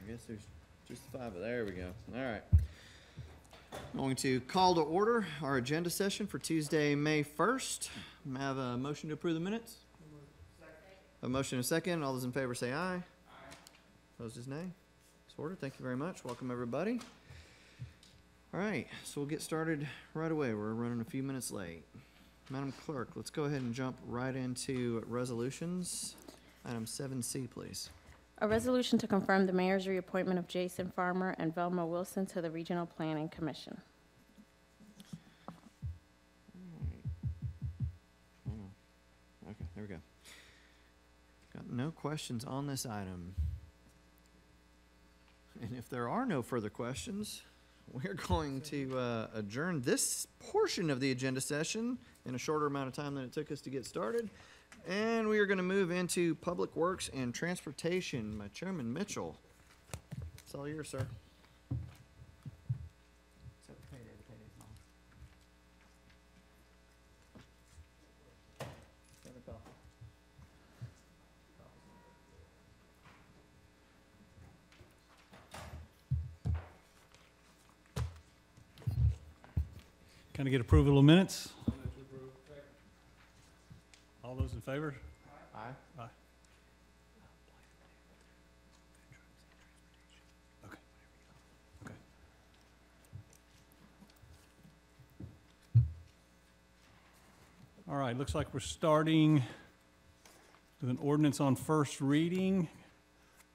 I guess there's just 5 of there we go. All right. Going to call to order our agenda session for Tuesday, May 1st. May I have a motion to approve the minutes? A motion and a second. All those in favor say aye. Aye. Opposed is nay. It's ordered. Thank you very much. Welcome, everybody. All right, so we'll get started right away. We're running a few minutes late. Madam Clerk, let's go ahead and jump right into resolutions. Item 7C, please. A resolution to confirm the mayor's reappointment of Jason Farmer and Velma Wilson to the Regional Planning Commission. Okay, there we go. Got no questions on this item. And if there are no further questions, we're going to adjourn this portion of the agenda session in a shorter amount of time than it took us to get started. And we are going to move into Public Works and Transportation by Chairman Mitchell. It's all yours, sir. Can I get approval of minutes? All those in favor? Aye. Aye. Okay. Okay. All right, looks like we're starting with an ordinance on first reading.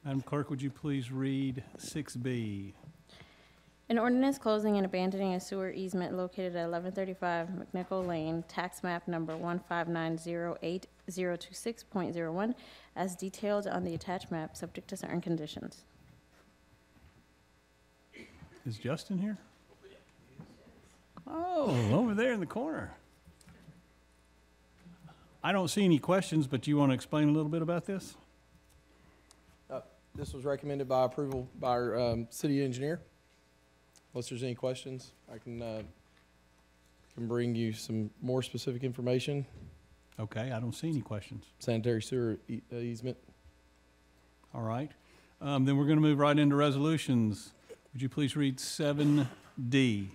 Madam Clerk, would you please read 6B? An ordinance closing and abandoning a sewer easement located at 1135 McNichol Lane, tax map number 15908-026.01, as detailed on the attached map, subject to certain conditions. Is Justin here? Oh, over there in the corner. I don't see any questions, but you want to explain a little bit about this? This was recommended by approval by our city engineer. Unless there's any questions, I can bring you some more specific information. Okay, I don't see any questions. Sanitary sewer easement. All right. Then we're going to move right into resolutions. Would you please read 7D?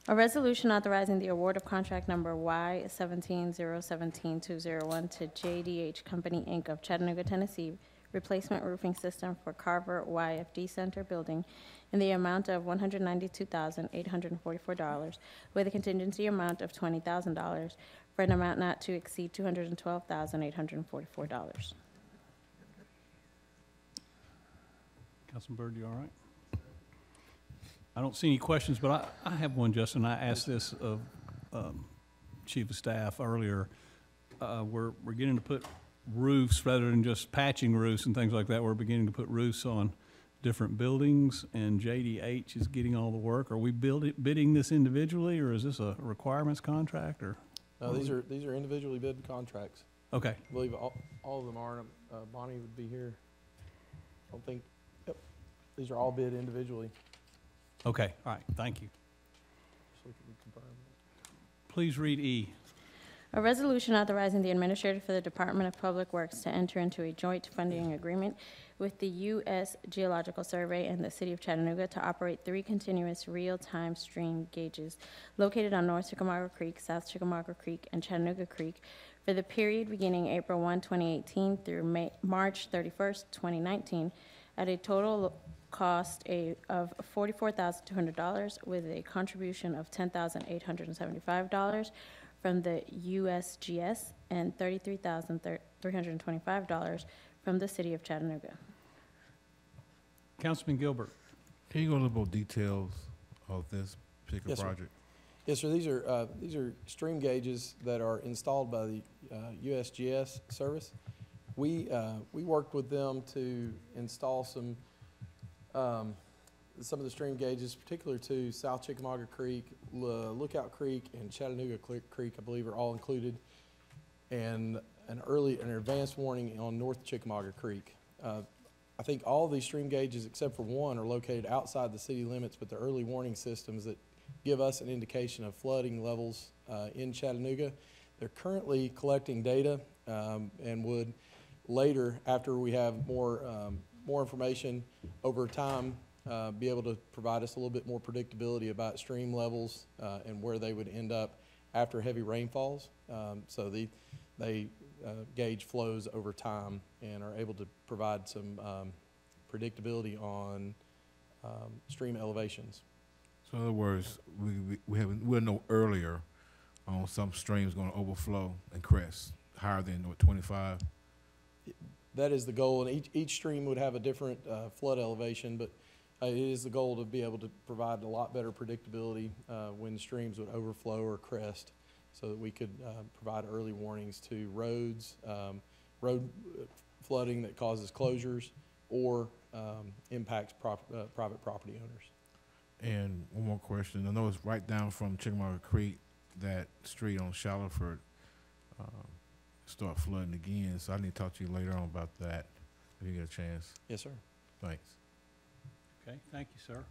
A resolution authorizing the award of contract number Y17017-201 to JDH Company, Inc. of Chattanooga, Tennessee, replacement roofing system for Carver YFD Center building in the amount of $192,844 with a contingency amount of $20,000 for an amount not to exceed $212,844. Councilman Byrd, you all right? I don't see any questions, but I have one, Justin. I asked this of Chief of Staff earlier. We're beginning to put roofs rather than just patching roofs and things like that. We're beginning to put roofs on different buildings, and JDH is getting all the work. Are we bidding this individually, or is this a requirements contract, or? No, these are individually bid contracts. Okay. I believe all of them are. Bonnie would be here. I don't think. Yep. These are all bid individually. Okay. All right. Thank you. So we can confirm. Please read E. A resolution authorizing the administrator for the Department of Public Works to enter into a joint funding agreement with the U.S. Geological Survey and the City of Chattanooga to operate 3 continuous real-time stream gauges located on North Chickamauga Creek, South Chickamauga Creek, and Chattanooga Creek for the period beginning April 1, 2018 through March 31st, 2019 at a total cost of $44,200 with a contribution of $10,875 from the USGS and $33,325 from the City of Chattanooga. Councilman Gilbert. Can you go a little more details of this particular Yes, sir. project? Yes, sir. These are stream gauges that are installed by the USGS service. We worked with them to install some of the stream gauges, particular to South Chickamauga Creek, Lookout Creek, and Chattanooga Creek, I believe, are all included, and an advanced warning on North Chickamauga Creek. I think all of these stream gauges, except for one, are located outside the city limits, but they're early warning systems that give us an indication of flooding levels in Chattanooga. They're currently collecting data and would later, after we have more information, over time, be able to provide us a little bit more predictability about stream levels and where they would end up after heavy rainfalls. So they gauge flows over time and are able to provide some predictability on stream elevations. So in other words, we'll know earlier on some streams going to overflow and crest higher than what, 25. That is the goal, and each stream would have a different flood elevation, but it is the goal to be able to provide a lot better predictability when streams would overflow or crest, so that we could provide early warnings to roads, road flooding that causes closures, or impacts private property owners. And one more question. I know it's right down from Chickamauga Creek, that street on Shallowford start flooding again. So I need to talk to you later on about that if you get a chance. Yes, sir. Thanks. Okay, thank you, sir.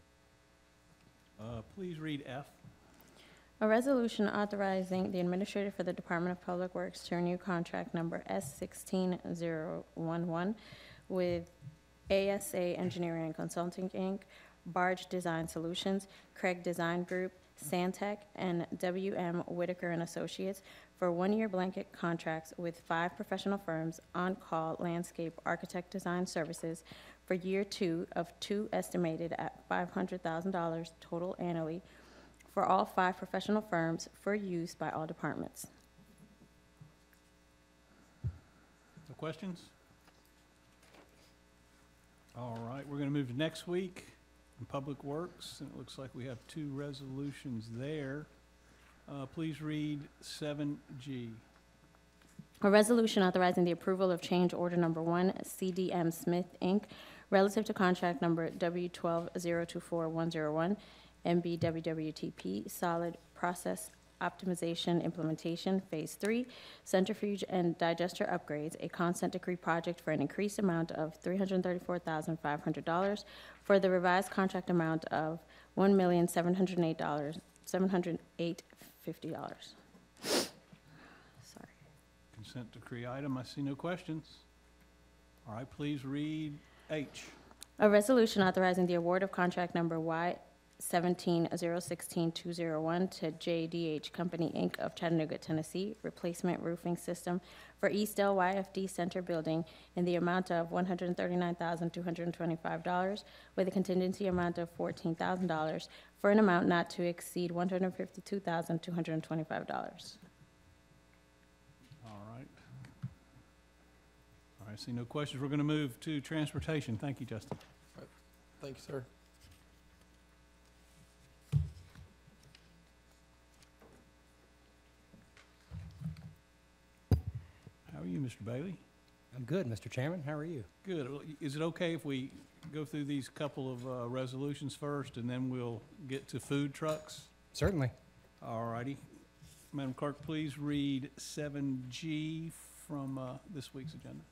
Please read F. A resolution authorizing the administrator for the Department of Public Works to renew contract number S16011 with ASA Engineering and Consulting, Inc., Barge Design Solutions, Craig Design Group, Santec, and WM Whitaker and Associates for one-year blanket contracts with 5 professional firms on-call landscape architect design services for year 2 of 2 estimated at $500,000 total annually for all 5 professional firms for use by all departments. No questions? All right, we're going to move to next week in Public Works, and it looks like we have 2 resolutions there. Please read 7G. A resolution authorizing the approval of change order number 1, CDM Smith, Inc., relative to contract number W12024-101, MBWWTP, Solid Process Optimization Implementation, Phase 3, Centrifuge and Digester Upgrades, a consent decree project for an increased amount of $334,500 for the revised contract amount of $1,708,50. Sorry. Consent decree item, I see no questions. All right, please read H. A resolution authorizing the award of contract number Y17016-201 to JDH Company, Inc. of Chattanooga, Tennessee, replacement roofing system for Eastdale YFD Center Building in the amount of $139,225 with a contingency amount of $14,000 for an amount not to exceed $152,225. All right. All right, see no questions. We're going to move to transportation. Thank you, Justin. Thank you, sir. How are you, Mr. Bailey? I'm good, Mr. Chairman. How are you? Good. Is it okay if we go through these couple of resolutions first, and then we'll get to food trucks? Certainly. All righty. Madam Clerk, please read 7G from this week's agenda.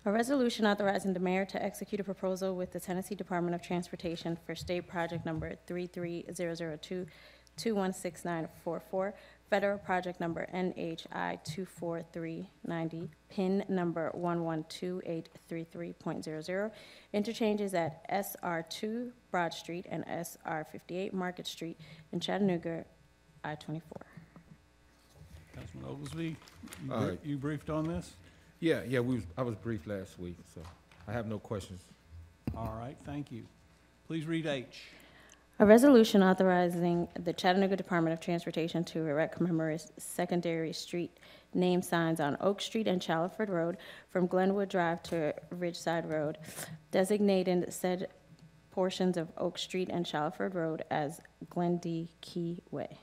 A resolution authorizing the mayor to execute a proposal with the Tennessee Department of Transportation for state project number 33002-216944, federal project number NHI 24390, PIN number 1128333.00, interchanges at SR2 Broad Street and SR58 Market Street in Chattanooga, I-24. Councilman Oglesby, All right. you briefed on this? Yeah, I was briefed last week, so I have no questions. All right, thank you. Please read H. A resolution authorizing the Chattanooga Department of Transportation to erect commemorative secondary street name signs on Oak Street and Chaliford Road from Glenwood Drive to Ridgeside Road, designating said portions of Oak Street and Chaliford Road as Glendee Key Way.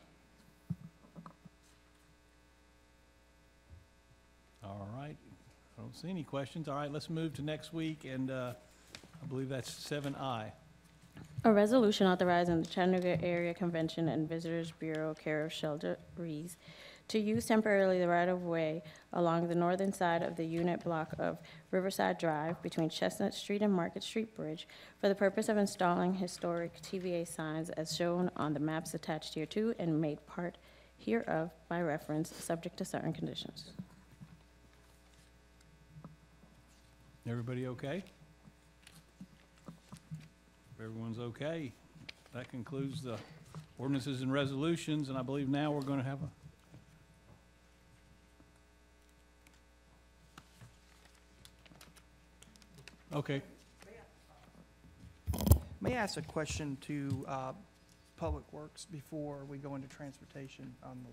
All right, I don't see any questions. All right, let's move to next week, and I believe that's 7I. A resolution authorizing the Chattanooga Area Convention and Visitors Bureau, care of Shelter Rees, to use temporarily the right-of-way along the northern side of the unit block of Riverside Drive between Chestnut Street and Market Street Bridge for the purpose of installing historic TVA signs as shown on the maps attached here to and made part hereof by reference, subject to certain conditions. Everybody okay? everyone's okay, that concludes the ordinances and resolutions, and I believe now we're going to have a okay. May I ask a question to Public Works before we go into transportation on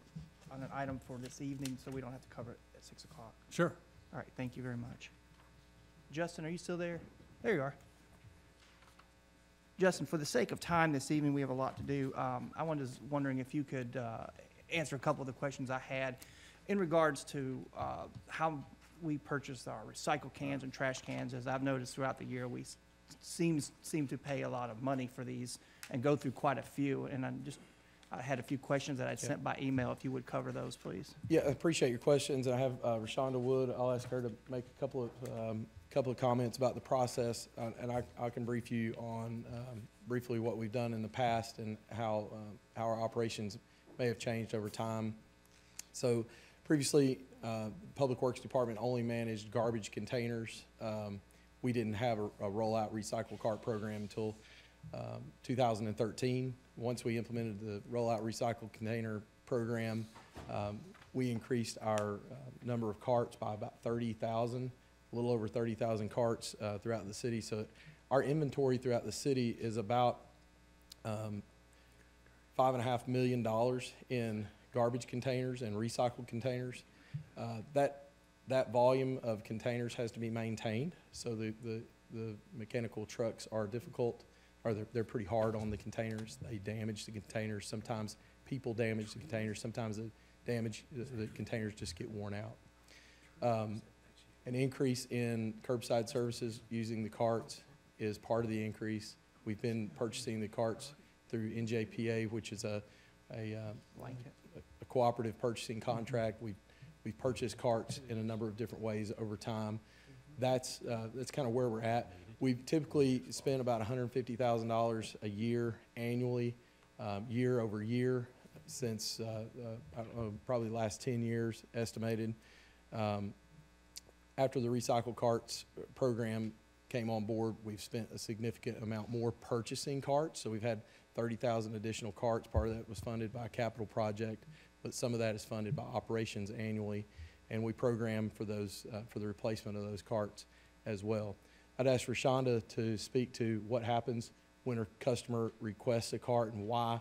an item for this evening, so we don't have to cover it at 6 o'clock? Sure. All right, thank you very much. Justin, are you still there? There you are. Justin, for the sake of time this evening, we have a lot to do. I was wondering if you could answer a couple of the questions I had in regards to how we purchase our recycle cans and trash cans. As I've noticed throughout the year, we seem to pay a lot of money for these and go through quite a few. And I had a few questions that I'd sent by email. If you would cover those, please. Yeah, I appreciate your questions. I have Rashonda Wood. I'll ask her to make a couple of comments about the process, and I can brief you on briefly what we've done in the past and how our operations may have changed over time. So previously, Public Works Department only managed garbage containers. We didn't have a rollout recycle cart program until 2013. Once we implemented the rollout recycle container program, we increased our number of carts by about 30,000, a little over 30,000 carts throughout the city. So our inventory throughout the city is about $5.5 million in garbage containers and recycled containers. That volume of containers has to be maintained. So the mechanical trucks are difficult, or they're pretty hard on the containers. They damage the containers. Sometimes people damage the containers. Sometimes the containers just get worn out. An increase in curbside services using the carts is part of the increase. We've been purchasing the carts through NJPA, which is a cooperative purchasing contract. We've purchased carts in a number of different ways over time. That's kind of where we're at. We've typically spent about $150,000 a year annually, year over year, since I don't know, probably the last 10 years estimated. After the recycle carts program came on board, we've spent a significant amount more purchasing carts. So we've had 30,000 additional carts. Part of that was funded by a capital project, but some of that is funded by operations annually. And we program for those, for the replacement of those carts as well. I'd ask Rashonda to speak to what happens when a customer requests a cart and why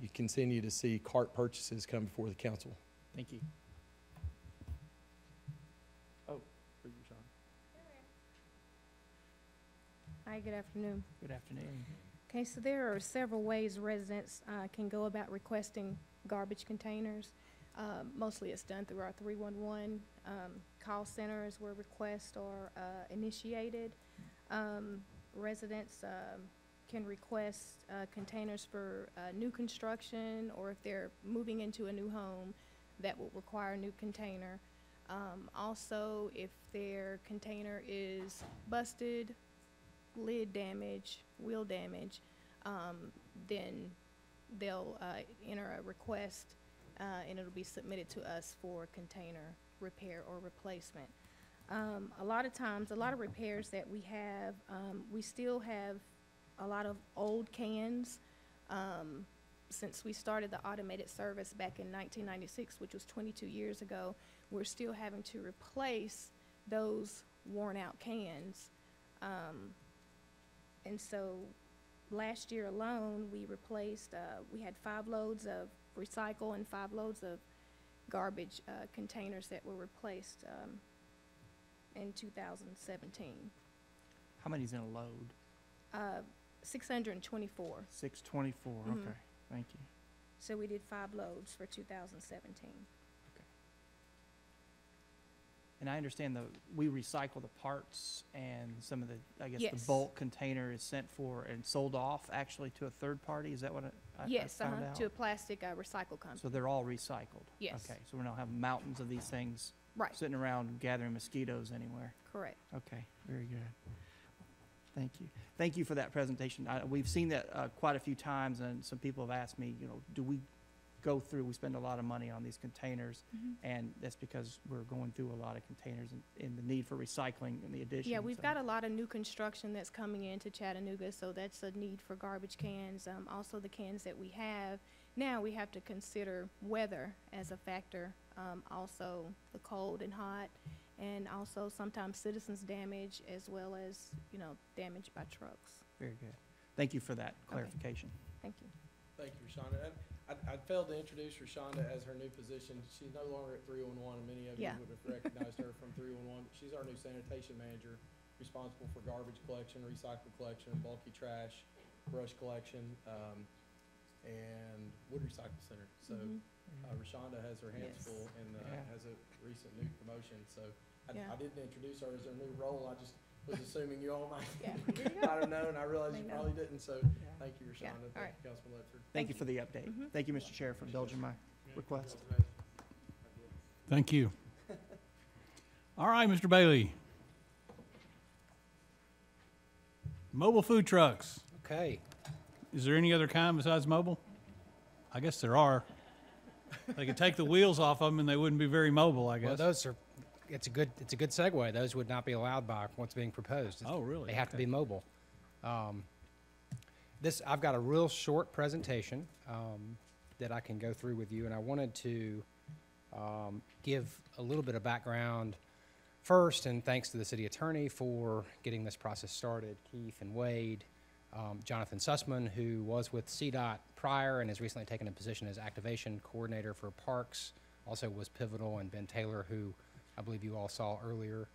you continue to see cart purchases come before the council. Thank you. Oh, for you, Sean. Hi, good afternoon. Good afternoon. Okay, so there are several ways residents can go about requesting garbage containers. Mostly it's done through our 311 call centers where requests are initiated. Residents can request containers for new construction, or if they're moving into a new home that will require a new container. Also, if their container is busted, lid damage, wheel damage, then they'll enter a request and it'll be submitted to us for container repair or replacement. A lot of times, a lot of repairs that we have, we still have a lot of old cans. Since we started the automated service back in 1996, which was 22 years ago, we're still having to replace those worn out cans. And so last year alone, we replaced, we had 5 loads of recycle and 5 loads of garbage containers that were replaced in 2017. How many's in a load? 624. 624, Mhm. okay, thank you. So we did 5 loads for 2017. And I understand we recycle the parts and some of the, I guess, the Yes. bulk container is sent for and sold off actually to a third party? Is that what I Yes, found out? to a plastic recycle company. So they're all recycled? Yes. Okay, so we don't have mountains of these things Right, sitting around gathering mosquitoes anywhere? correct. Okay, very good. Thank you. Thank you for that presentation. We've seen that quite a few times, and some people have asked me, do we go through, we spend a lot of money on these containers, Mhm. and that's because we're going through a lot of containers and the need for recycling and the addition. Yeah, we've so- got a lot of new construction that's coming into Chattanooga, so that's a need for garbage cans. Also the cans that we have, now we have to consider weather as a factor. Also the cold and hot, and also sometimes citizens damage as well as, damage by trucks. Very good. Thank you for that clarification. Thank you. Thank you, Rashonda. And I failed to introduce Rashonda as her new position. She's no longer at 311, and many of you Yeah. would have recognized her from 311. She's our new sanitation manager, responsible for garbage collection, recycle collection, bulky trash, brush collection, and wood recycle center. So Mhm. Rashonda has her hands Yes. full and Yeah. has a recent new promotion. So Yeah. I didn't introduce her as her new role. I just was assuming you all might Yeah. might have known. I realized They you know. probably didn't. So thank you, Yeah. Rashonda. All Thank right. you, Councilman Ledford. Thank you for the update. Mhm. Thank you, Mr. Chair, for indulging my request. Thank you. All right, Mr. Bailey. Mobile food trucks. Okay. Is there any other kind besides mobile? I guess there are. They could take the wheels off of them and they wouldn't be very mobile, I Well, guess. those are, it's a good segue. Those would not be allowed by what's being proposed. Oh, really? They have to Okay. be mobile. I've got a real short presentation that I can go through with you, and I wanted to give a little bit of background first, and thanks to the city attorney for getting this process started, Keith and Wade, Jonathan Sussman, who was with CDOT prior and has recently taken a position as activation coordinator for parks, also was pivotal, and Ben Taylor, who I believe you all saw earlier,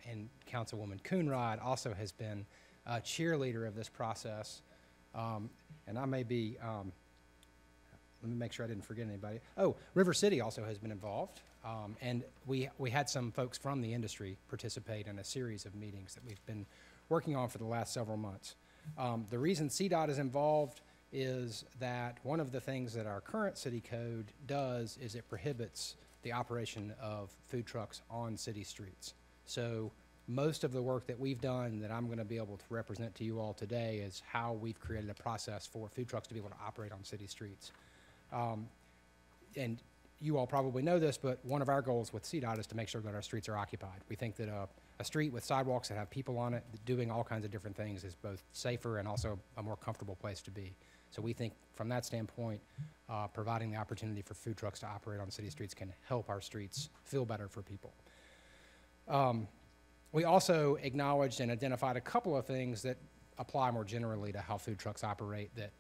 and Councilwoman Coonrod also has been a cheerleader of this process. And I may be, let me make sure I didn't forget anybody. Oh, River City also has been involved. And we had some folks from the industry participate in a series of meetings that we've been working on for the last several months. The reason CDOT is involved is that one of the things that our current city code does is it prohibits the operation of food trucks on city streets. So most of the work that we've done that I'm going to be able to represent to you all today is how we've created a process for food trucks to be able to operate on city streets. And you all probably know this, but one of our goals with CDOT is to make sure that our streets are occupied. We think that a street with sidewalks that have people on it doing all kinds of different things is both safer and also a more comfortable place to be. So we think from that standpoint, providing the opportunity for food trucks to operate on city streets can help our streets feel better for people. We also acknowledged and identified a couple of things that apply more generally to how food trucks operate that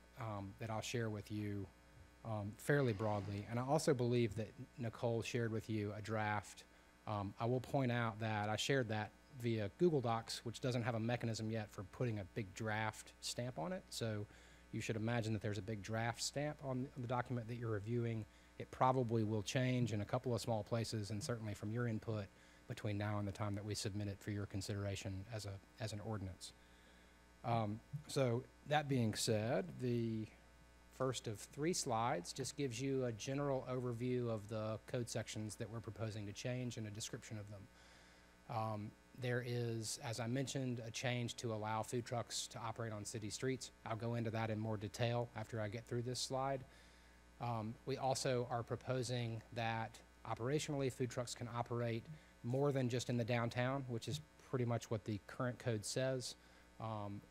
I'll share with you fairly broadly. And I also believe that Nicole shared with you a draft. I will point out that I shared that via Google Docs, which doesn't have a mechanism yet for putting a big draft stamp on it. So you should imagine that there's a big draft stamp on the document that you're reviewing. It probably will change in a couple of small places, and certainly from your input between now and the time that we submit it for your consideration as an ordinance. So that being said, the first of 3 slides just gives you a general overview of the code sections that we're proposing to change and a description of them. There is, as I mentioned, a change to allow food trucks to operate on city streets. I'll go into that in more detail after I get through this slide. We also are proposing that operationally food trucks can operate more than just in the downtown, which is pretty much what the current code says.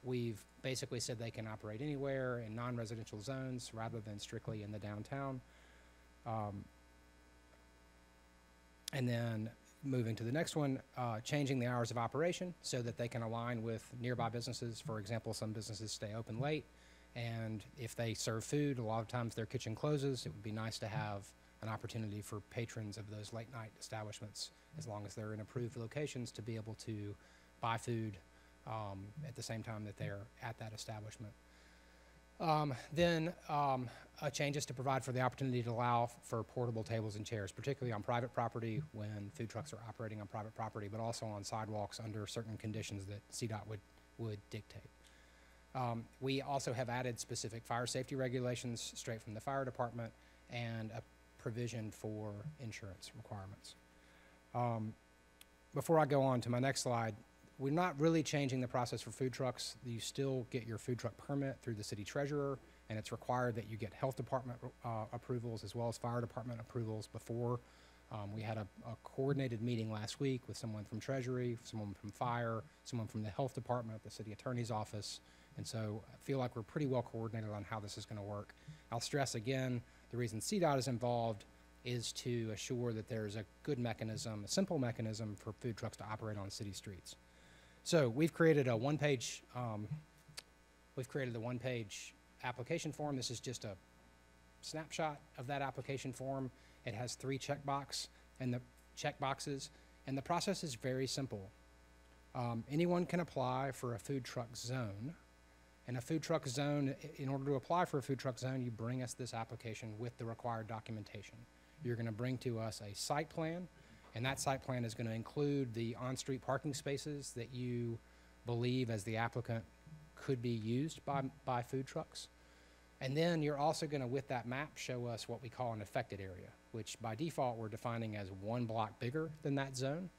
We've basically said they can operate anywhere in non-residential zones rather than strictly in the downtown. And then moving to the next one, changing the hours of operation so that they can align with nearby businesses. For example, some businesses stay open late, and if they serve food, a lot of times their kitchen closes. It would be nice to have an opportunity for patrons of those late night establishments, as long as they're in approved locations, to be able to buy food at the same time that they're at that establishment. Then changes to provide for the opportunity to allow for portable tables and chairs, particularly on private property when food trucks are operating on private property, but also on sidewalks under certain conditions that CDOT would dictate. We also have added specific fire safety regulations straight from the fire department and a provision for insurance requirements. Before I go on to my next slide, we're not really changing the process for food trucks. You still get your food truck permit through the city treasurer, and it's required that you get health department approvals as well as fire department approvals before. We had a coordinated meeting last week with someone from Treasury, someone from Fire, someone from the Health Department, the City Attorney's Office, and so I feel like we're pretty well coordinated on how this is going to work. I'll stress again, the reason CDOT is involved is to assure that there's a good mechanism, a simple mechanism for food trucks to operate on city streets. So we've created a one-page, application form. This is just a snapshot of that application form. It has 3 checkboxes, and the process is very simple. Anyone can apply for a food truck zone. And a food truck zone, in order to apply for a food truck zone, you bring us this application with the required documentation. You're going to bring to us a site plan, and that site plan is going to include the on-street parking spaces that you believe as the applicant could be used by food trucks. And then you're also going to, with that map, show us what we call an affected area, which by default we're defining as 1 block bigger than that zone.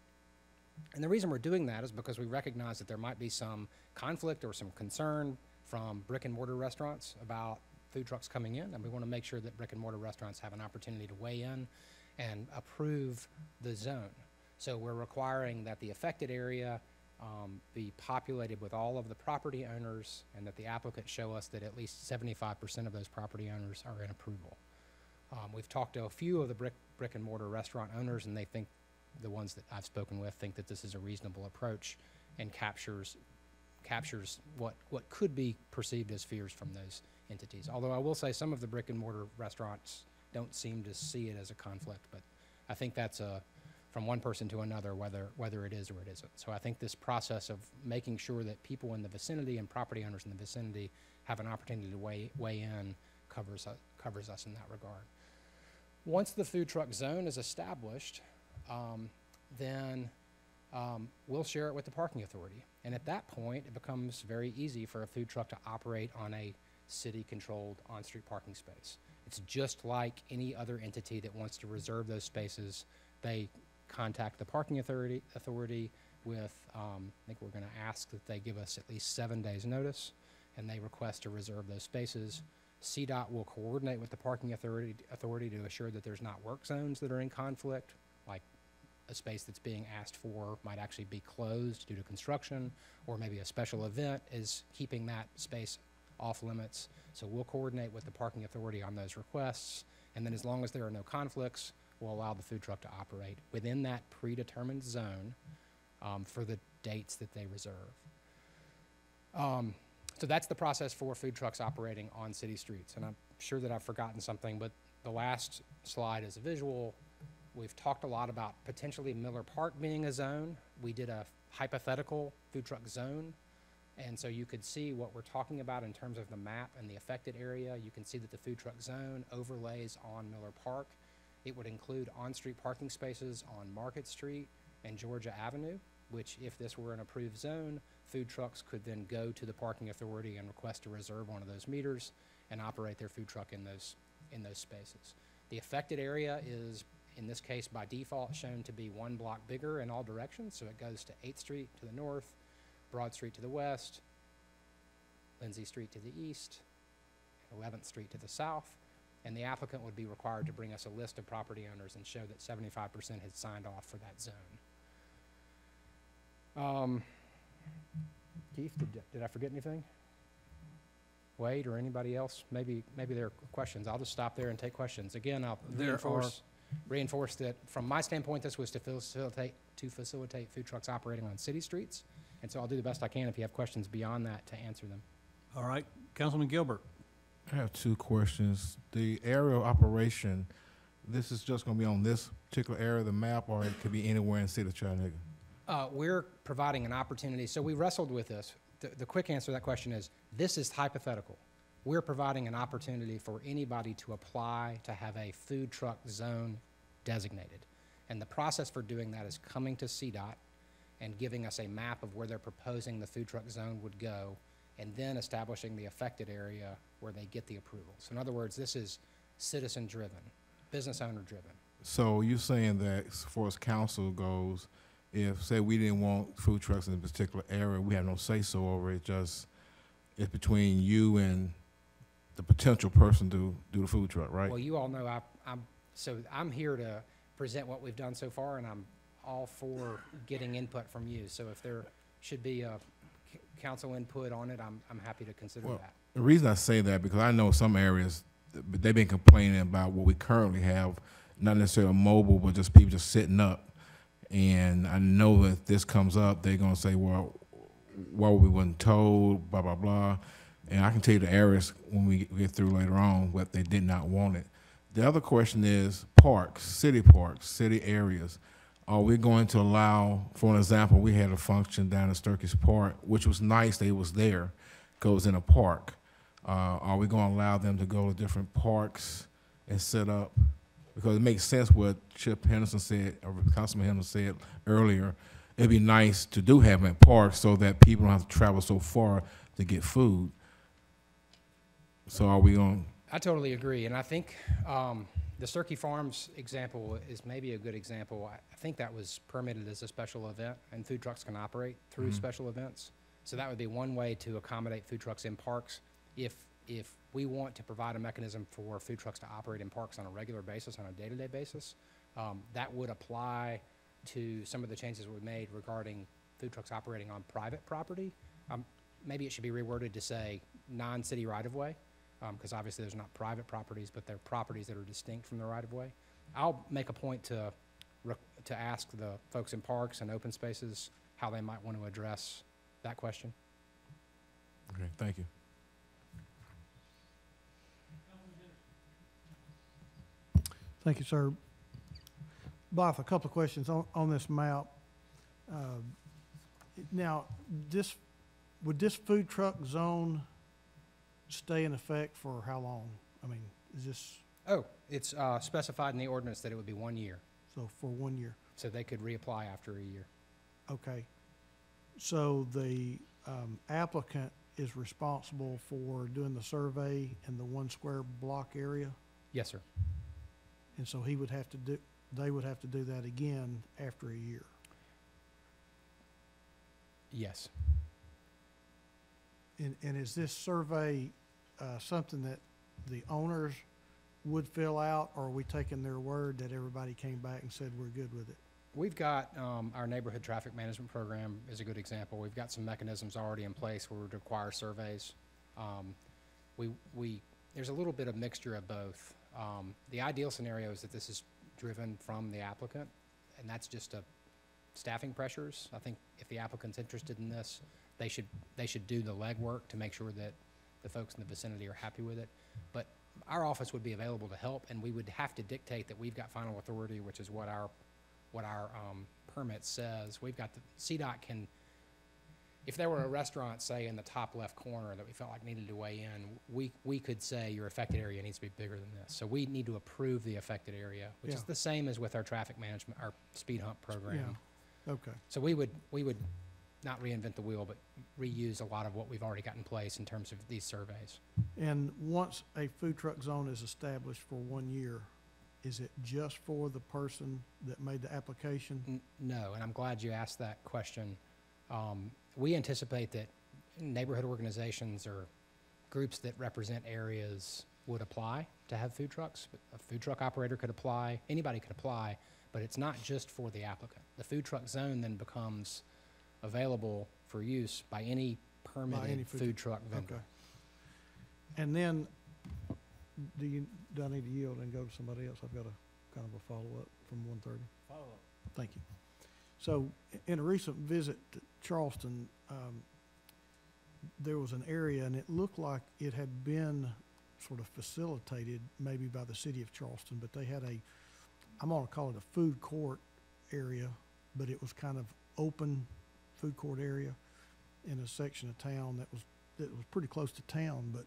And the reason we're doing that is because we recognize that there might be some conflict or some concern from brick and mortar restaurants about food trucks coming in, and we want to make sure that brick and mortar restaurants have an opportunity to weigh in and approve the zone. So we're requiring that the affected area be populated with all of the property owners, and that the applicant show us that at least 75% of those property owners are in approval. We've talked to a few of the brick and mortar restaurant owners, and they think, the ones that I've spoken with, think that this is a reasonable approach and captures what could be perceived as fears from those entities. Although I will say some of the brick and mortar restaurants don't seem to see it as a conflict, but I think that's from one person to another whether it is or it isn't. So I think this process of making sure that people in the vicinity and property owners in the vicinity have an opportunity to weigh in covers us in that regard. Once the food truck zone is established, then we'll share it with the parking authority. And at that point, it becomes very easy for a food truck to operate on a city-controlled on-street parking space. It's just like any other entity that wants to reserve those spaces. They contact the parking authority with, I think we're going to ask that they give us at least 7 days notice, and they request to reserve those spaces. CDOT will coordinate with the parking authority to assure that there's not work zones that are in conflict, like a space that's being asked for might actually be closed due to construction, or maybe a special event is keeping that space off limits. So we'll coordinate with the parking authority on those requests, and then as long as there are no conflicts, we'll allow the food truck to operate within that predetermined zone for the dates that they reserve. So that's the process for food trucks operating on city streets. And I'm sure that I've forgotten something, but the last slide is a visual. We've talked a lot about potentially Miller Park being a zone. We did a hypothetical food truck zone. And so you could see what we're talking about in terms of the map and the affected area. You can see that the food truck zone overlays on Miller Park. It would include on-street parking spaces on Market Street and Georgia Avenue, which if this were an approved zone, food trucks could then go to the parking authority and request to reserve one of those meters and operate their food truck in those spaces. The affected area is, in this case, by default, shown to be 1 block bigger in all directions. So it goes to 8th Street to the north, Broad Street to the west, Lindsay Street to the east, 11th Street to the south, and the applicant would be required to bring us a list of property owners and show that 75% had signed off for that zone. Keith, did I forget anything? Wade or anybody else? Maybe there are questions. I'll just stop there and take questions. Again, I'll reinforce that from my standpoint, this was to facilitate food trucks operating on city streets. And so I'll do the best I can if you have questions beyond that to answer them. All right, Councilman Gilbert. I have 2 questions. The area of operation, this is just going to be on this particular area of the map, or it could be anywhere in the city of Chattanooga? We're providing an opportunity. So we wrestled with this. The quick answer to that question is, this is hypothetical. We're providing an opportunity for anybody to apply to have a food truck zone designated. And the process for doing that is coming to CDOT and giving us a map of where they're proposing the food truck zone would go, and then establishing the affected area where they get the approval. So in other words, this is citizen-driven, business owner-driven. So you're saying that as far as council goes, if, say, we didn't want food trucks in a particular area, we have no say-so over it, it's between you and the potential person to do the food truck, right? Well, you all know I'm here to present what we've done so far, and I'm all for getting input from you. So if there should be a council input on it, I'm happy to consider Well, that. The reason I say that, because I know some areas, they've been complaining about what we currently have, not necessarily mobile, but just people just sitting up. And I know that this comes up, they're gonna say, well, why we wasn't told, blah, blah, blah. And I can tell you the areas when we get through later on, what they did not want it. The other question is parks, city areas. Are we going to allow, for an example, we had a function down at Sturkis Park, which was nice, they was there, goes in a park. Are we gonna allow them to go to different parks and set up? Because it makes sense what Chip Henderson said, or Councilman Henderson said earlier. It'd be nice to do have them at parks so that people don't have to travel so far to get food. So are we on? I totally agree, and I think the Sturkey Farms example is maybe a good example. I think that was permitted as a special event, and food trucks can operate through special events. So that would be one way to accommodate food trucks in parks. If we want to provide a mechanism for food trucks to operate in parks on a regular basis, on a day-to-day basis, that would apply to some of the changes we made regarding food trucks operating on private property. Maybe it should be reworded to say non-city right-of-way, because obviously there's not private properties, but they're properties that are distinct from the right-of-way. I'll make a point to ask the folks in parks and open spaces how they might want to address that question. Okay, thank you. Thank you, sir. Bob, a couple of questions on this map. Now, would this food truck zone stay in effect for how long? I mean, is this, Oh, it's specified in the ordinance that it would be 1 year, so for 1 year? so they could reapply after a year. Okay. So the applicant is responsible for doing the survey in the 1 square block area? Yes, sir. And so he would have to do, they would have to do that again after a year? Yes. And is this survey something that the owners would fill out, or are we taking their word that everybody came back and said we're good with it? We've got our neighborhood traffic management program is a good example. We've got some mechanisms already in place where we would require surveys. There's a little bit of mixture of both. The ideal scenario is that this is driven from the applicant, and that's just staffing pressures. I think if the applicant's interested in this, they should do the legwork to make sure that the folks in the vicinity are happy with it. But our office would be available to help, and we would have to dictate that we've got final authority, which is what our permit says. We've got CDOT can, if there were a restaurant, say, in the top left corner that we felt like needed to weigh in, we could say your affected area needs to be bigger than this. So we need to approve the affected area, which is the same as with our traffic management, our speed hump program. Yeah, okay. So we would not reinvent the wheel, but reuse a lot of what we've already got in place in terms of these surveys. And once a food truck zone is established for 1 year, is it just for the person that made the application? No, and I'm glad you asked that question. We anticipate that neighborhood organizations or groups that represent areas would apply to have food trucks. A food truck operator could apply, anybody could apply, but it's not just for the applicant. The food truck zone then becomes available for use by any permitted food truck vendor. Okay. And then, do I need to yield and go to somebody else? I've got a kind of a follow-up from 1:30. Follow-up. Thank you. So, in a recent visit to Charleston, there was an area, and it looked like it had been sort of facilitated maybe by the city of Charleston, but they had I'm gonna call it a food court area, but it was kind of open food court area in a section of town that was pretty close to town, but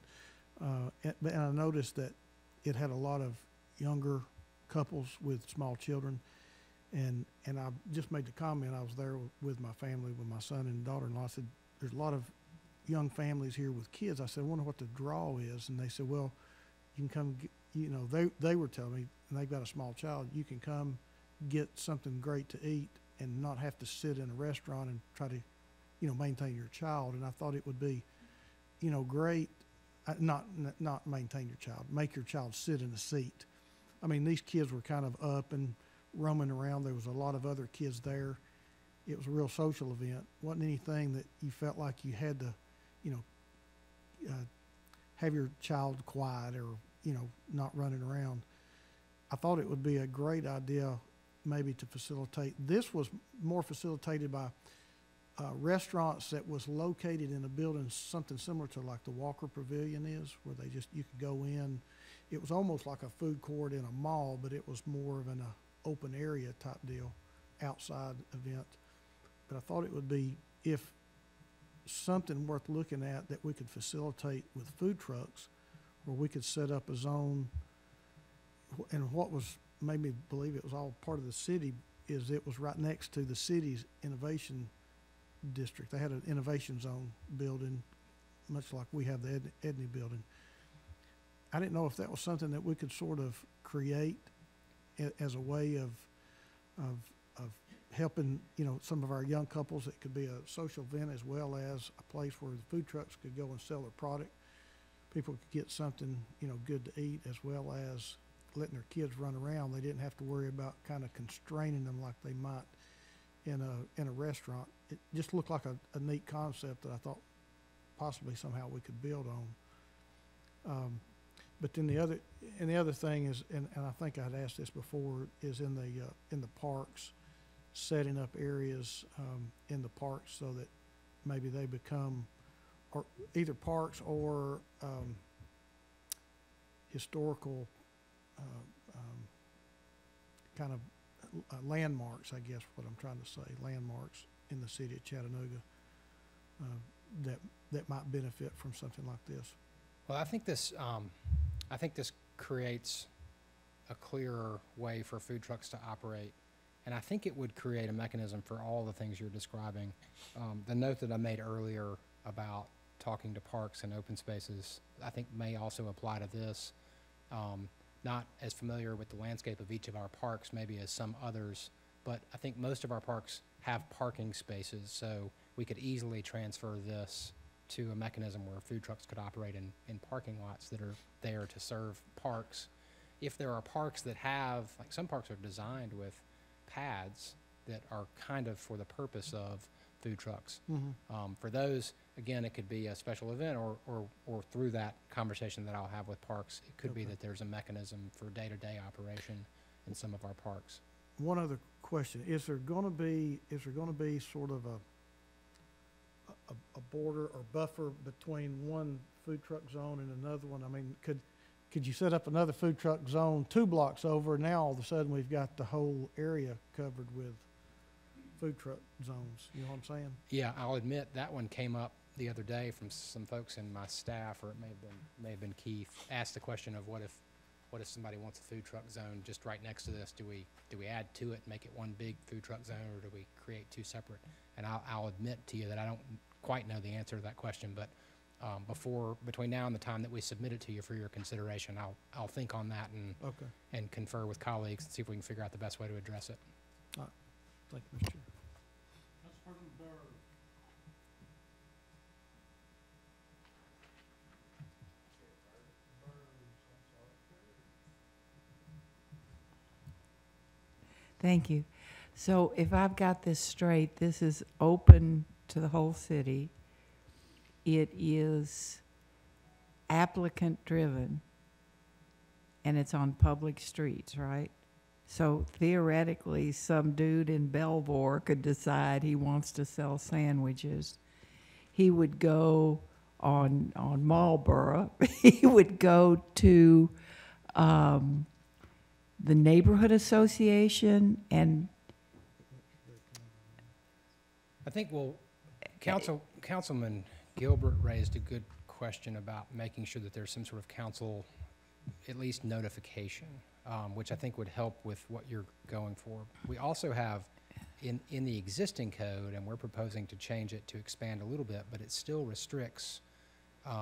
and I noticed that it had a lot of younger couples with small children, and I just made the comment. I was there with my family, with my son and daughter-in-law. I said, "There's a lot of young families here with kids." I said, "I wonder what the draw is," and they said, "Well, you can come. They were telling me, and they've got a small child. You can come get something great to eat and not have to sit in a restaurant and try to, maintain your child." And I thought it would be, great not maintain your child, make your child sit in a seat. I mean, these kids were kind of up and roaming around. There was a lot of other kids there. It was a real social event. Wasn't anything that you felt like you had to, have your child quiet or, not running around. I thought it would be a great idea maybe to facilitate. This was more facilitated by restaurants that was located in a building, something similar to like the Walker Pavilion is, where you could go in. It was almost like a food court in a mall, but it was more of an open area type deal, outside event. But I thought it would be, if something worth looking at that we could facilitate with food trucks, where we could set up a zone. And what was made me believe it was all part of the city is it was right next to the city's innovation district. They had an innovation zone building, much like we have the Edney building. I didn't know if that was something that we could sort of create as a way of helping, some of our young couples. It could be a social event as well as a place where the food trucks could go and sell their product. People could get something, good to eat, as well as letting their kids run around. They didn't have to worry about kind of constraining them like they might in a restaurant. It just looked like a neat concept that I thought possibly somehow we could build on. But then the other thing is, and I think I'd asked this before, is in the parks, setting up areas in the parks so that maybe they become, or either parks or historical kind of landmarks, I guess what I'm trying to say, landmarks in the city of Chattanooga that might benefit from something like this. Well, I think this creates a clearer way for food trucks to operate, and I think it would create a mechanism for all the things you're describing. The note that I made earlier about talking to parks and open spaces, I think may also apply to this. Not as familiar with the landscape of each of our parks maybe as some others, but I think most of our parks have parking spaces, so we could easily transfer this to a mechanism where food trucks could operate in parking lots that are there to serve parks. If there are parks that have, like some parks are designed with pads that are kind of for the purpose of food trucks. For those, again, it could be a special event, or through that conversation that I'll have with parks, it could be that there's a mechanism for day-to-day operation in some of our parks. One other question: is there going to be sort of a border or buffer between one food truck zone and another one? I mean, could you set up another food truck zone 2 blocks over, and now all of a sudden we've got the whole area covered with food truck zones? You know what I'm saying? Yeah, I'll admit that one came up the other day from some folks in my staff, or it may have been Keith, asked the question of what if somebody wants a food truck zone just right next to this? Do we add to it and make it one big food truck zone, or do we create 2 separate? And I'll admit to you that I don't quite know the answer to that question, but between now and the time that we submit it to you for your consideration, I'll think on that and confer with colleagues and see if we can figure out the best way to address it. All right. Thank you, Mr. Chair. Thank you. So if I've got this straight, this is open to the whole city. It is applicant-driven, and it's on public streets, right? So theoretically, some dude in Belvoir could decide he wants to sell sandwiches. He would go on Marlboro. He would go to the neighborhood association, and I think, Councilman Gilbert raised a good question about making sure that there's some sort of council, at least notification, which I think would help with what you're going for. We also have in the existing code, and we're proposing to change it to expand a little bit, but it still restricts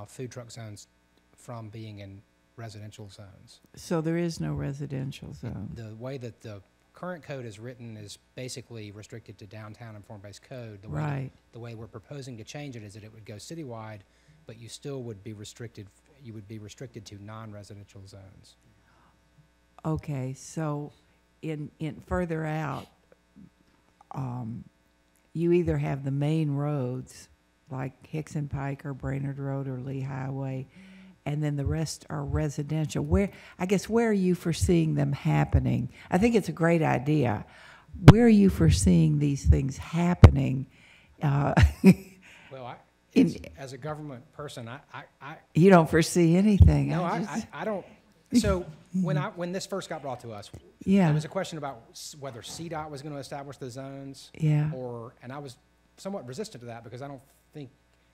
food truck zones from being in residential zones. so there is no residential zone. The way that the current code is written is basically restricted to downtown and form-based code. The way Right. the way we're proposing to change it is that it would go citywide, but you still would be restricted, you would be restricted to non-residential zones. Okay, so in further out, you either have the main roads, like Hickson Pike or Brainerd Road or Lee Highway, and then the rest are residential. Where are you foreseeing them happening? I think it's a great idea. Where are you foreseeing these things happening? Well, as a government person, You don't foresee anything. no, I don't. So when this first got brought to us, Yeah. there was a question about whether CDOT was going to establish the zones. Yeah. And I was somewhat resistant to that because I don't think,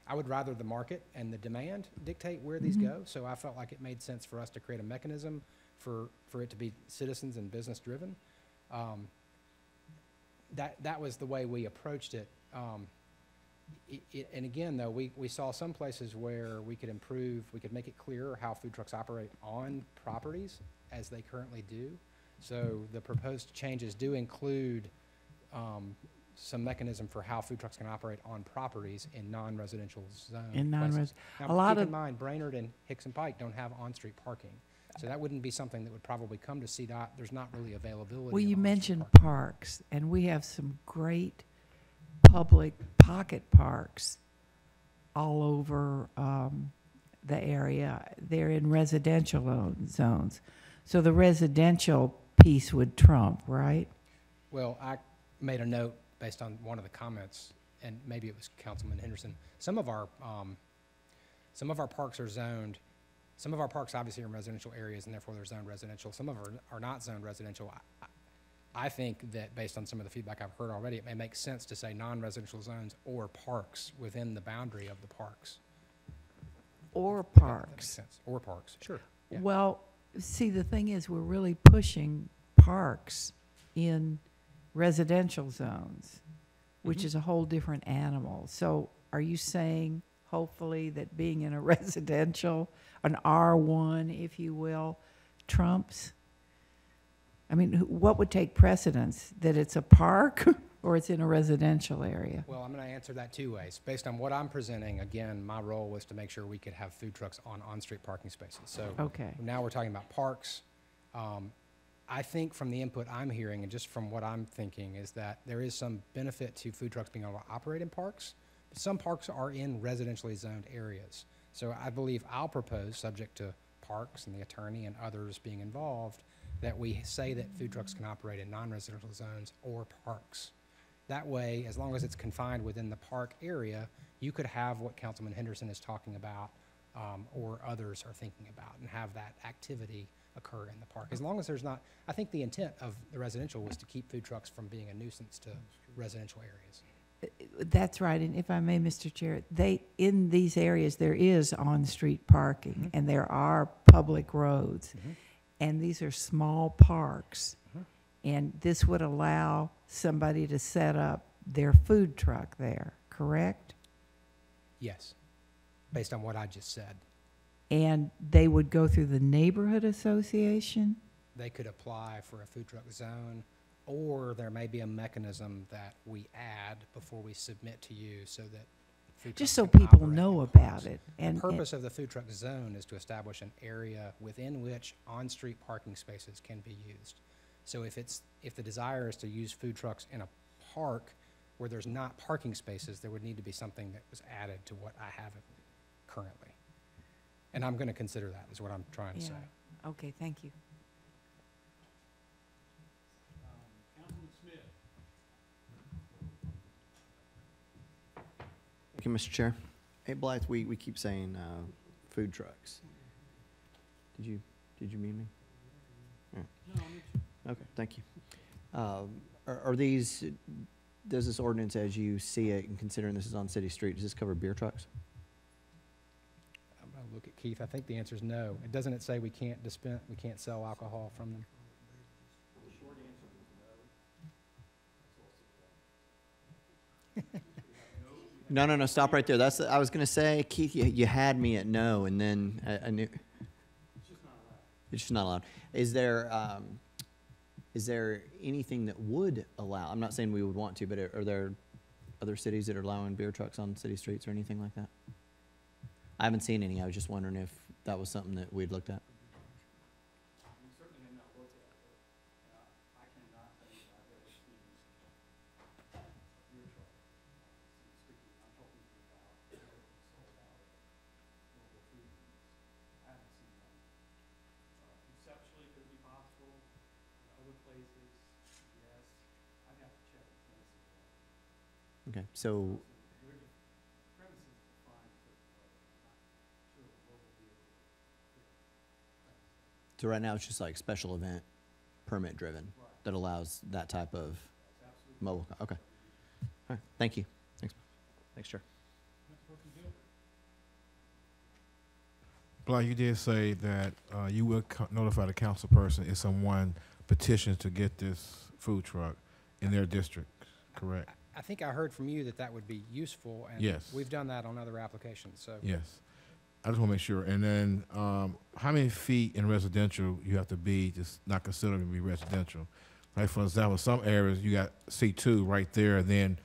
I would rather the market and the demand dictate where these go. So I felt like it made sense for us to create a mechanism for it to be citizens and business driven. That was the way we approached it. And again, though, we saw some places where we could improve, we could make it clearer how food trucks operate on properties as they currently do. So the proposed changes do include some mechanism for how food trucks can operate on properties in non-residential zones. In non-res, Now, a lot keep of, in mind, Brainerd and Hickson Pike don't have on-street parking. So that wouldn't be something that would probably come to CDOT. There's not really availability. well, of you on-street mentioned parking. parks, and we have some great public pocket parks all over the area. They're in residential zones. So the residential piece would trump, right? Well, I made a note based on one of the comments, and maybe it was Councilman Henderson. Some of our parks are zoned. Some of our parks obviously are in residential areas, and therefore they're zoned residential. Some of them are not zoned residential. I think that based on some of the feedback I've heard already, it may make sense to say non-residential zones or parks within the boundary of the parks. Or That makes parks. sense. Or parks, sure. Yeah. Well, see, the thing is, we're really pushing parks in residential zones, which is a whole different animal. So are you saying, hopefully, that being in a residential, an R1, if you will, trumps? I mean, what would take precedence? That it's a park or it's in a residential area? Well, I'm going to answer that two ways. Based on what I'm presenting, again, my role was to make sure we could have food trucks on on-street parking spaces. So Okay. now we're talking about parks. I think from the input I'm hearing and just from what I'm thinking is that there is some benefit to food trucks being able to operate in parks. Some parks are in residentially zoned areas. So I believe I'll propose, subject to parks and the attorney and others being involved, that we say that food trucks can operate in non-residential zones or parks. That way, as long as it's confined within the park area, you could have what Councilman Henderson is talking about or others are thinking about and have that activity occur in the park. As long as there's not, I think the intent of the residential was to keep food trucks from being a nuisance to residential areas. That's right, and if I may, Mr. Chair, in these areas, there is on-street parking, and there are public roads, and these are small parks, and this would allow somebody to set up their food truck there, correct? Yes, based on what I just said. And they would go through the neighborhood association? They could apply for a food truck zone, or there may be a mechanism that we add before we submit to you so that food Just trucks so can people operate know in about parks. it. The And purpose of the food truck zone is to establish an area within which on-street parking spaces can be used. So if the desire is to use food trucks in a park where there's not parking spaces, there would need to be something that was added to what I have currently. And I'm going to consider that, is what I'm trying to say. Yeah. Okay, thank you. Councilman Smith. Thank you, Mr. Chair. Hey, Blythe, we keep saying food trucks. Did you mean me? All right. Okay, thank you. Are these, does this ordinance, as you see it, and considering this is on city street, does this cover beer trucks? I'm going to look at Keith. I think the answer is no. Doesn't it say we can't we can't sell alcohol from them? No, stop right there. I was gonna say, Keith, you had me at no, and then I knew. It's just not allowed. Is there anything that would allow, I'm not saying we would want to, but are there other cities that are allowing beer trucks on city streets or anything like that? I haven't seen any. I was just wondering if that was something that we'd looked at. We certainly have not looked at it, but I cannot tell you I've ever seen beer truck. Speaking, I'm talking about sold out local food. I haven't seen that. Conceptually, could it be possible in other places? Yes. I'd have to check with Tennessee. Okay, so Premises defined certain way. I'm not sure the local vehicle. so right now it's just like special event, permit driven, that allows that type of mobile. Okay. All right. Thank you. Thanks, Chair. Bly, you did say that you will notify the council person if someone petitions to get this food truck in their district, correct? I think I heard from you that that would be useful, and Yes. we've done that on other applications, so. Yes. I just want to make sure. And then, how many feet in residential you have to be to not consider to be residential? Like, for example, some areas you got C2 right there, and then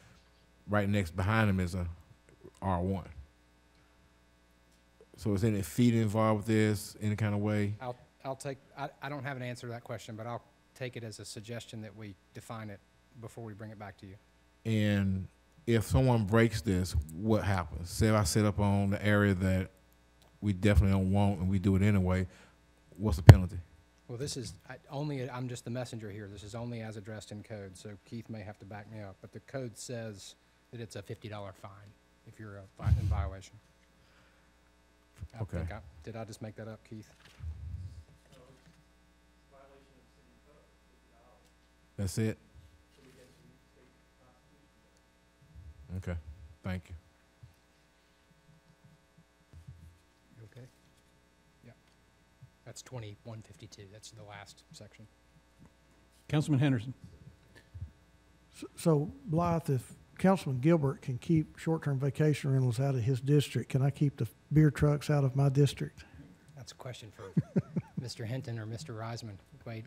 right next behind them is a R1. So is any feet involved with this, any kind of way? I'll take, I don't have an answer to that question, but I'll take it as a suggestion that we define it before we bring it back to you. And if someone breaks this, what happens? Say if I set up on the area that we definitely don't want and we do it anyway, what's the penalty? Well, this is I'm just the messenger here. This is only as addressed in code, so Keith may have to back me up. But the code says that it's a $50 fine if you're in violation. Okay. Did I just make that up, Keith? That's it? Okay, thank you. Okay. Yep. That's 2152. That's the last section. Councilman Henderson. So Blythe, if Councilman Gilbert can keep short-term vacation rentals out of his district, can I keep the beer trucks out of my district? That's a question for Mr. Hinton or Mr. Reisman. Wait.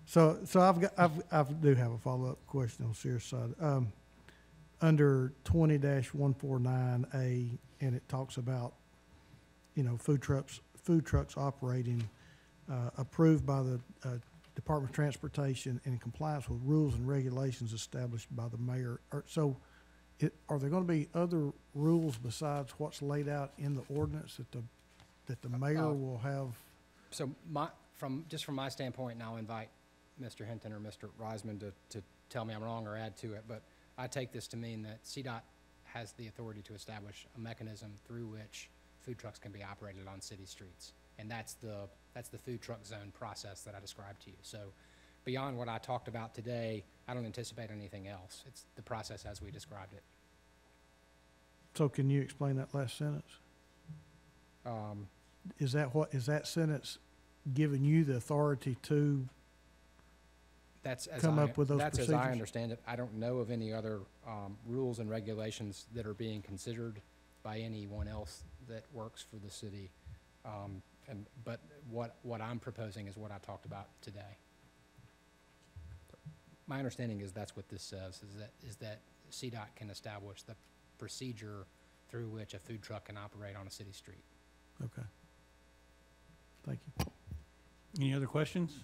So I do have a follow-up question on the serious side. Under 20-149A, and it talks about, food trucks operating, approved by the Department of Transportation and in compliance with rules and regulations established by the mayor. So are there going to be other rules besides what's laid out in the ordinance that the mayor will have? So from my standpoint, and I'll invite Mr. Hinton or Mr. Reisman to tell me I'm wrong or add to it, but I take this to mean that CDOT has the authority to establish a mechanism through which food trucks can be operated on city streets. And that's the food truck zone process that I described to you. So beyond what I talked about today, I don't anticipate anything else. It's the process as we described it. So can you explain that last sentence? Is that sentence giving you the authority to come up with those That's procedures? as I understand it. I don't know of any other rules and regulations that are being considered by anyone else that works for the city. But what I'm proposing is what I talked about today. My understanding is that's what this says, is that CDOT can establish the procedure through which a food truck can operate on a city street. Okay. Thank you. Any other questions?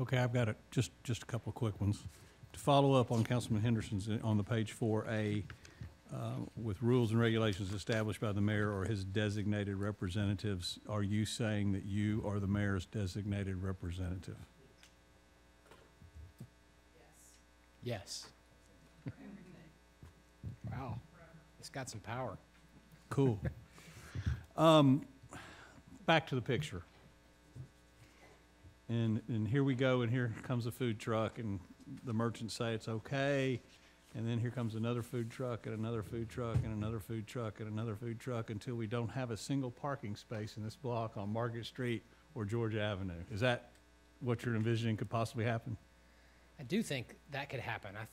Okay, I've got just a couple of quick ones. To follow up on Councilman Henderson's on the page 4A, with rules and regulations established by the mayor or his designated representatives, are you saying that you are the mayor's designated representative? Yes. Wow. It's got some power. Cool. Back to the picture. And here we go, and here comes a food truck, and the merchants say it's okay, and then here comes another food truck, and another food truck, and another food truck, and another food truck, until we don't have a single parking space in this block on Market Street or Georgia Avenue. Is that what you're envisioning could possibly happen? I do think that could happen. I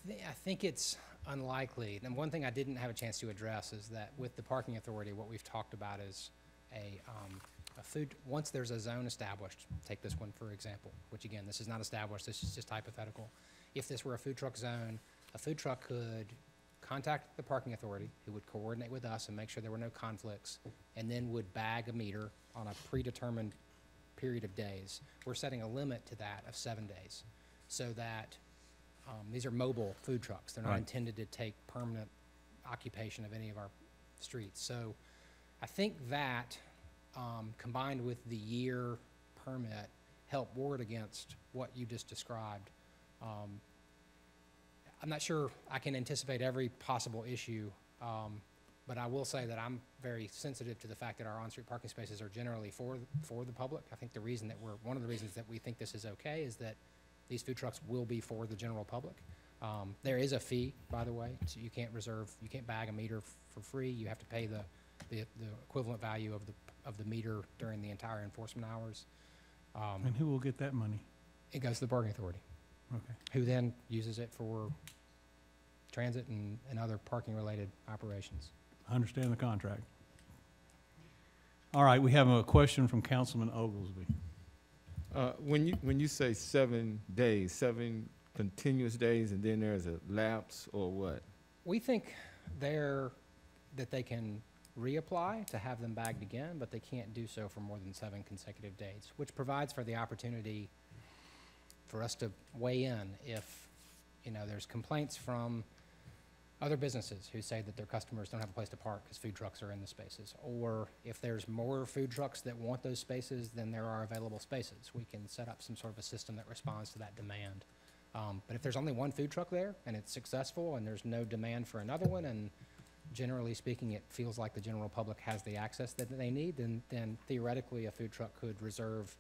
think it's unlikely. And one thing I didn't have a chance to address is that with the parking authority, what we've talked about is a food, once there's a zone established, take this one for example, which again, this is not established, this is just hypothetical. if this were a food truck zone, a food truck could contact the parking authority, who would coordinate with us and make sure there were no conflicts, and then would bag a meter on a predetermined period of days. We're setting a limit to that of 7 days, so that these are mobile food trucks. They're not Right. intended to take permanent occupation of any of our streets. So I think that, combined with the year permit, help ward against what you just described. I'm not sure I can anticipate every possible issue, but I will say that I'm very sensitive to the fact that our on-street parking spaces are generally for the public. I think one of the reasons that we think this is okay is that these food trucks will be for the general public. There is a fee, by the way, so you can't bag a meter for free. You have to pay the equivalent value of the meter during the entire enforcement hours. And who will get that money? It goes to the parking authority, Okay. who then uses it for transit and other parking-related operations. I understand the contract. All right, we have a question from Councilman Oglesby. When you say 7 days, 7 continuous days, and then there's a lapse, or what? We think that they can reapply to have them bagged again, but they can't do so for more than 7 consecutive days, which provides for the opportunity for us to weigh in if, there's complaints from other businesses who say that their customers don't have a place to park because food trucks are in the spaces. Or if there's more food trucks that want those spaces than there are available spaces, we can set up some sort of a system that responds to that demand. But if there's only one food truck there and it's successful and there's no demand for another one, and generally speaking it feels like the general public has the access that they need, then theoretically a food truck could reserve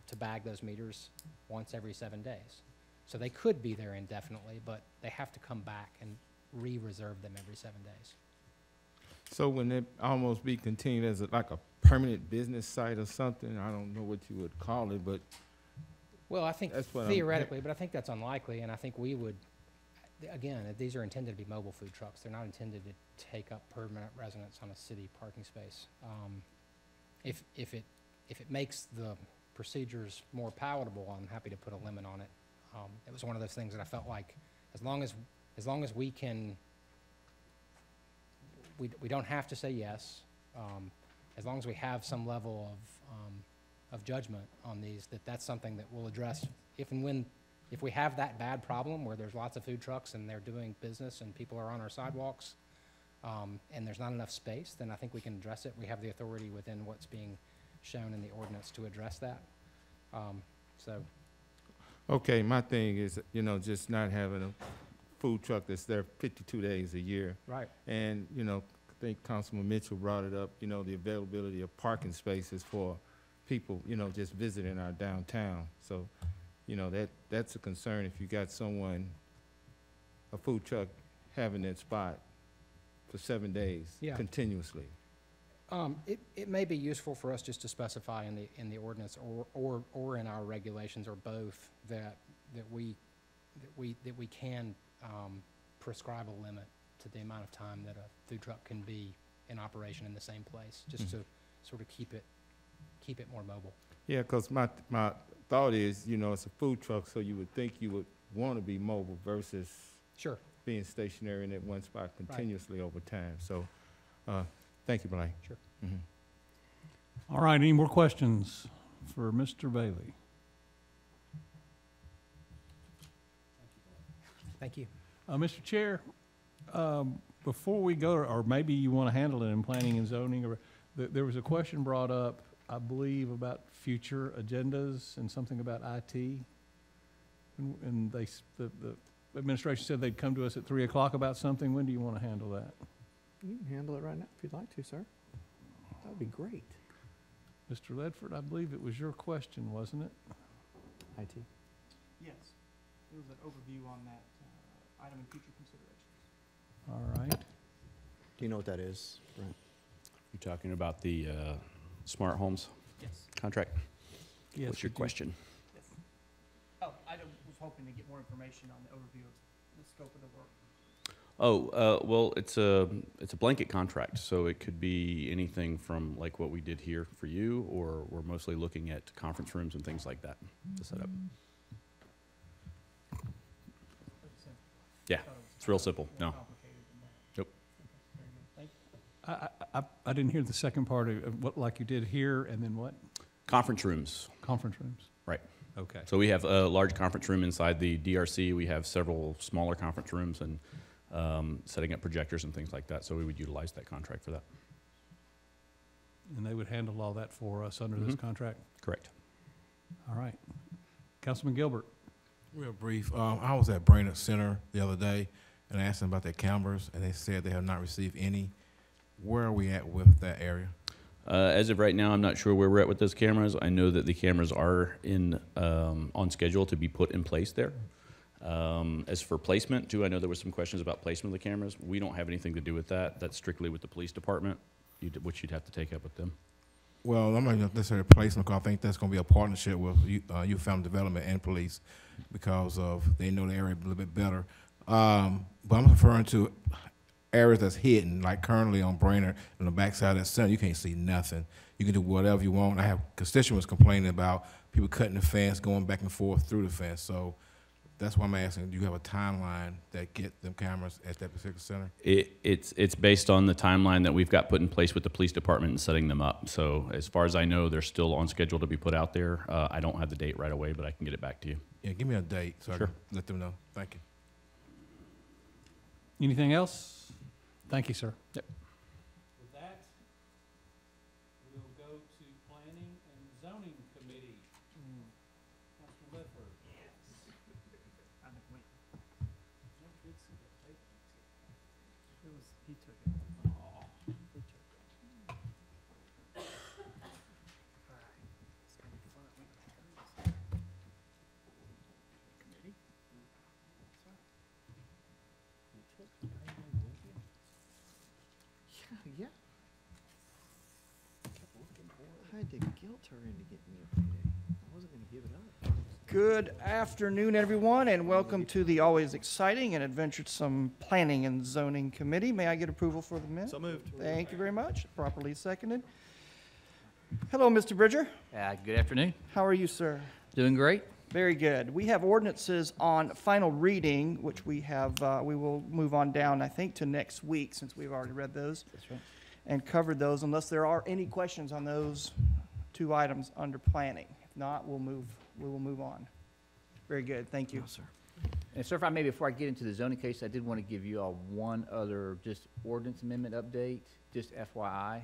to bag those meters once every 7 days. So they could be there indefinitely, but they have to come back and re-reserve them every 7 days. So when it almost be continued as like a permanent business site or something, I don't know what you would call it, but Well, I think That's what I'm- theoretically, but I think that's unlikely, and I think we would, again, these are intended to be mobile food trucks. They're not intended to take up permanent residence on a city parking space. If it makes the procedures more palatable, I'm happy to put a limit on it. It was one of those things that I felt like, as long as we can, we don't have to say yes, as long as we have some level of judgment on these, that's something that we'll address if we have that bad problem where there's lots of food trucks and they're doing business and people are on our sidewalks, and there's not enough space, then I think we can address it. We have the authority within what's being shown in the ordinance to address that. okay, my thing is, just not having a food truck that's there 52 days a year. Right. And, I think Councilman Mitchell brought it up, the availability of parking spaces for people, just visiting our downtown. So, that's a concern if you got a food truck having that spot for 7 days Yeah. continuously. It may be useful for us just to specify in the ordinance or in our regulations, or both, that we can prescribe a limit to the amount of time that a food truck can be in operation in the same place, just to sort of keep it more mobile. Yeah, because my thought is, it's a food truck, so you would think you would want to be mobile versus Sure. being stationary in that one spot continuously over time. So, thank you, Blaine. Sure. Mhm. All right, any more questions for Mr. Bailey? Thank you. Mr. Chair, before we go, or maybe you want to handle it in planning and zoning, or there was a question brought up, I believe, about future agendas and something about IT. And the administration said they'd come to us at 3 o'clock about something. When do you want to handle that? You can handle it right now if you'd like to, sir. That would be great. Mr. Ledford, I believe it was your question, wasn't it? IT. Yes, it was an overview on that item in future considerations. All right. Do you know what that is, Brent? You're talking about the smart homes Yes. contract? Yes, What's your we do. question? Yes. Oh, I was hoping to get more information on the overview of the scope of the work. Oh, well, it's a blanket contract, so it could be anything from like what we did here for you, or we're mostly looking at conference rooms and things like that to set up. Yeah, it's real simple. No. Nope. I didn't hear the second part of what, like you did here, and then what? Conference rooms. Conference rooms? Right. Okay. So we have a large conference room inside the DRC. We have several smaller conference rooms and setting up projectors and things like that. So we would utilize that contract for that. And they would handle all that for us under this Mhm. contract? Correct. All right. Councilman Gilbert? Real brief, I was at Brainerd Center the other day and I asked them about their cameras and they said they have not received any. Where are we at with that area? As of right now, I'm not sure where we're at with those cameras. I know that the cameras are on schedule to be put in place there. As for placement, too, I know there were some questions about placement of the cameras. We don't have anything to do with that. That's strictly with the police department, which you'd have to take up with them. Well, I'm not necessarily placement, because I think that's going to be a partnership with youth family development and police because of they know the area a little bit better. But I'm referring to areas that's hidden, like currently on Brainerd, on the backside of that center, you can't see nothing. You can do whatever you want. I have constituents complaining about people cutting the fence, going back and forth through the fence. So that's why I'm asking, do you have a timeline that get them cameras at that particular center? It's based on the timeline that we've got put in place with the police department and setting them up. So as far as I know, they're still on schedule to be put out there. I don't have the date right away, but I can get it back to you. Yeah, give me a date so I Sure. can let them know. Thank you. Anything else? Thank you, sir. Yep. With that, we'll go to Planning and Zoning Committee. Councilman Ledford. He took it. Yeah. I had to guilt her into getting me a payday. I wasn't gonna give it up. Good afternoon, everyone, and welcome to the always exciting and adventuresome Planning and Zoning Committee. May I get approval for the minutes? So moved. Thank you very much. Properly seconded. Hello, Mr. Bridger. Good afternoon. How are you, sir? Doing great. Very good. We have ordinances on final reading, which we have, we will move on down, I think, to next week, since we've already read those That's right. and covered those, unless there are any questions on those two items under planning. If not, we will move on. Very good. Thank you. Sir. And sir, if I may, before I get into the zoning case, I did want to give you all one other just ordinance amendment update, just FYI.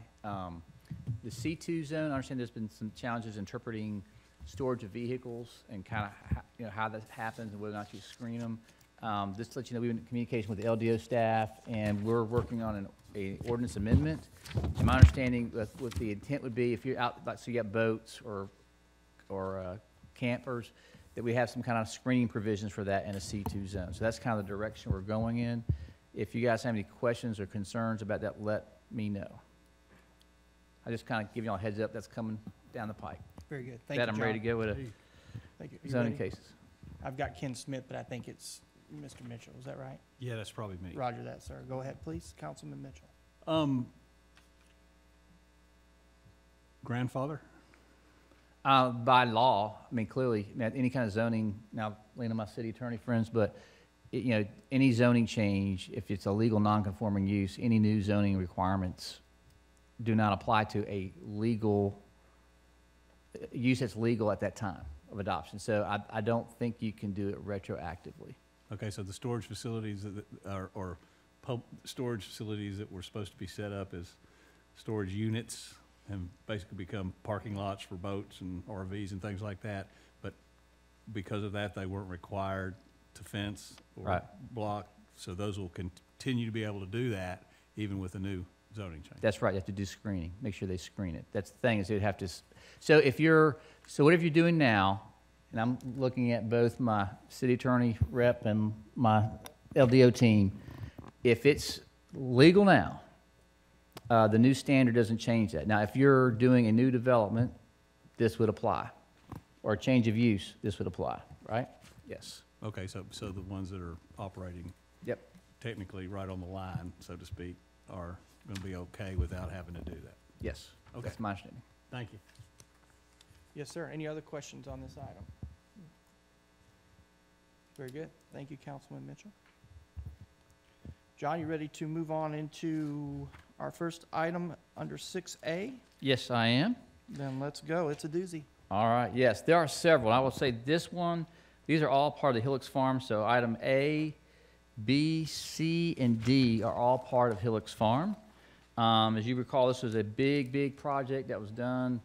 The C2 zone, I understand there's been some challenges interpreting storage of vehicles and kind of, how that happens and whether or not you screen them. Just to let you know, we've been in communication with the LDO staff, and we're working on a ordinance amendment. And my understanding, what the intent would be, if you're out, like, so you got boats or campers, that we have some kind of screening provisions for that in a C2 zone. So that's kind of the direction we're going in. If you guys have any questions or concerns about that, let me know. I just kind of give you all a heads up, that's coming down the pike. Very good. Thank you, That I'm John. ready to go with a Thank you. You zoning ready? cases. I've got Ken Smith, but I think it's Mr. Mitchell. Is that right? Yeah, that's probably me. Roger that, sir. Go ahead, please, Councilman Mitchell. Grandfather? By law, I mean, clearly, any kind of zoning, now, leaning on my city attorney friends, but, any zoning change, if it's a legal non-conforming use, any new zoning requirements do not apply to a legal use that's legal at that time of adoption. So I don't think you can do it retroactively. Okay, so the storage facilities or storage facilities that were supposed to be set up as storage units and basically become parking lots for boats and RVs and things like that. But because of that, they weren't required to fence or Right. block. So those will continue to be able to do that even with a new zoning change. That's right, you have to do screening, make sure they screen it. That's the thing, is they'd have to, so whatever you're doing now, and I'm looking at both my city attorney rep and my LDO team, if it's legal now, the new standard doesn't change that. Now, if you're doing a new development, this would apply. Or a change of use, this would apply, right? Yes. Okay, so the ones that are operating Yep. technically right on the line, so to speak, are going to be okay without having to do that. Yes, Okay. that's my understanding. Thank you. Yes, sir. Any other questions on this item? Very good. Thank you, Councilman Mitchell. John, you ready to move on into our first item under 6A? Yes, I am. Then let's go. It's a doozy. All right, yes, there are several. I will say this one, these are all part of the Helix Farm, so item A, B, C, and D are all part of Helix Farm. As you recall, this was a big, big project that was done,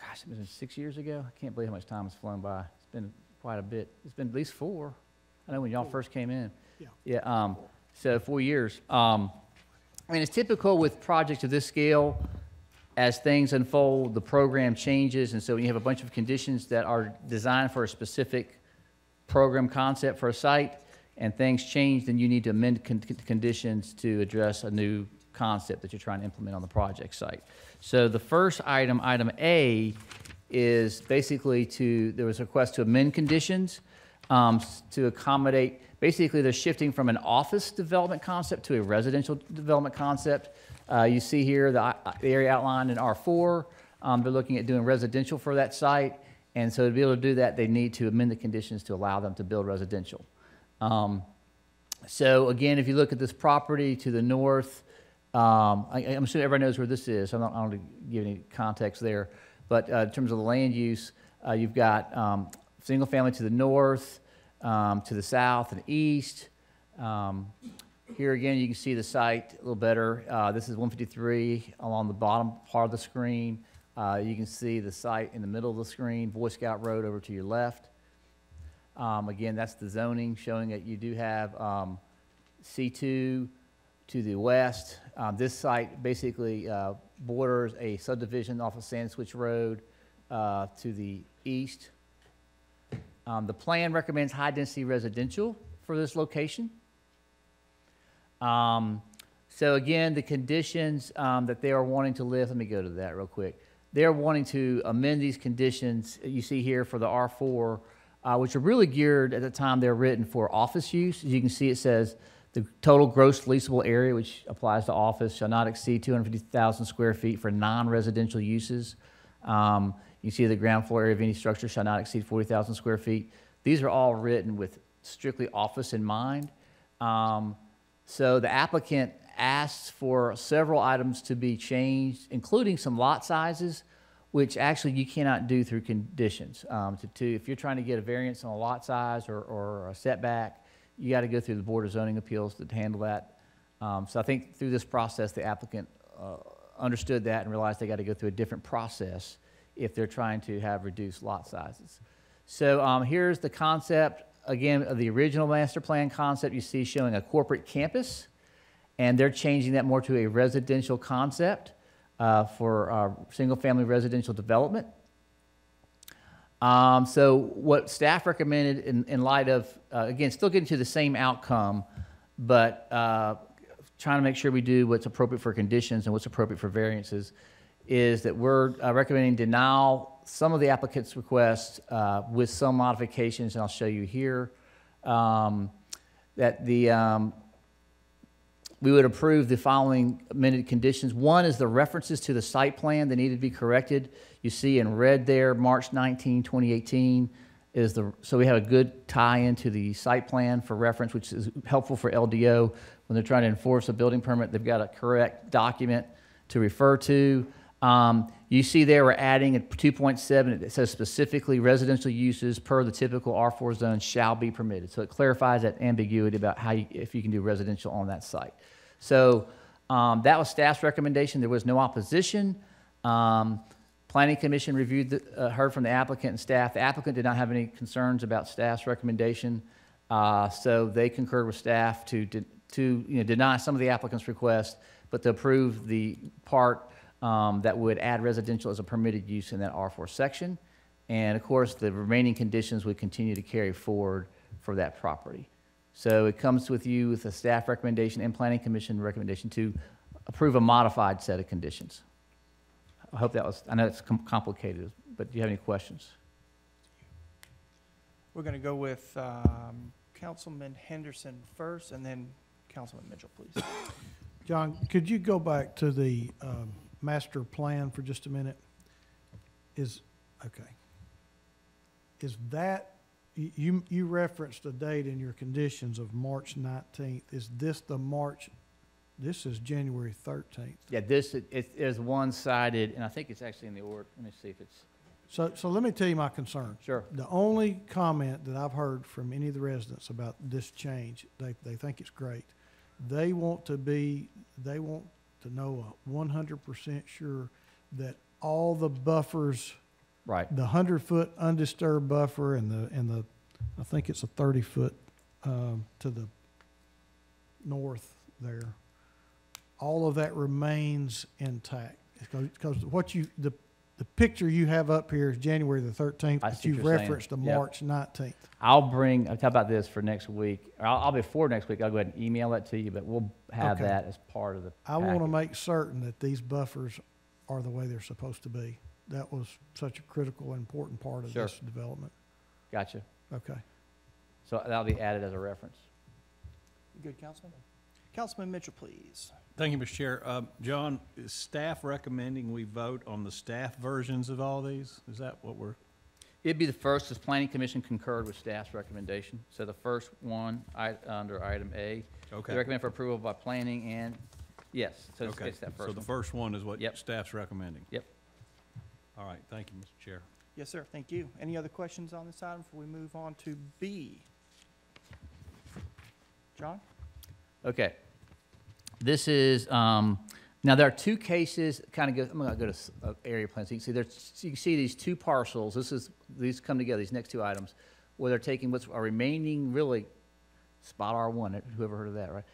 gosh, it was 6 years ago. I can't believe how much time has flown by. It's been quite a bit. It's been at least 4. I know when y'all first came in. Yeah. Yeah, so 4 years. I mean, it's typical with projects of this scale. As things unfold, the program changes, and so when you have a bunch of conditions that are designed for a specific program concept for a site, and things change, then you need to amend conditions to address a new concept that you're trying to implement on the project site. So the first item, item A, is basically there was a request to amend conditions to accommodate, basically they're shifting from an office development concept to a residential development concept. You see here the area outlined in R4. They're looking at doing residential for that site, and so to be able to do that, they need to amend the conditions to allow them to build residential. So again, if you look at this property to the north, I'm assuming everybody knows where this is, so I don't want to give any context there. But in terms of the land use, you've got single family to the north, to the south and east. Here again, you can see the site a little better. This is 153 along the bottom part of the screen. You can see the site in the middle of the screen, Boy Scout Road over to your left. Again, that's the zoning showing that you do have C2 to the west. This site basically borders a subdivision off of Sand Switch Road to the east. The plan recommends high-density residential for this location. So again, the conditions that they are wanting to lift, let me go to that real quick. They're wanting to amend these conditions you see here for the R4, which are really geared at the time they're written for office use. As you can see, it says the total gross leasable area, which applies to office, shall not exceed 250,000 square feet for non-residential uses. You see the ground floor area of any structure shall not exceed 40,000 square feet. These are all written with strictly office in mind. So the applicant asks for several items to be changed, including some lot sizes, which actually you cannot do through conditions. If you're trying to get a variance on a lot size or a setback, you got to go through the Board of Zoning Appeals to handle that. So I think through this process, the applicant understood that and realized they got to go through a different process if they're trying to have reduced lot sizes. So here's the concept, again, of the original master plan concept you see showing a corporate campus, and they're changing that more to a residential concept for single-family residential development. So what staff recommended in light of, again, still getting to the same outcome, but trying to make sure we do what's appropriate for conditions and what's appropriate for variances, is that we're recommending denial some of the applicant's requests with some modifications, and I'll show you here. That we would approve the following amended conditions. One is the references to the site plan that need to be corrected. You see in red there, March 19, 2018 is so we have a good tie into the site plan for reference, which is helpful for LDO when they're trying to enforce a building permit. They've got a correct document to refer to. You see there we're adding at 2.7, it says specifically residential uses per the typical R4 zone shall be permitted. So it clarifies that ambiguity about if you can do residential on that site. So that was staff's recommendation. There was no opposition. Planning Commission reviewed, heard from the applicant and staff. The applicant did not have any concerns about staff's recommendation. So they concurred with staff to deny some of the applicant's requests, but to approve the part that would add residential as a permitted use in that R4 section. And of course, the remaining conditions would continue to carry forward for that property. So it comes with you with a staff recommendation and Planning Commission recommendation to approve a modified set of conditions. I hope that was, I know it's complicated, but do you have any questions? We're going to go with Councilman Henderson first, and then Councilman Mitchell, please. John, could you go back to the master plan for just a minute? Is that you referenced a date in your conditions of March 19th. Is this this is January 13th. Yeah, this, is one-sided, and I think it's actually in the order, let me see if it's, So let me tell you my concern. sure. The only comment that I've heard from any of the residents about this change, they think it's great. They want to know 100% sure that all the buffers, Right. the 100-foot undisturbed buffer and the, I think it's a 30-foot, to the north there, all of that remains intact. Because the picture you have up here is January the 13th, I but see what you've you're saying. referenced the Yep. March 19th. I'll talk about this for next week, or I'll before next week, I'll go ahead and email that to you, but we'll have Okay. that as part of the I want to package. make certain that these buffers are the way they're supposed to be. That was such a critical and important part of Sure. this development. Gotcha. Okay. So that'll be added as a reference. You good, Councilman? Councilman Mitchell, please. Thank you, Mr. Chair. John, is staff recommending we vote on the staff versions of all these? Is that what we're? It'd be the first, as Planning Commission concurred with staff's recommendation. So the first one, under item A. Okay. They recommend for approval by planning and, yes, so Okay, it's that so first the one. first one is what Yep. staff's recommending? Yep. All right, thank you, Mr. Chair. Yes, sir, thank you. Any other questions on this item before we move on to B? John? Okay. This is, now there are two cases, I'm gonna go to area plan, so you can see you can see these two parcels, these come together, these next two items, where they're taking what's a remaining, really, spot R1, whoever heard of that, right?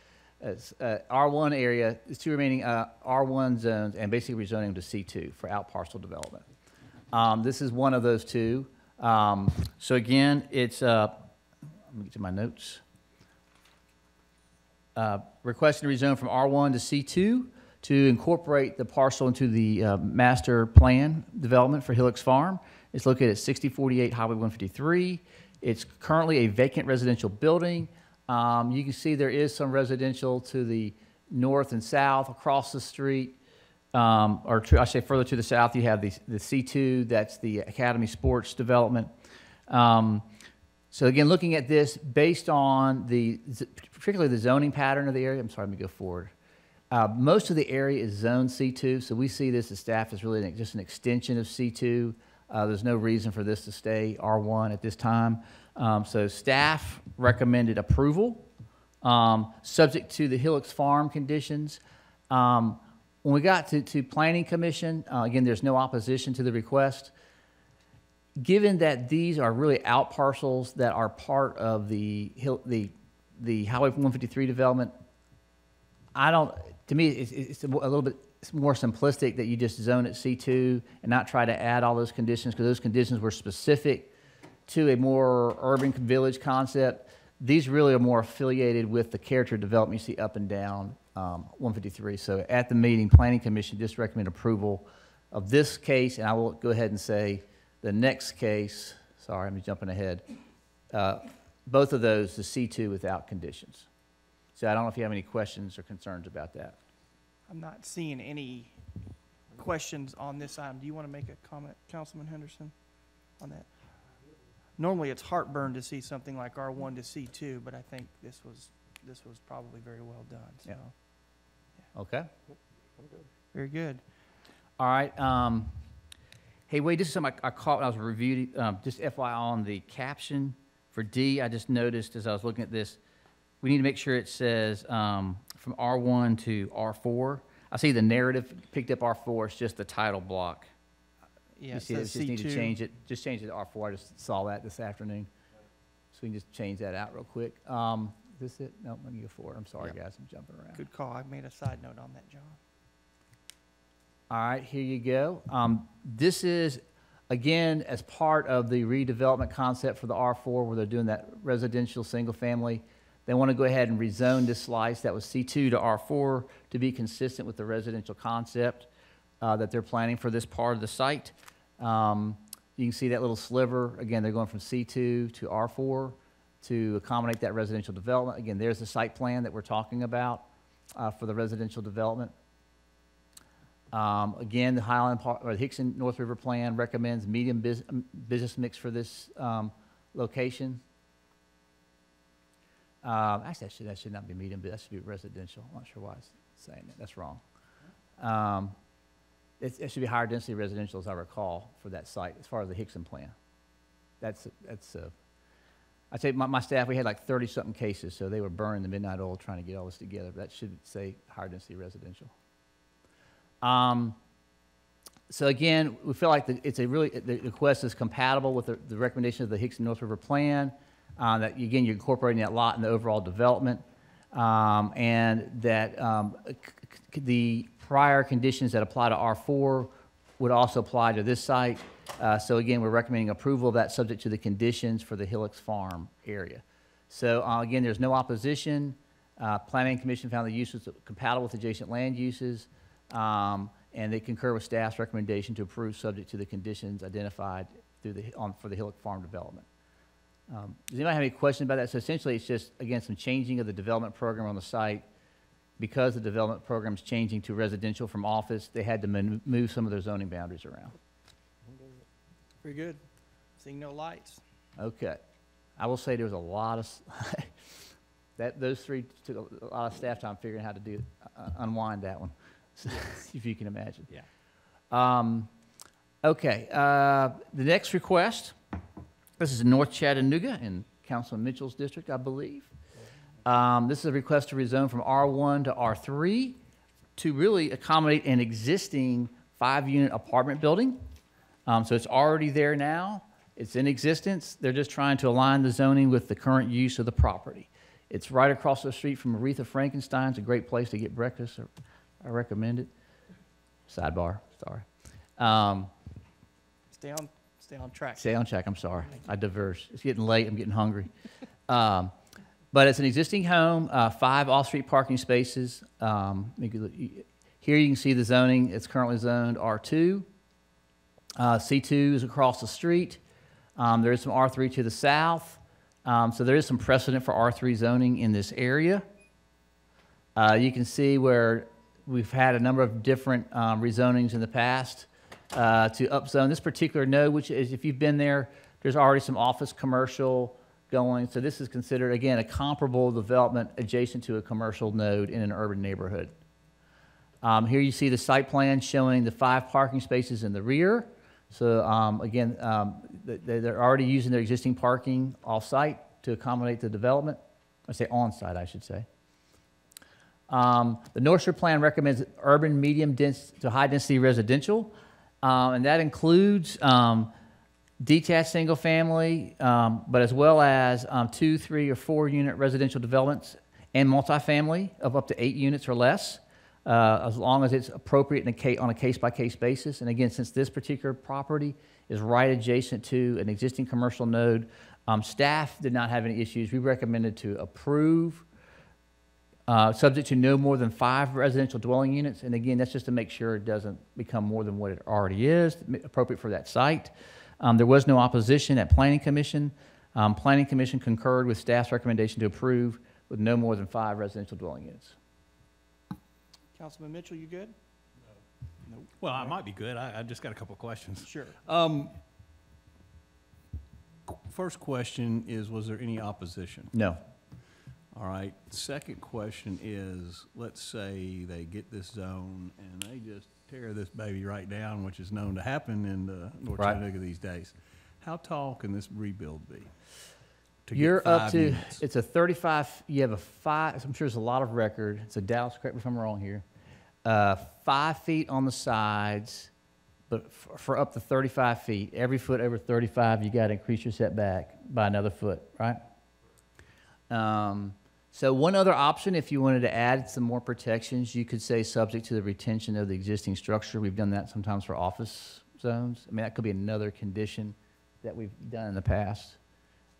It's, R1 area, there's two remaining, R1 zones, and basically rezoning them to C2 for out parcel development. This is one of those two. So again, it's, let me get to my notes. Requesting to rezone from R1 to C2 to incorporate the parcel into the master plan development for Hillocks Farm. It's located at 6048 Highway 153. It's currently a vacant residential building. You can see there is some residential to the north and south across the street. I say further to the south, you have the C2, that's the Academy Sports Development. So again, looking at this based on particularly the zoning pattern of the area, I'm sorry, let me go forward. Most of the area is zone C2, so we see this as staff as really just an extension of C2. There's no reason for this to stay R1 at this time. So staff recommended approval, subject to the Hillocks Farm conditions. When we got to Planning Commission, again, there's no opposition to the request. Given that these are really out parcels that are part of the Highway 153 development, to me, it's a little bit more simplistic that you just zone it C2 and not try to add all those conditions, because those conditions were specific to a more urban village concept. These really are more affiliated with the character development you see up and down 153. So at the meeting, Planning Commission just recommend approval of this case, and I will go ahead and say the next case, sorry, I'm jumping ahead, both of those, the C2 without conditions. So I don't know if you have any questions or concerns about that. I'm not seeing any questions on this item. Do you want to make a comment, Councilman Henderson, on that? Normally, it's heartburn to see something like R1 to C2, but I think this was probably very well done, so. Yeah. Okay. Very good. All right. Hey, Wade, this is something I caught when I was reviewing, just FYI on the caption for D. I just noticed as I was looking at this, we need to make sure it says from R1 to R4. I see the narrative picked up R4, it's just the title block. Yeah, You it see, says just need to C2. change it. Just change it to R4. I just saw that this afternoon. So we can just change that out real quick. Is this it? No, let me go forward. I'm sorry, Yep. guys, I'm jumping around. Good call. I made a side note on that, John. All right, here you go. This is, again, as part of the redevelopment concept for the R4, where they're doing that residential single family. They want to go ahead and rezone this slice that was C2 to R4 to be consistent with the residential concept that they're planning for this part of the site. You can see that little sliver. Again, they're going from C2 to R4 to accommodate that residential development. Again, there's the site plan that we're talking about for the residential development. Again, the Highland or the Hickson North River Plan recommends medium business mix for this location. Actually, that should not be medium, but that should be residential. I'm not sure why it's saying that. That's wrong. It should be higher density residential, as I recall, for that site, as far as the Hickson plan. I'd say my staff, we had like 30-something cases, so they were burning the midnight oil trying to get all this together. But that should say higher density residential. So again, we feel like the request is compatible with the recommendation of the Hickson North River Plan, that again, you're incorporating that lot in the overall development, and that the prior conditions that apply to R4 would also apply to this site. So again, we're recommending approval of that subject to the conditions for the Hillocks Farm area. So again, there's no opposition. Planning Commission found the use was compatible with adjacent land uses, and they concur with staff's recommendation to approve subject to the conditions identified through for the Hillocks Farm development. Does anybody have any questions about that? So essentially, it's just, again, some changing of the development program on the site. Because the development program is changing to residential from office, they had to move some of their zoning boundaries around. Very good. Seeing no lights. Okay. I will say there was a lot of, those three took a lot of staff time figuring out how to unwind that one, if you can imagine. Yeah. Okay. The next request, this is in North Chattanooga in Councilman Mitchell's district, I believe. This is a request to rezone from R1 to R3 to really accommodate an existing 5-unit apartment building. So it's already there now. It's in existence. They're just trying to align the zoning with the current use of the property. It's right across the street from Aretha Frankenstein's, a great place to get breakfast. I recommend it. Sidebar, sorry. Stay on track. Stay on track, I'm sorry. I diverse. It's getting late, I'm getting hungry. But it's an existing home, 5 off-street parking spaces. Here you can see the zoning. It's currently zoned R2. C2 is across the street. There is some R3 to the south. So there is some precedent for R3 zoning in this area. You can see where we've had a number of different rezonings in the past to upzone this particular node, which is, if you've been there, there's already some office commercial going. So this is considered, again, a comparable development adjacent to a commercial node in an urban neighborhood. Here you see the site plan showing the 5 parking spaces in the rear. So again, they're already using their existing parking off-site to accommodate the development. I say on-site, I should say. The North Shore Plan recommends urban medium to high density residential, and that includes detached single family, but as well as 2, 3, or 4 unit residential developments and multifamily of up to 8 units or less, as long as it's appropriate on a case-by-case basis. And again, since this particular property is right adjacent to an existing commercial node, staff did not have any issues. We recommended to approve, subject to no more than 5 residential dwelling units. And again, that's just to make sure it doesn't become more than what it already is, appropriate for that site. There was no opposition at Planning Commission. Planning Commission concurred with staff's recommendation to approve with no more than 5 residential dwelling units. Councilman Mitchell, you good? Nope. Well, I might be good. I just got a couple of questions. Sure. First question is, was there any opposition? No. All right. Second question is, let's say they get this zone and they just tear this baby right down, which is known to happen in North Chattanooga these days. How tall can this rebuild be? You're up to, it's a 35, you have a 5, I'm sure there's a lot of record. It's a Dallas, correct me if I'm wrong here. 5 feet on the sides, but for up to 35 feet. Every foot over 35, you got to increase your setback by another foot, right? So one other option, if you wanted to add some more protections, you could say subject to the retention of the existing structure. We've done that sometimes for office zones. I mean, that could be another condition that we've done in the past.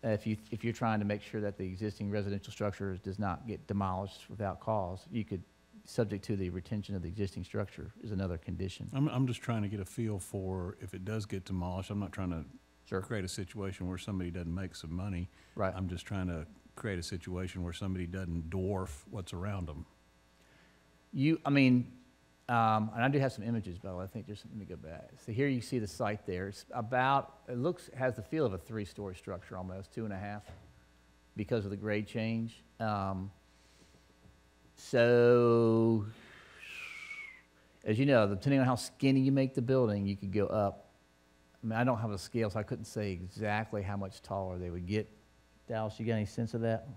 If you're trying to make sure that the existing residential structure does not get demolished without cause, you could, subject to the retention of the existing structure is another condition. I'm just trying to get a feel for if it does get demolished. I'm not trying to create a situation where somebody doesn't make some money. Right. I'm just trying to create a situation where somebody doesn't dwarf what's around them. I mean, And I do have some images, by the way. I think let me go back. So here you see the site there. It's has the feel of a 3-story structure almost, 2.5, because of the grade change. So, as you know, depending on how skinny you make the building, you could go up. I mean, I don't have a scale, so I couldn't say exactly how much taller they would get. Dallas, you got any sense of that?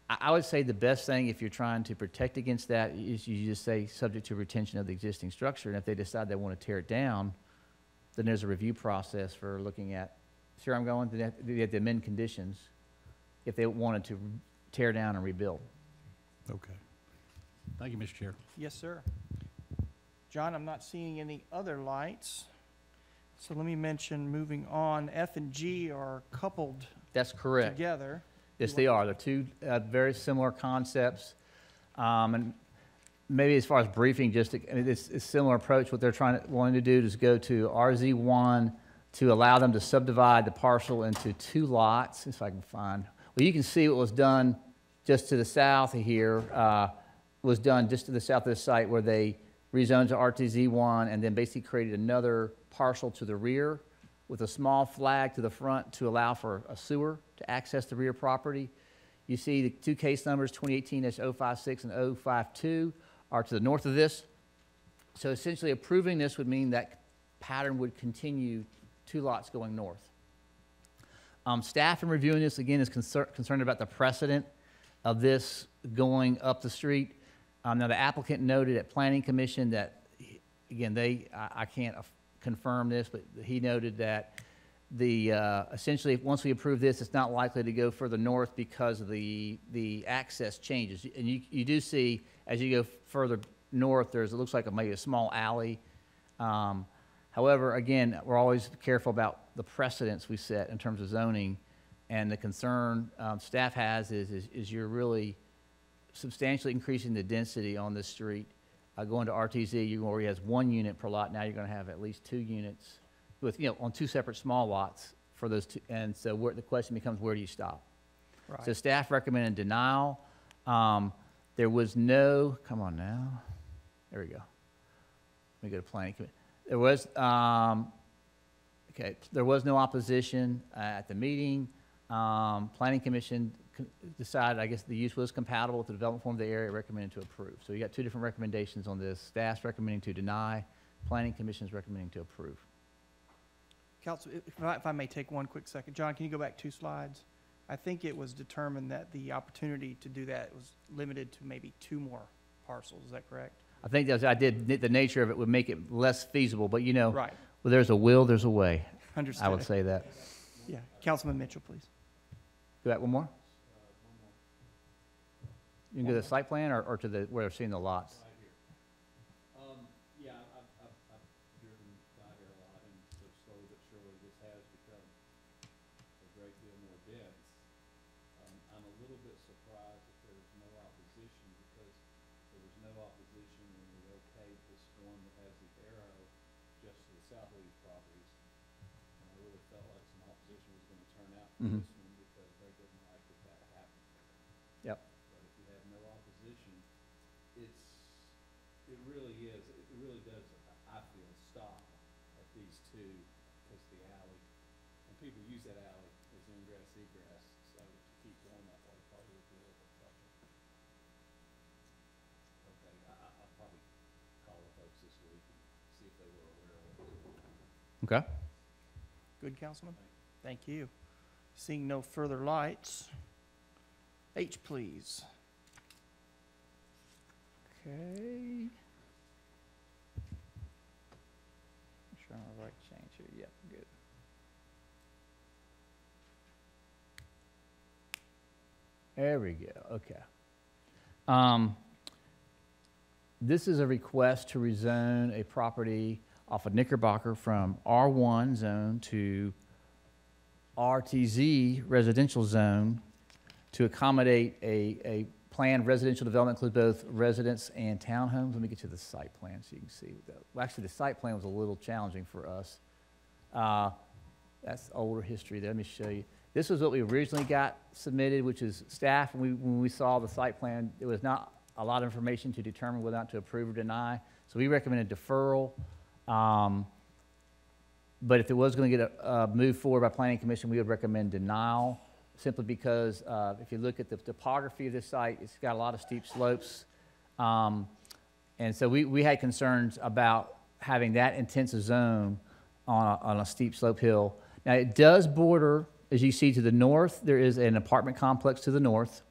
I would say the best thing, if you're trying to protect against that, is you just say subject to retention of the existing structure. And if they decide they want to tear it down, then there's a review process for looking at, see where I'm going? They have to amend conditions if they wanted to tear down and rebuild. Okay. Thank you, Mr. Chair. Yes, sir. John, I'm not seeing any other lights. So let me mention, moving on, F and G are coupled That's correct. together. Yes, they are. They're two very similar concepts. And maybe as far as briefing, it's a similar approach. What they're wanting to do is go to RZ1 to allow them to subdivide the parcel into 2 lots, if I can find. Well, you can see what was done just to the south of here, was done just to the south of the site where they rezoned to RTZ1 and then basically created another parcel to the rear with a small flag to the front to allow for a sewer to access the rear property. You see the 2 case numbers, 2018-056 and 052, are to the north of this. So essentially approving this would mean that pattern would continue 2 lots going north. Staff in reviewing this, again, is concerned about the precedent of this going up the street. Now, the applicant noted at Planning Commission that, again, I can't confirm this, but he noted that essentially, once we approve this, it's not likely to go further north because of the access changes. And you do see, as you go further north, it looks like maybe a small alley. However, again, we're always careful about the precedents we set in terms of zoning, and the concern staff has is you're really substantially increasing the density on this street. Going to RTZ, where he has 1 unit per lot, now you're going to have at least 2 units with, on 2 separate small lots for those 2. And so the question becomes, where do you stop? Right. So staff recommended denial. There was no, come on now. There we go. Let me go to planning committee. There was, there was no opposition at the meeting. Planning commission decided, I guess, the use was compatible with the development form of the area, recommended to approve. So you got 2 different recommendations on this. Staff's recommending to deny, planning commission's recommending to approve. Council, if I may take 1 quick second. John, can you go back 2 slides? I think it was determined that the opportunity to do that was limited to maybe 2 more parcels. Is that correct? I think the nature of it would make it less feasible, but Right. well, there's a will, there's a way. Understood. I would say that. Yeah. Councilman Mitchell, please. Go back one more? You can go to the site plan or to where they're seeing the lots? Yeah, I've driven by here a lot, and so slowly but surely this has become a great deal more dense. I'm a little bit surprised that there was no opposition, because there was no opposition when we okayed this one that has the arrow just to the south of these properties. And I really felt like some opposition was going to turn out for Mhm. this one, because they didn't like that happened. Yep. But if you have no opposition, it really does, I feel, stop at these 2, because the alley, and people use that alley as ingress, egress, so to keep going that way probably would be a little bit tougher. Okay, I'll probably call the folks this week and see if they were aware of it. Okay. Good, Councilman? Thank you. Seeing no further lights. H, please. Okay. I'm sure I'm on the right change here. Yep, good. There we go. Okay. This is a request to rezone a property off of Knickerbocker from R1 zone to RTZ residential zone to accommodate a planned residential development, include both residents and townhomes. Let me get to the site plan so you can see. Well, actually, the site plan was a little challenging for us. That's older history there. Let me show you. This was what we originally got submitted, which is staff. When we saw the site plan, it was not a lot of information to determine whether or not to approve or deny. So we recommended deferral. But if it was going to get moved forward by Planning Commission, we would recommend denial, simply because if you look at the topography of this site, it's got a lot of steep slopes. And so we had concerns about having that intense a zone on a steep slope hill. Now, it does border, as you see to the north, there is an apartment complex to the north.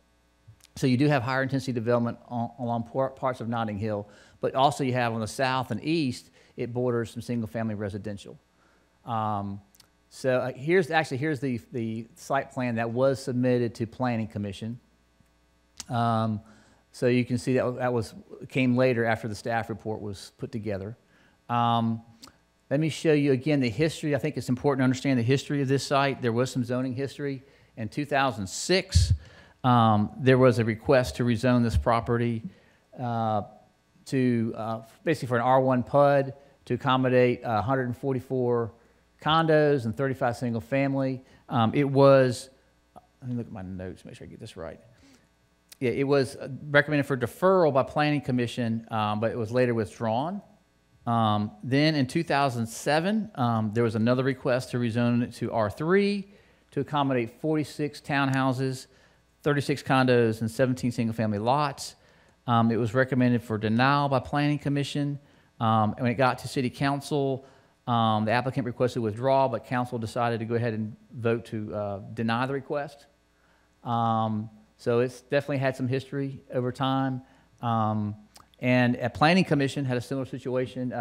So you do have higher intensity development along parts of Notting Hill, but also you have on the south and east, it borders some single-family residential. Here's the site plan that was submitted to Planning Commission. So you can see that came later after the staff report was put together. Let me show you again the history. I think it's important to understand the history of this site. There was some zoning history. In 2006, there was a request to rezone this property basically for an R1 PUD to accommodate 144 condos and 35 single family. It was, let me look at my notes, make sure I get this right. Yeah, it was recommended for deferral by Planning Commission, but it was later withdrawn. Then in 2007, there was another request to rezone it to R3 to accommodate 46 townhouses, 36 condos, and 17 single-family lots. It was recommended for denial by Planning Commission. And when it got to City Council, the applicant requested withdrawal, but Council decided to go ahead and vote to deny the request. So it's definitely had some history over time. And at Planning Commission had a similar situation.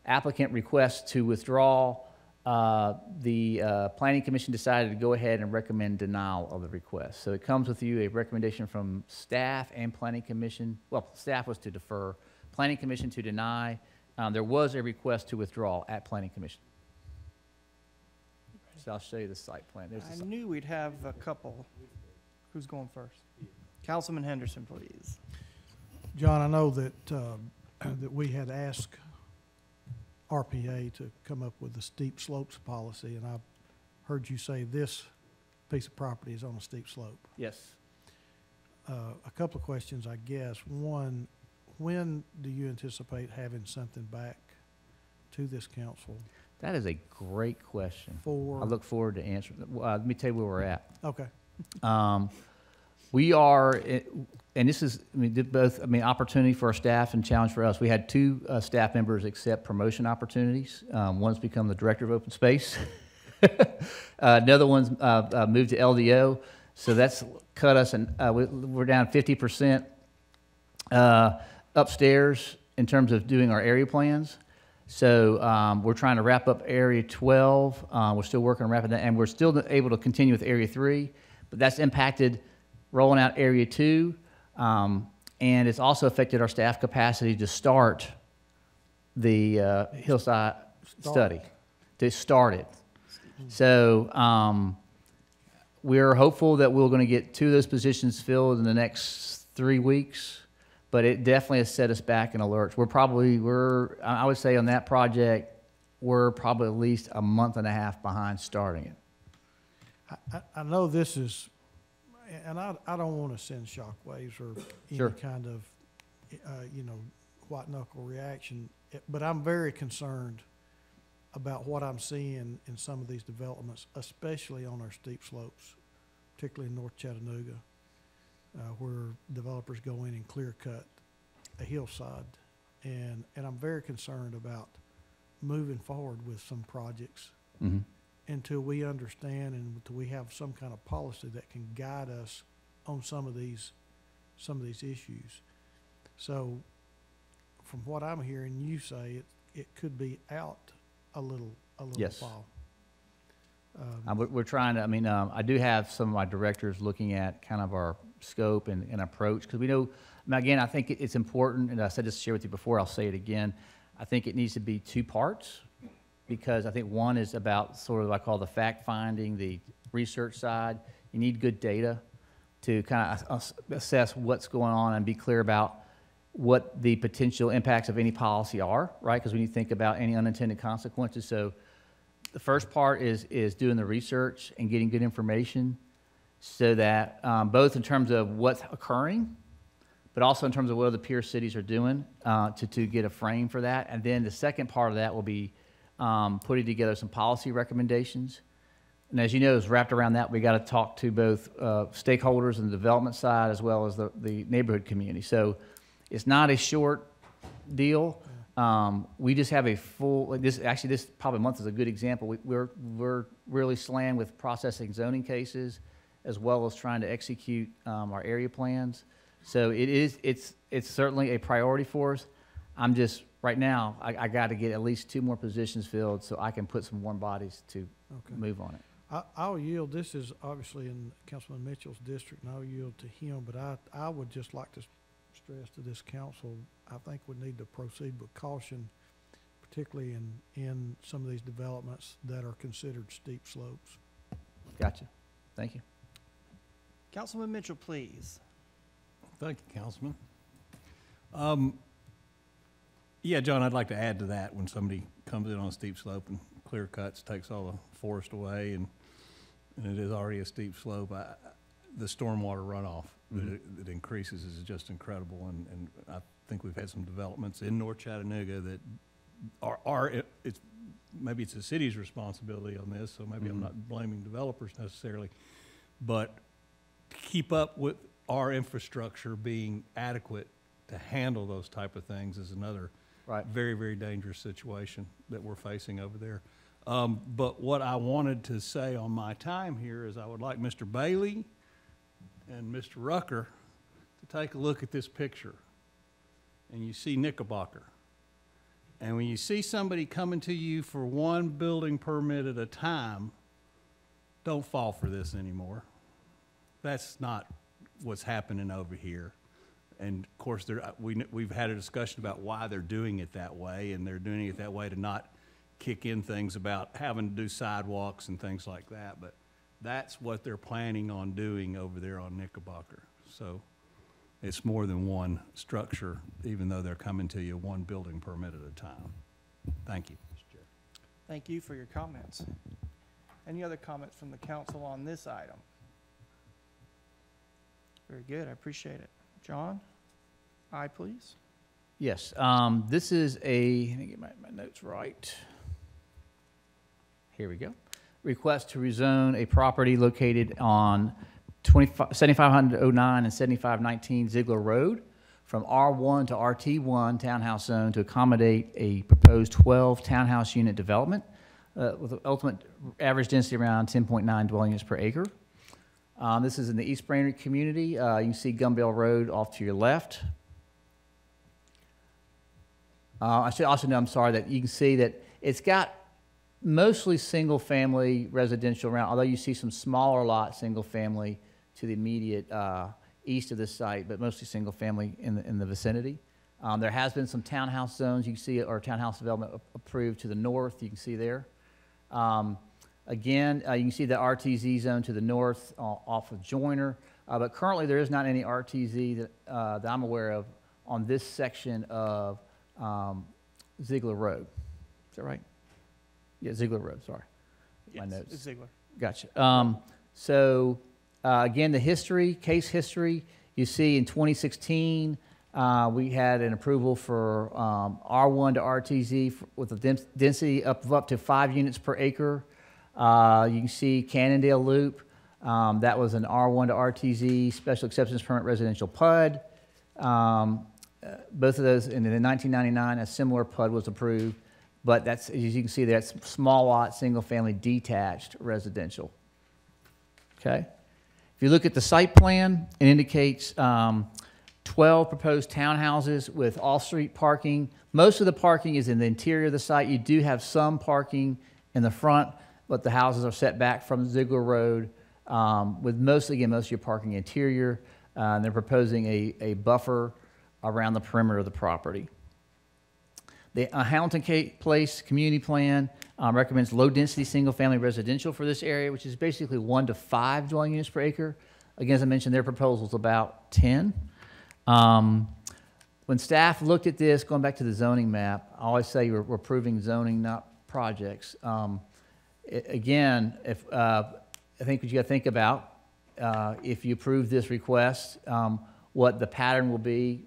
Applicant requests to withdraw. The Planning Commission decided to go ahead and recommend denial of the request. So it comes with you a recommendation from staff and Planning Commission. Well, staff was to defer, Planning Commission to deny. There was a request to withdraw at Planning Commission. So I'll show you the site plan. There's the I site. knew we'd have a couple. Who's going first? Councilman Henderson, please. John, I know that, that we had asked RPA to come up with the steep slopes policy, and I've heard you say this piece of property is on a steep slope. Yes. A couple of questions, I guess. One, when do you anticipate having something back to this council? That is a great question. For, I look forward to answering. Let me tell you where we're at. okay, We are, and this is, opportunity for our staff and challenge for us. We had two staff members accept promotion opportunities. One's become the director of open space. Another one's moved to LDO. So that's cut us, and we're down 50% upstairs in terms of doing our area plans. So we're trying to wrap up Area 12. We're still working on wrapping that, and we're still able to continue with Area 3, but that's impacted rolling out Area 2, and it's also affected our staff capacity to start the hillside study, to start it. So we're hopeful that we're going to get 2 of those positions filled in the next 3 weeks, but it definitely has set us back in a lurch. I would say on that project, we're probably at least a month and a half behind starting it. I know this is, and I don't want to send shockwaves or any Sure. kind of, white knuckle reaction, but I'm very concerned about what I'm seeing in some of these developments, especially on our steep slopes, particularly in North Chattanooga, where developers go in and clear cut a hillside. And I'm very concerned about moving forward with some projects Mm-hmm. until we understand and until we have some kind of policy that can guide us on some of these issues. So from what I'm hearing you say, it could be out a little Yes. while. We're trying to, I do have some of my directors looking at kind of our scope and approach, because we know, again, I think it's important, and I said this to share with you before, I'll say it again, I think it needs to be 2 parts, because I think one is about sort of, I call the fact-finding, the research side. You need good data to kind of assess what's going on and be clear about what the potential impacts of any policy are, right? Because we need to think about any unintended consequences. So the first part is doing the research and getting good information so that both in terms of what's occurring, but also in terms of what other peer cities are doing to get a frame for that. And then the second part of that will be putting together some policy recommendations. And as you know, is wrapped around that, we got to talk to both stakeholders in the development side as well as the neighborhood community. So it's not a short deal. We just have a full, this probably month is a good example. We're really slammed with processing zoning cases as well as trying to execute our area plans. So it's certainly a priority for us. I'm just, right now, I got to get at least 2 more positions filled so I can put some warm bodies to move on it. I'll yield, this is obviously in Councilman Mitchell's district, and I'll yield to him, but I would just like to stress to this council, I think we need to proceed with caution, particularly in some of these developments that are considered steep slopes. Gotcha. Thank you. Councilman Mitchell, please. Thank you, Councilman. Yeah, John, I'd like to add to that when somebody comes in on a steep slope and clear cuts, takes all the forest away, and it is already a steep slope. The stormwater runoff that increases is just incredible, and I think we've had some developments in North Chattanooga that maybe it's the city's responsibility on this, so maybe I'm not blaming developers necessarily, but to keep up with our infrastructure being adequate to handle those type of things is another very, very dangerous situation that we're facing over there. But what I wanted to say on my time here is I would like Mr. Bailey and Mr. Rucker to take a look at this picture. And you see Knickerbocker. And when you see somebody coming to you for one building permit at a time, don't fall for this anymore. That's not what's happening over here. And of course, we've had a discussion about why they're doing it that way, and they're doing it that way to not kick in things about having to do sidewalks and things like that. But that's what they're planning on doing over there on Knickerbocker. So it's more than one structure, even though they're coming to you one building permit at a time. Thank you, Mr. Chair. Thank you for your comments. Any other comments from the council on this item? Very good, I appreciate it. John? Aye, please. Yes, this is let me get my notes right. Here we go. Request to rezone a property located on 7509 and 7519 Ziegler Road from R1 to RT1 townhouse zone to accommodate a proposed 12 townhouse unit development with an ultimate average density around 10.9 dwelling units per acre. This is in the East Brainerd community. You can see Gumbel Road off to your left. I should also know, I'm sorry, that you can see that it's got mostly single-family residential around, although you see some smaller lot single-family to the immediate east of this site, but mostly single-family in the vicinity. There has been some townhouse zones you can see, or townhouse development approved to the north. You can see there. Again, you can see the RTZ zone to the north off of Joyner, but currently there is not any RTZ that I'm aware of on this section of Ziegler Road. Is that right? Yeah, Ziegler Road, sorry. Yes, My notes. it's Ziegler. Gotcha. Again, the case history, you see in 2016, we had an approval for R1 to RTZ with a density up to 5 units per acre. You can see Cannondale Loop. That was an R1 to RTZ, special acceptance permit residential PUD. Both of those, in 1999, a similar PUD was approved. But that's, as you can see, that's small lot, single-family, detached residential. Okay? If you look at the site plan, it indicates 12 proposed townhouses with off-street parking. Most of the parking is in the interior of the site. You do have some parking in the front, but the houses are set back from Ziegler Road with most of your parking interior. And they're proposing a buffer around the perimeter of the property. The Hamilton Place Community Plan recommends low-density single-family residential for this area, which is basically 1 to 5 dwelling units per acre. Again, as I mentioned, their proposal is about 10. When staff looked at this, going back to the zoning map, I always say we're approving zoning, not projects. Again, I think what you got to think about, if you approve this request, what the pattern will be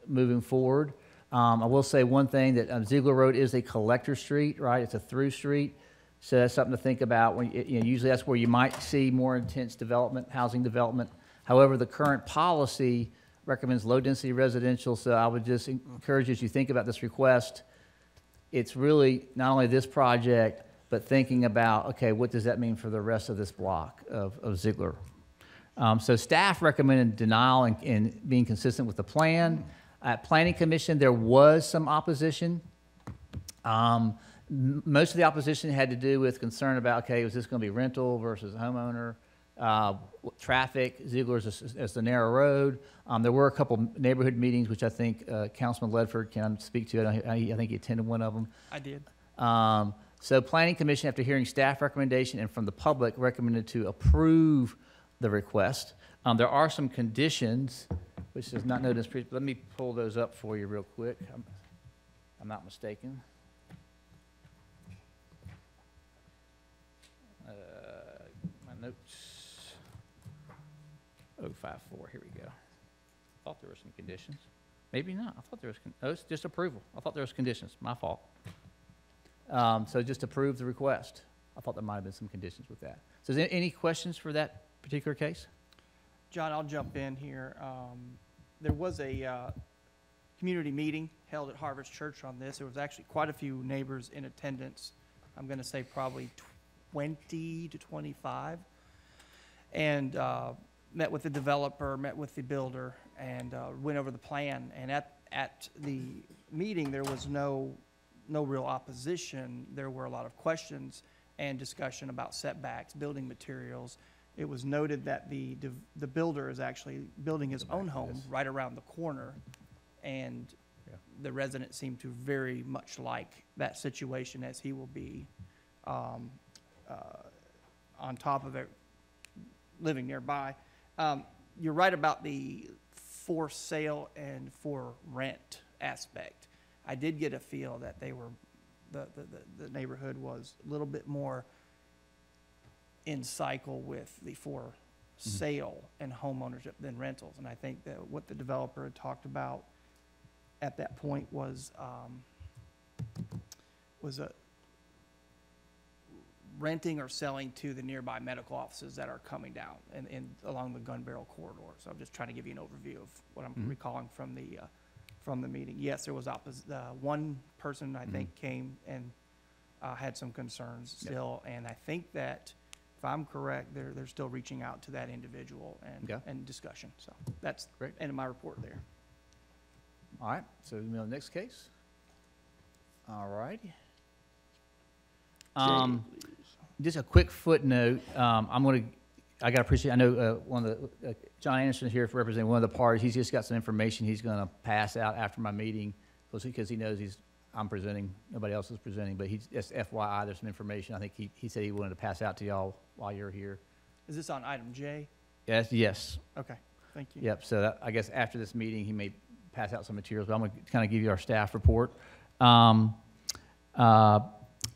moving forward. I will say one thing, that Ziegler Road is a collector street, right? It's a through street. So that's something to think about. When usually that's where you might see more intense development, housing development. However, the current policy recommends low-density residential, so I would just encourage you, as you think about this request, it's really not only this project, but thinking about, okay, what does that mean for the rest of this block of Ziegler? So staff recommended denial and being consistent with the plan. At Planning Commission, there was some opposition. Most of the opposition had to do with concern about, okay, is this going to be rental versus homeowner? Traffic, Ziegler's as the narrow road. There were a couple neighborhood meetings, which I think Councilman Ledford can speak to. I think he attended one of them. I did. So Planning Commission, after hearing staff recommendation and from the public, recommended to approve the request. There are some conditions, which is not noted, but let me pull those up for you real quick. I'm not mistaken. My notes. 054, here we go. I thought there were some conditions. Maybe not. I thought there was, oh, it's just approval. I thought there was conditions. My fault. So just approve the request. I thought there might have been some conditions with that. So is there any questions for that particular case? John, I'll jump in here. There was a community meeting held at Harvest Church on this. There was actually quite a few neighbors in attendance. I'm going to say probably 20 to 25. And met with the developer, met with the builder, and went over the plan. And at the meeting, there was no real opposition. There were a lot of questions and discussion about setbacks, building materials. It was noted that the builder is actually building his own home right around the corner, and the residents seem to very much like that situation, as he will be on top of it, living nearby. You're right about the for sale and for rent aspect. I did get a feel that they were, the neighborhood was a little bit more in cycle with the for sale and home ownership than rentals. And I think that what the developer had talked about at that point was a renting or selling to the nearby medical offices that are coming down and along the Gun Barrel corridor. So I'm just trying to give you an overview of what I'm recalling from the meeting. Yes, there was one person I think came and had some concerns still, and I think that if I'm correct, they're still reaching out to that individual and discussion. So that's Great. End of my report there. All right, so we move on to the next case. All righty. Just a quick footnote. I gotta appreciate, I know one of the, John Anderson is here representing one of the parties. He's just got some information he's gonna pass out after my meeting, because he knows I'm presenting, nobody else is presenting, but he's, just FYI, there's some information I think he said he wanted to pass out to y'all while you're here. Is this on item J? Yes. Okay, thank you. Yep, so I guess after this meeting, he may pass out some materials, but I'm gonna kind of give you our staff report.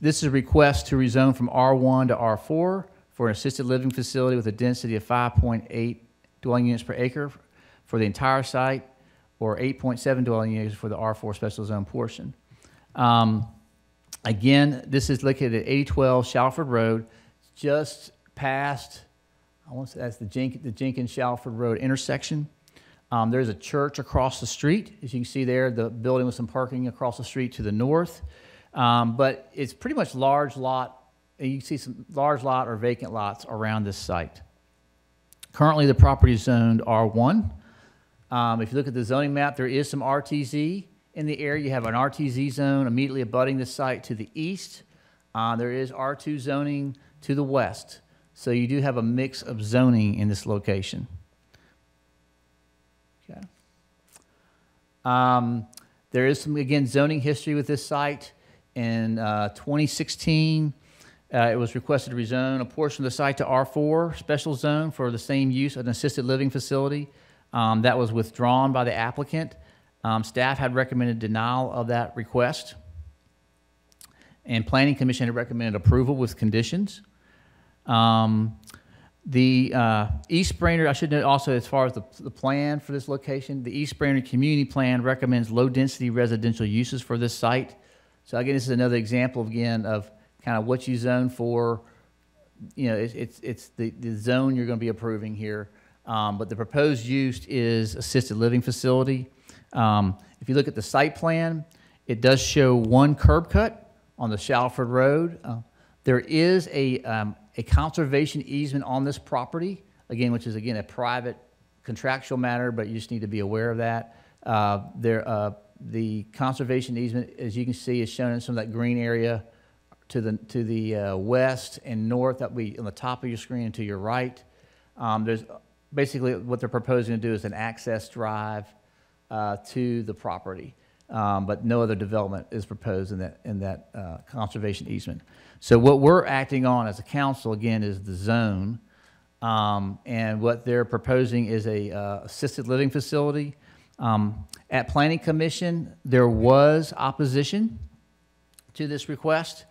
This is a request to rezone from R1 to R4 for an assisted living facility with a density of 5.8 dwelling units per acre for the entire site, or 8.7 dwelling units for the R4 special zone portion. Again, this is located at 8012 Shalford Road, just past, I want to say that's the Jenkins-Shalford Road intersection. There's a church across the street. As you can see there, the building with some parking across the street to the north. But it's pretty much large lot, and you can see some large lot or vacant lots around this site. Currently, the property is zoned R1. If you look at the zoning map, there is some RTZ in the area. You have an RTZ zone immediately abutting the site to the east. There is R2 zoning to the west. So you do have a mix of zoning in this location. Okay. There is some, again, zoning history with this site. In 2016, it was requested to rezone a portion of the site to R4 special zone for the same use, an assisted living facility. That was withdrawn by the applicant. Staff had recommended denial of that request, and Planning Commission had recommended approval with conditions. The East Brainerd, I should note also as far as the plan for this location, the East Brainerd Community Plan recommends low-density residential uses for this site. So again, this is another example again of kind of what you zone for. You know, it's the zone you're going to be approving here. But the proposed use is assisted living facility. If you look at the site plan, it does show one curb cut on the Shalford Road. There is a conservation easement on this property, again, which is again a private contractual matter, but you just need to be aware of that. The conservation easement, as you can see, is shown in some of that green area to the west and north. That will be on the top of your screen and to your right. There's basically what they're proposing to do is an access drive to the property, but no other development is proposed in that conservation easement. So what we're acting on as a council again is the zone, and what they're proposing is a assisted living facility. At Planning Commission, there was opposition to this request.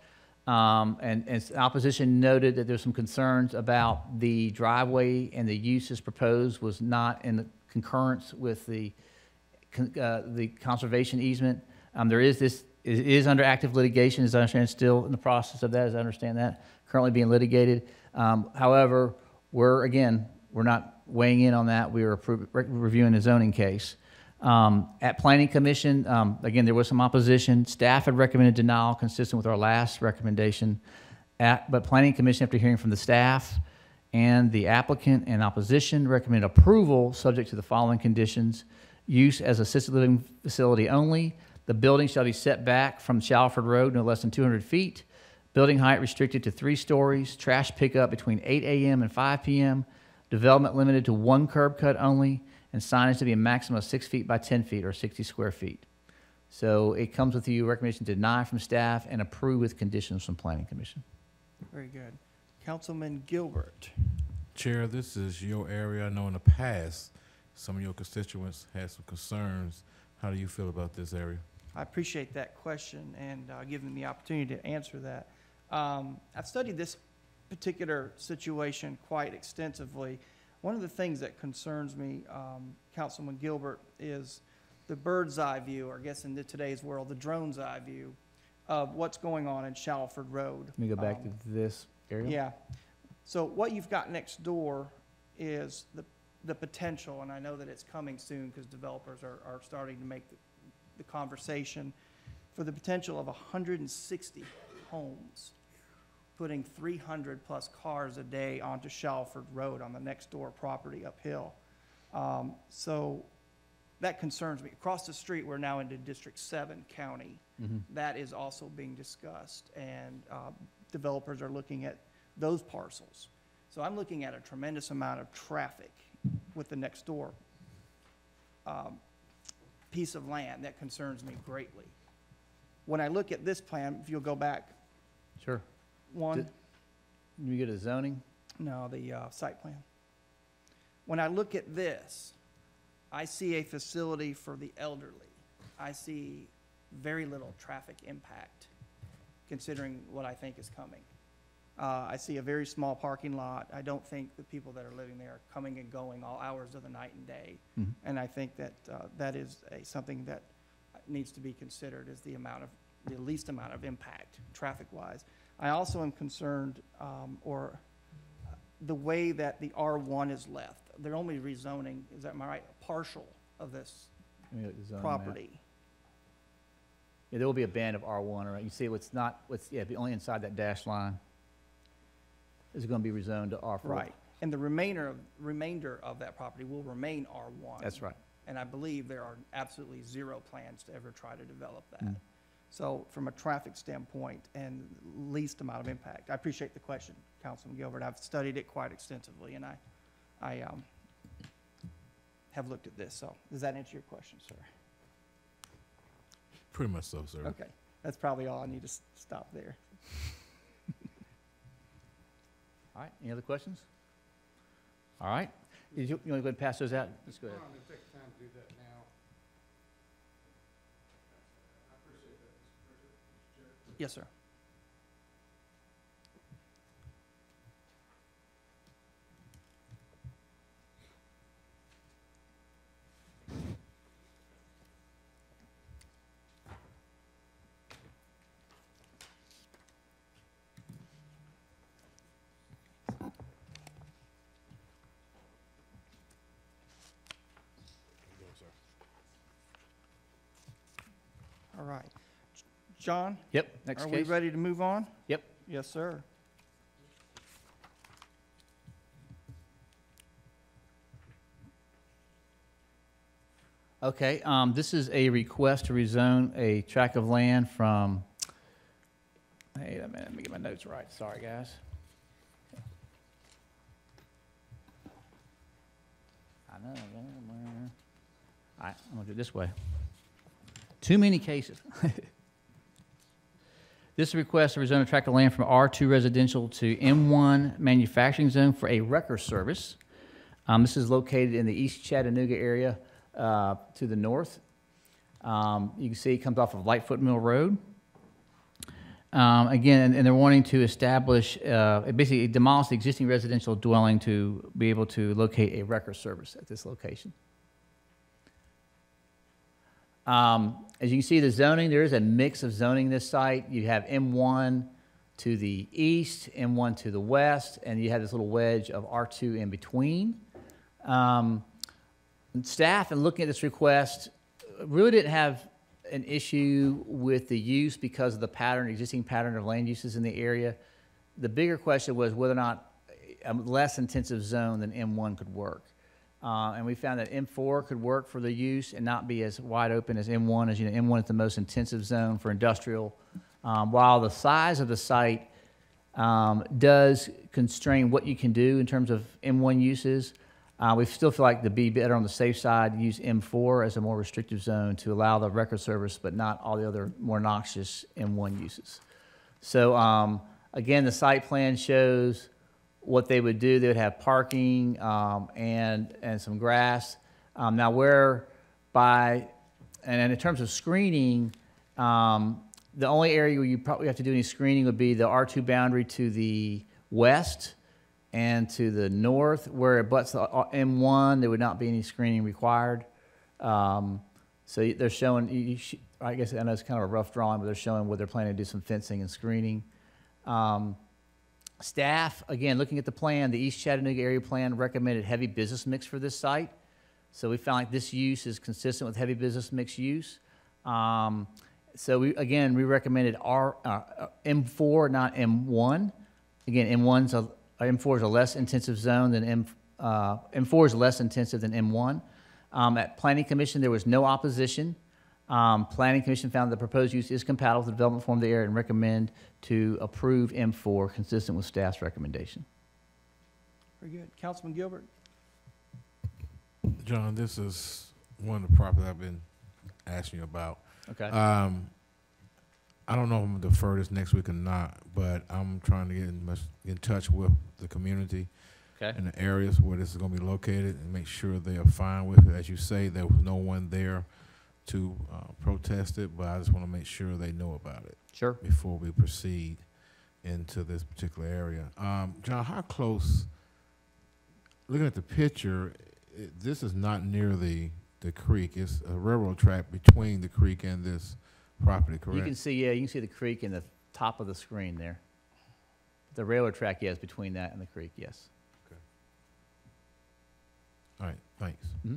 And opposition noted that there's some concerns about the driveway and the uses proposed was not in concurrence with the conservation easement. It is under active litigation, as I understand, still in the process of that, as I understand that, currently being litigated. However, we're not weighing in on that. We are reviewing a zoning case. At Planning Commission, again, there was some opposition. Staff had recommended denial consistent with our last recommendation. But Planning Commission, after hearing from the staff and the applicant and opposition, recommended approval subject to the following conditions. Use as assisted living facility only. The building shall be set back from Shalford Road no less than 200 feet. Building height restricted to 3 stories. Trash pickup between 8 a.m. and 5 p.m. Development limited to 1 curb cut only. And signage to be a maximum of 6 feet by 10 feet or 60 square feet. So it comes with you recommendation to deny from staff and approve with conditions from Planning Commission. Very good. Councilman Gilbert. Chair, this is your area. I know in the past, some of your constituents had some concerns. How do you feel about this area? I appreciate that question and giving me the opportunity to answer that. I've studied this particular situation quite extensively. One of the things that concerns me, Councilman Gilbert, is the bird's eye view, or I guess in today's world, the drone's eye view of what's going on in Shalford Road. Let me go back to this area. Yeah. So what you've got next door is the potential, and I know that it's coming soon because developers are starting to make the conversation, for the potential of 160 homes putting 300 plus cars a day onto Shalford Road on the next door property uphill. So that concerns me. Across the street, we're now into District 7 county. Mm-hmm. That is also being discussed, and developers are looking at those parcels. So I'm looking at a tremendous amount of traffic with the next door piece of land. That concerns me greatly. When I look at this plan, if you'll go back Sure. one. You get a zoning? No, the site plan. When I look at this, I see a facility for the elderly. I see very little traffic impact, considering what I think is coming. I see a very small parking lot. I don't think the people that are living there are coming and going all hours of the night and day. Mm-hmm. And I think that that is something that needs to be considered as the least amount of impact traffic-wise. I also am concerned, or the way that the R1 is left. They're only rezoning, is that, am I right, a partial of this Let me look at the zoning map. property. Yeah, there will be a band of R1, right? You see it'd be only inside that dashed line. Is going to be rezoned to R4. Right. And the remainder of that property will remain R1. That's right. And I believe there are absolutely zero plans to ever try to develop that. Mm. So from a traffic standpoint and least amount of impact, I appreciate the question, Councilman Gilbert. I've studied it quite extensively, and I have looked at this. So does that answer your question, sir? Pretty much so, sir. Okay. That's probably all I need to stop there. All right, any other questions? All right, you want to go ahead and pass those out? Let's go ahead. Yes, sir. All right. John, Yep, next are case. we ready to move on? Yep. Yes, sir. Okay, this is a request to rezone a tract of land from, wait a minute, let me get my notes right, sorry, guys. I know, all right, I'm gonna do it this way. Too many cases. This is a request to rezone a tract of land from R2 residential to M1 manufacturing zone for a wrecker service. This is located in the East Chattanooga area to the north. You can see it comes off of Lightfoot Mill Road. Again, and they're wanting to establish, basically demolish the existing residential dwelling to be able to locate a wrecker service at this location. As you can see, the zoning, there is a mix of zoning this site. You have M1 to the east, M1 to the west, and you have this little wedge of R2 in between. Staff, in looking at this request, really didn't have an issue with the use because of the pattern, existing pattern of land uses in the area. The bigger question was whether or not a less intensive zone than M1 could work. And we found that M4 could work for the use and not be as wide open as M1. As you know, M1 is the most intensive zone for industrial. While the size of the site does constrain what you can do in terms of M1 uses, we still feel like to be better on the safe side, use M4 as a more restrictive zone to allow the record service, but not all the other more noxious M1 uses. So again, the site plan shows what they would do. They would have parking and some grass. Now whereby, and in terms of screening, the only area where you probably have to do any screening would be the R2 boundary to the west and to the north. Where it butts the M1, there would not be any screening required. So they're showing, I guess I know it's kind of a rough drawing, but they're showing where they're planning to do some fencing and screening. Staff, again, looking at the plan, the East Chattanooga area plan recommended heavy business mix for this site. So we found like this use is consistent with heavy business mix use. So we recommended M4, not M1. Again, M4 is a less intensive zone than M4 is less intensive than M1. At Planning Commission, there was no opposition. Planning Commission found the proposed use is compatible with the development form of the area and recommend to approve M4 consistent with staff's recommendation. Very good. Councilman Gilbert? John, this is one of the properties I've been asking you about. Okay. I don't know if I'm gonna defer this next week or not, but I'm trying to get in touch with the community and the areas where this is gonna be located and make sure they are fine with it. As you say, there was no one there to protest it, but I just want to make sure they know about it. Sure. Before we proceed into this particular area. John, how close, looking at the picture, this is not near the creek. It's a railroad track between the creek and this property, correct? You can see, yeah, you can see the creek in the top of the screen there. The railroad track, yes, between that and the creek, yes. Okay. All right, thanks. Mm-hmm.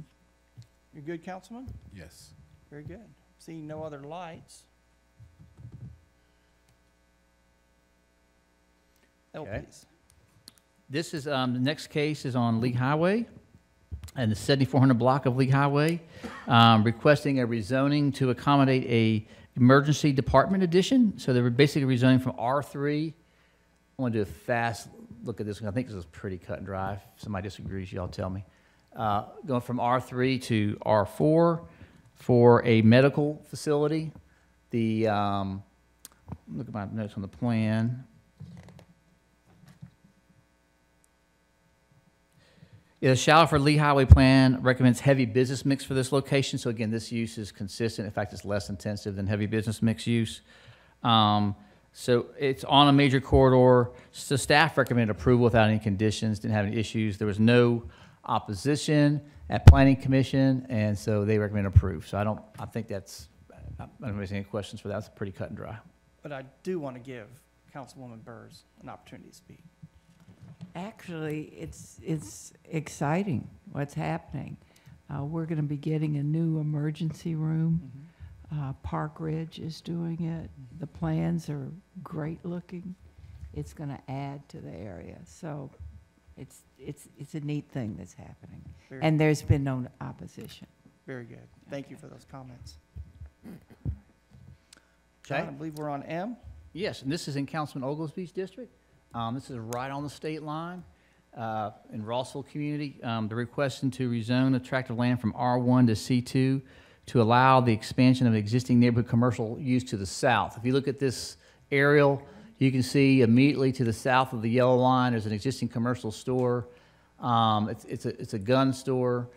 You're good, Councilman? Yes. Very good. Seeing no other lights. Okay. Please. This is, the next case is on Lee Highway and the 7400 block of Lee Highway, requesting a rezoning to accommodate a emergency department addition. So they were basically rezoning from R3. I want to do a fast look at this one. I think this is pretty cut and dry. If somebody disagrees, y'all tell me. Going from R3 to R4 for a medical facility. The, look at my notes on the plan. Yeah, the Shallowford Lee Highway Plan recommends heavy business mix for this location. So again, this use is consistent. In fact, it's less intensive than heavy business mix use. So it's on a major corridor. So staff recommended approval without any conditions, didn't have any issues. There was no opposition at Planning Commission, and so they recommend approve. So I think that's, I don't know if there's any questions for that. It's pretty cut and dry. But I do want to give Councilwoman Burrs an opportunity to speak. Actually, it's exciting what's happening. We're going to be getting a new emergency room. Park Ridge is doing it. The plans are great looking. It's going to add to the area. So it's a neat thing that's happening. Very- And there's been no opposition. Very good. Thank you for those comments. Okay. John, I believe we're on M. Yes, and this is in Councilman Oglesby's district. This is right on the state line in Rossville community. They're requesting to rezone a tract of land from R1 to C2 to allow the expansion of existing neighborhood commercial use to the south. If you look at this aerial, you can see immediately to the south of the yellow line, there's an existing commercial store. It's a gun store.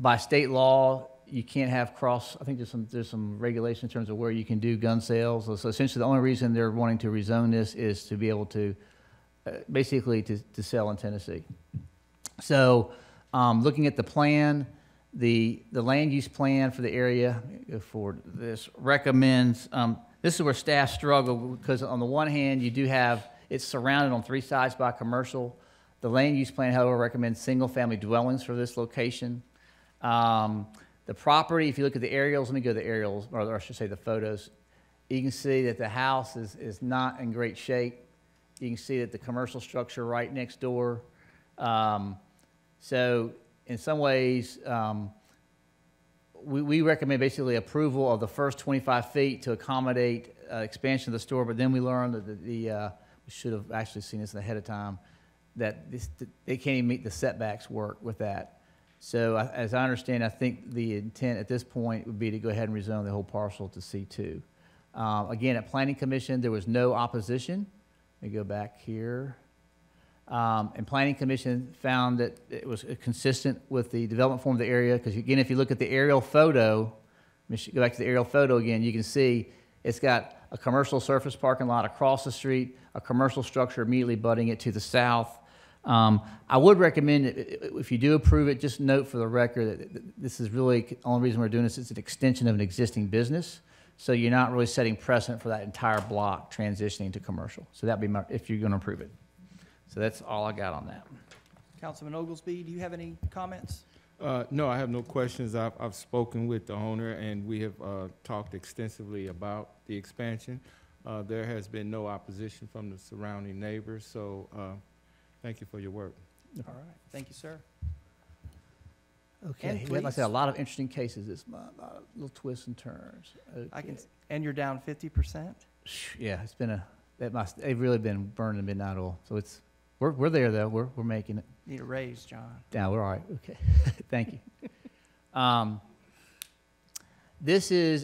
By state law, you can't have I think there's some regulation in terms of where you can do gun sales. So essentially, the only reason they're wanting to rezone this is to be able to, basically to sell in Tennessee. So, looking at the plan, the land use plan for the area, go forward, this recommends, this is where staff struggle, because on the one hand, you do have, it's surrounded on 3 sides by commercial. The land use plan, however, recommends single-family dwellings for this location. The property, if you look at the aerials, let me go to the aerials, or I should say the photos, you can see that the house is not in great shape. You can see that the commercial structure right next door. So in some ways, we recommend basically approval of the first 25 feet to accommodate expansion of the store, but then we learned that we should have actually seen this ahead of time, that they can't even meet the setbacks work with that. So as I understand, I think the intent at this point would be to go ahead and rezone the whole parcel to C2. Again, at Planning Commission, there was no opposition. Let me go back here. And Planning Commission found that it was consistent with the development form of the area, because again, if you look at the aerial photo, go back to the aerial photo again, you can see it's got a commercial surface parking lot across the street, a commercial structure immediately butting it to the south. I would recommend, if you do approve it, just note for the record that this is really, the only reason we're doing this is an extension of an existing business. So you're not really setting precedent for that entire block transitioning to commercial. So that'd be if you're going to approve it. So that's all I got on that. Councilman Oglesby, do you have any comments? No, I have no questions. I've spoken with the owner, and we have talked extensively about the expansion. There has been no opposition from the surrounding neighbors, so thank you for your work. All right. Thank you, sir. Okay, And we have, like I please. said, a lot of interesting cases. It's little twists and turns. Okay. And you're down 50%? Yeah, it's been they've really been burning midnight oil. So we're there though. We're making it. Need a raise, John. Yeah, we're all right. Okay, thank you. This is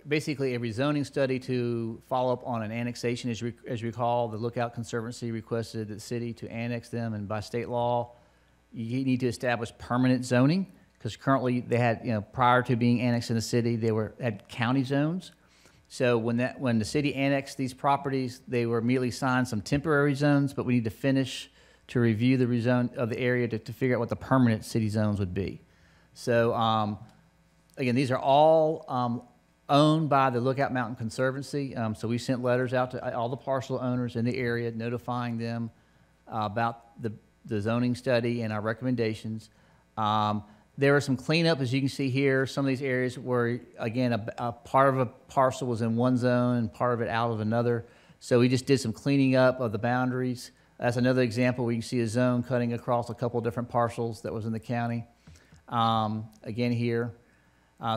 basically a rezoning study to follow up on an annexation. As you recall, the Lookout Conservancy requested the city to annex them, and by state law, you need to establish permanent zoning, because currently they had, prior to being annexed in the city, they had county zones. So when the city annexed these properties, they were immediately assigned some temporary zones, but we need to finish to review the rezone of the area to figure out what the permanent city zones would be. So again, these are all owned by the Lookout Mountain Conservancy. So we sent letters out to all the parcel owners in the area notifying them about the zoning study and our recommendations. There was some cleanup, as you can see here. Some of these areas where, again, a part of a parcel was in one zone and part of it out of another. So we just did some cleaning up of the boundaries. That's another example where you can see a zone cutting across a couple of different parcels that was in the county. Again here.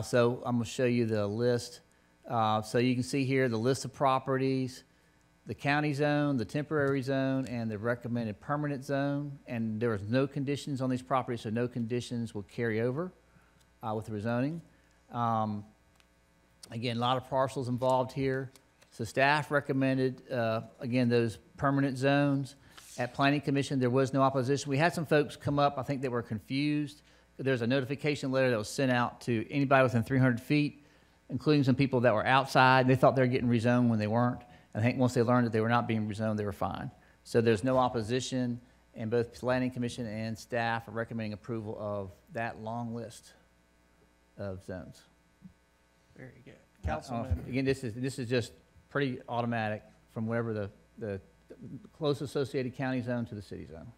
So I'm going to show you the list. So you can see here the list of properties, the county zone, the temporary zone, and the recommended permanent zone. And there was no conditions on these properties, so no conditions will carry over with the rezoning. Again, a lot of parcels involved here. So staff recommended, again, those permanent zones. At Planning Commission, there was no opposition. We had some folks come up, I think they were confused. There's a notification letter that was sent out to anybody within 300 feet, including some people that were outside. They thought they were getting rezoned when they weren't. I think once they learned that they were not being rezoned, they were fine. So there's no opposition, and both Planning Commission and staff are recommending approval of that long list of zones. Very good. Councilman. Again, this is just pretty automatic from wherever the close associated county zone to the city zone.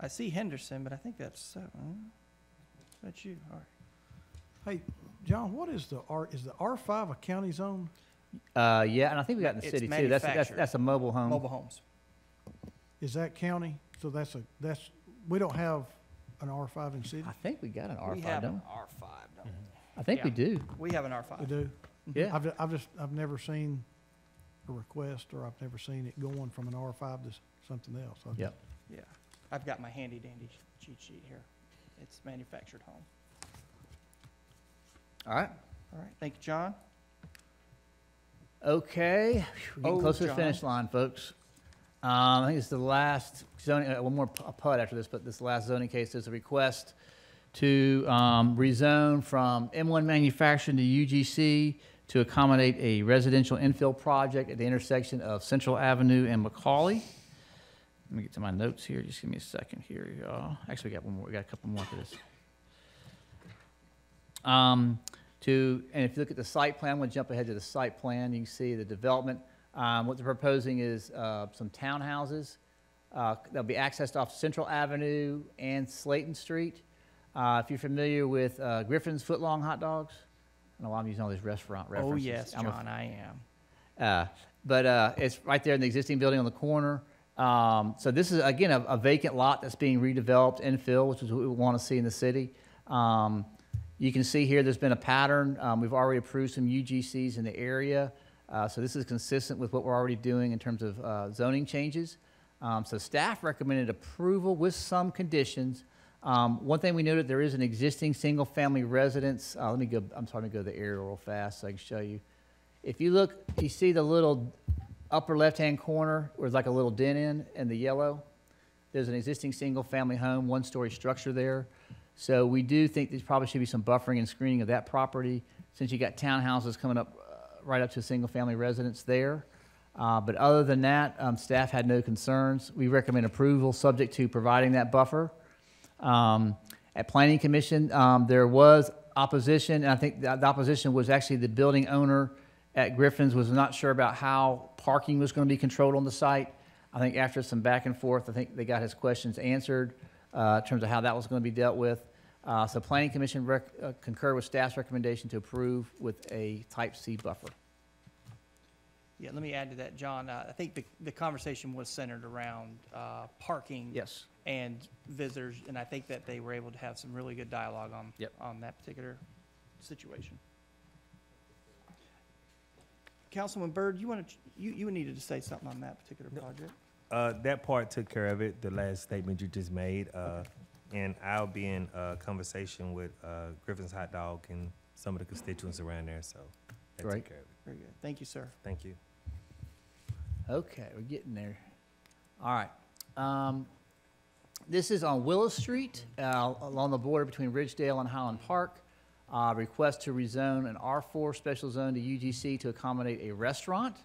I see Henderson, but I think that's 7. That's you, all right. Hey, John, what is is the R5 a county zone? Yeah, and I think we got in the It's city too. That's manufactured. a mobile home. Mobile homes. Is that county? So we don't have an R5 in city? I think we got an We R5, have don't an we? R5, don't we? I think we yeah. do. We have an We R5. do? Yeah. I've never seen a request, or I've never seen it going from an R5 to something else. Yep. Yeah. I've got my handy dandy cheat sheet here. It's manufactured home. All right. All right, thank you, John. Okay, we're getting Oh, close to the John. finish line, folks. I think it's the last zoning, one more PUD after this, but this last zoning case is a request to rezone from M1 manufacturing to UGC to accommodate a residential infill project at the intersection of Central Avenue and Macaulay. Let me get to my notes here. Just give me a second here, y'all. Actually, we got one more. We got a couple more for this. And if you look at the site plan, we'll jump ahead to the site plan. You can see the development. What they're proposing is some townhouses that'll be accessed off Central Avenue and Slayton Street. If you're familiar with Griffin's Footlong Hot Dogs, I don't know why I'm using all these restaurant references. Oh, yes, I'm a- John, I am. but it's right there in the existing building on the corner. So this is, again, a vacant lot that's being redeveloped, infill, which is what we want to see in the city. You can see here there's been a pattern. We've already approved some UGCs in the area. So this is consistent with what we're already doing in terms of zoning changes. So staff recommended approval with some conditions. One thing we noted, there is an existing single-family residence. I'm sorry, let me go to the area real fast so I can show you. If you look, you see the little upper left-hand corner where there's like a little dent in the yellow? There's an existing single-family home, one-story structure there. So we do think there probably should be some buffering and screening of that property since you got townhouses coming up right up to a single-family residence there. But other than that, staff had no concerns. We recommend approval subject to providing that buffer. At Planning Commission, there was opposition, and I think the opposition was actually the building owner at Griffin's was not sure about how parking was going to be controlled on the site. I think after some back and forth, I think they got his questions answered in terms of how that was going to be dealt with. So Planning Commission concurred with staff's recommendation to approve with a type C buffer. Yeah, let me add to that, John. I think the conversation was centered around parking Yes. and visitors, and I think that they were able to have some really good dialogue on, Yep. on that particular situation. Councilman Byrd, you needed to say something on that particular project? That part took care of it, the last statement you just made. And I'll be in conversation with Griffin's Hot Dog and some of the constituents around there, so that Great. took care of it. Very good. Thank you, sir. Thank you. Okay, we're getting there. All right. This is on Willow Street, along the border between Ridgedale and Highland Park. Request to rezone an R4 special zone to UGC to accommodate a restaurant.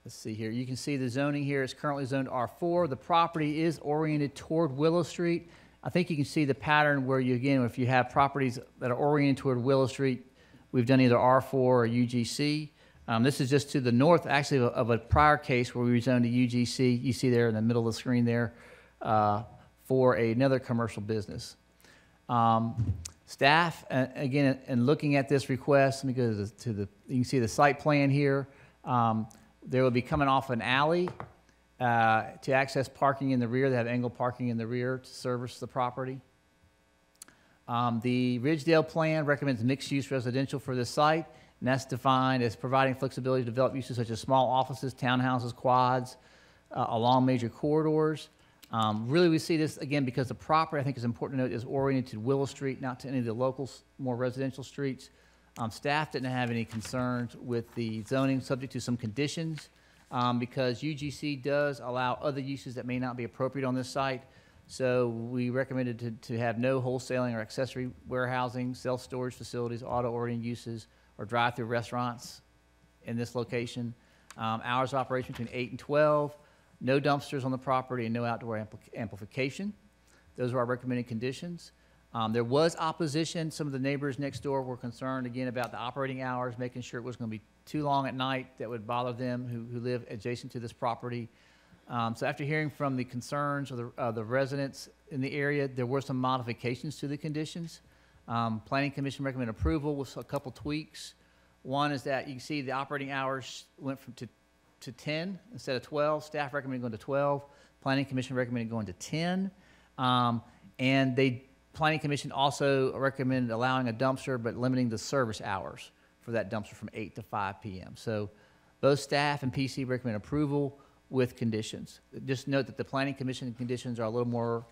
Let's see here. You can see the zoning here is currently zoned R4. The property is oriented toward Willow Street. I think you can see the pattern where you, again, if you have properties that are oriented toward Willow Street, we've done either R4 or UGC. This is just to the north, actually, of a prior case where we rezoned to UGC. You see there in the middle of the screen there for another commercial business. Staff, again, in looking at this request, let me go to the you can see the site plan here. There will be coming off an alley to access parking in the rear. They have angled parking in the rear to service the property. The Ridgedale plan recommends mixed-use residential for this site, and that's defined as providing flexibility to develop uses such as small offices, townhouses, quads, along major corridors. Really, we see this, again, because the property, I think is important to note, is oriented to Willow Street, not to any of the local, more residential streets. Staff didn't have any concerns with the zoning, subject to some conditions, because UGC does allow other uses that may not be appropriate on this site. So we recommended to have no wholesaling or accessory warehousing, self-storage facilities, auto-oriented uses, or drive-through restaurants in this location. Hours of operation between 8 and 12. No dumpsters on the property and no outdoor amplification. Those are our recommended conditions. There was opposition. Some of the neighbors next door were concerned, again, about the operating hours, making sure it was going to be too long at night that would bother them who live adjacent to this property. So after hearing from the concerns of the residents in the area, there were some modifications to the conditions. Planning Commission recommended approval with a couple tweaks. One is that you can see the operating hours went to 10 instead of 12. Staff recommended going to 12. Planning Commission recommended going to 10. And Planning Commission also recommended allowing a dumpster, but limiting the service hours for that dumpster from 8 to 5 p.m. So both staff and PC recommend approval with conditions. Just note that the Planning Commission conditions are a little more,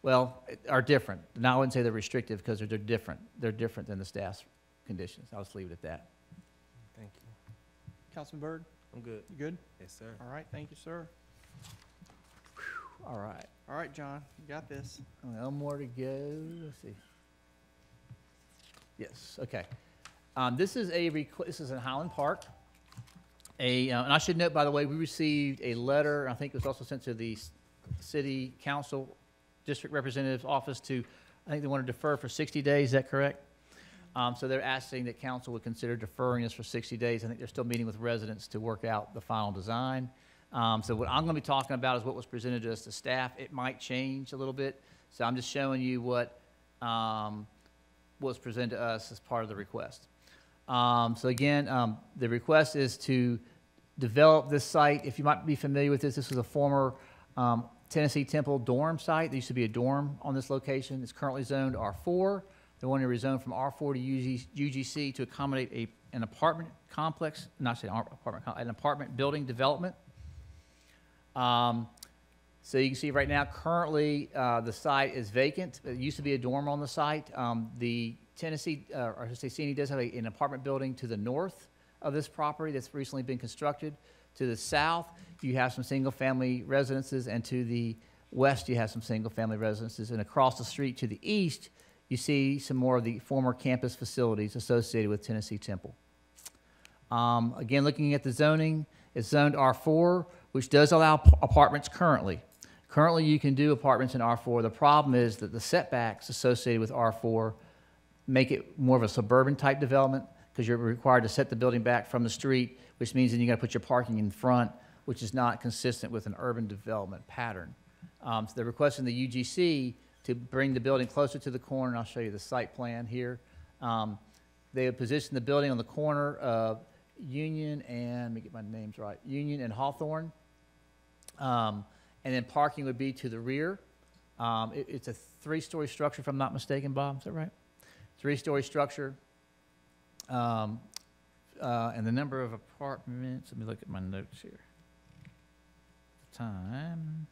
well, are different. Now, I wouldn't say they're restrictive because they're different. They're different than the staff's conditions. I'll just leave it at that. Thank you. Councilman Byrd, I'm good. you good? Yes, sir. All right, thank you, sir. All right. All right, John, you got this. One more to go. Let's see. Yes. Okay. This is this is in Highland Park. And I should note, by the way, we received a letter. I think it was also sent to the City Council District Representative's office to. I think they want to defer for 60 days. Is that correct? So they're asking that council would consider deferring this for 60 days. I think they're still meeting with residents to work out the final design. So what I'm going to be talking about is what was presented to us to staff. It might change a little bit. So I'm just showing you what was presented to us as part of the request. So again, the request is to develop this site. If you might be familiar with this, this was a former Tennessee Temple dorm site. There used to be a dorm on this location. It's currently zoned R4. They want to rezone from R4 to UGC to accommodate an apartment complex, an apartment building development. So you can see right now, currently, the site is vacant. It used to be a dorm on the site. The Tennessee, or I should say CNE does have an apartment building to the north of this property that's recently been constructed. To the south, you have some single-family residences, and to the west, you have some single-family residences. And across the street to the east, you see some more of the former campus facilities associated with Tennessee Temple. Again, looking at the zoning, it's zoned R4, which does allow apartments currently. Currently, you can do apartments in R4. The problem is that the setbacks associated with R4 make it more of a suburban type development because you're required to set the building back from the street, which means then you got to put your parking in front, which is not consistent with an urban development pattern. So they're requesting the UGC to bring the building closer to the corner, and I'll show you the site plan here. They have positioned the building on the corner of Union and, let me get my names right, Union and Hawthorne. And then parking would be to the rear. It's a 3-story structure, if I'm not mistaken, Bob, is that right? 3-story structure. And the number of apartments, let me look at my notes here. Time,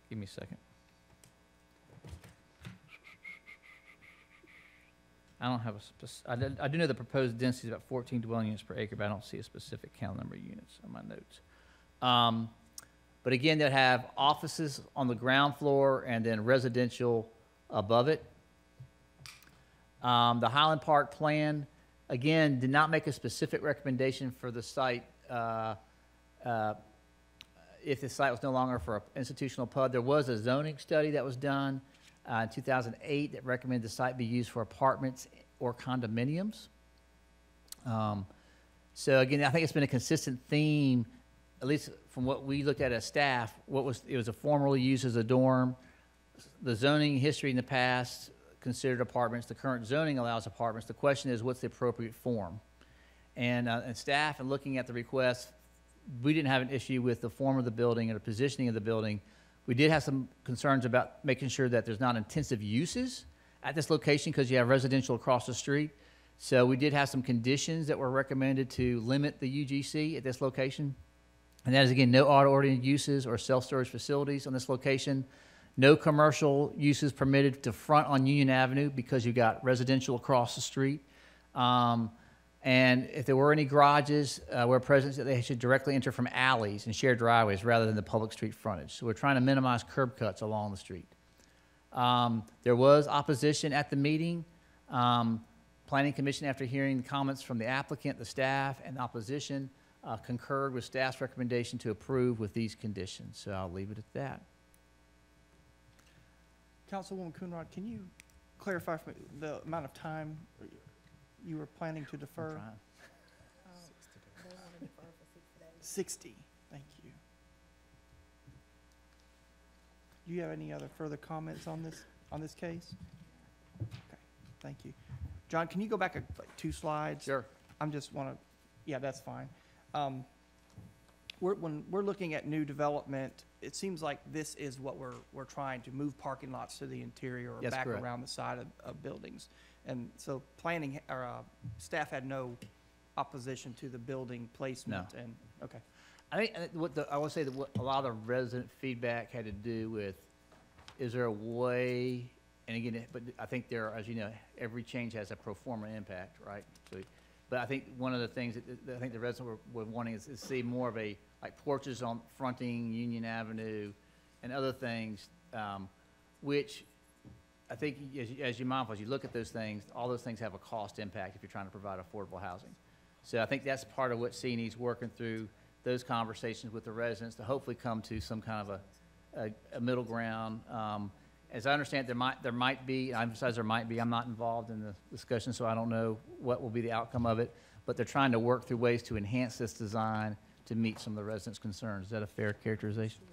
give me a second. I don't have I do know the proposed density is about 14 dwelling units per acre, but I don't see a specific count number of units on my notes. But again, they'd have offices on the ground floor and then residential above it. The Highland Park plan, again, did not make a specific recommendation for the site if the site was no longer for an institutional PUD. There was a zoning study that was done in 2008 that recommended the site be used for apartments or condominiums. So again, I think it's been a consistent theme, at least from what we looked at as staff. It was formerly used as a dorm. The zoning history in the past considered apartments. The current zoning allows apartments. The question is, what's the appropriate form? And staff, and looking at the request, we didn't have an issue with the form of the building or the positioning of the building. We did have some concerns about making sure that there's not intensive uses at this location because you have residential across the street. So we did have some conditions that were recommended to limit the UGC at this location. And that is, again, no auto-oriented uses or self-storage facilities on this location. No commercial uses permitted to front on Union Avenue because you've got residential across the street. And if there were any garages where present, they should directly enter from alleys and shared driveways rather than the public street frontage. So we're trying to minimize curb cuts along the street. There was opposition at the meeting. Planning Commission, after hearing the comments from the applicant, the staff, and the opposition, concurred with staff's recommendation to approve with these conditions. So I'll leave it at that. Councilwoman Coonrod, can you clarify for me the amount of time you were planning to defer? 60, thank you. Do you have any other further comments on this case? Okay, thank you. John, can you go back like 2 slides? Sure. I'm just want to, yeah, that's fine. When we're looking at new development, it seems like this is what we're trying to move parking lots to the interior or That's back correct. around the side of buildings. And so planning, or staff had no opposition to the building placement and, okay. I think I will say that what a lot of resident feedback had to do with, is there a way, and again, but I think there are, as you know, every change has a pro forma impact, right? So, but I think one of the things that I think the residents were wanting is to see more of a, like porches on fronting Union Avenue and other things, which I think as you're mindful, as you look at those things, all those things have a cost impact if you're trying to provide affordable housing. So I think that's part of what C&E's working through, those conversations with the residents to hopefully come to some kind of a middle ground. As I understand, there might be, I emphasize there might be, I'm not involved in the discussion, so I don't know what will be the outcome of it, but they're trying to work through ways to enhance this design to meet some of the residents' concerns. Is that a fair characterization?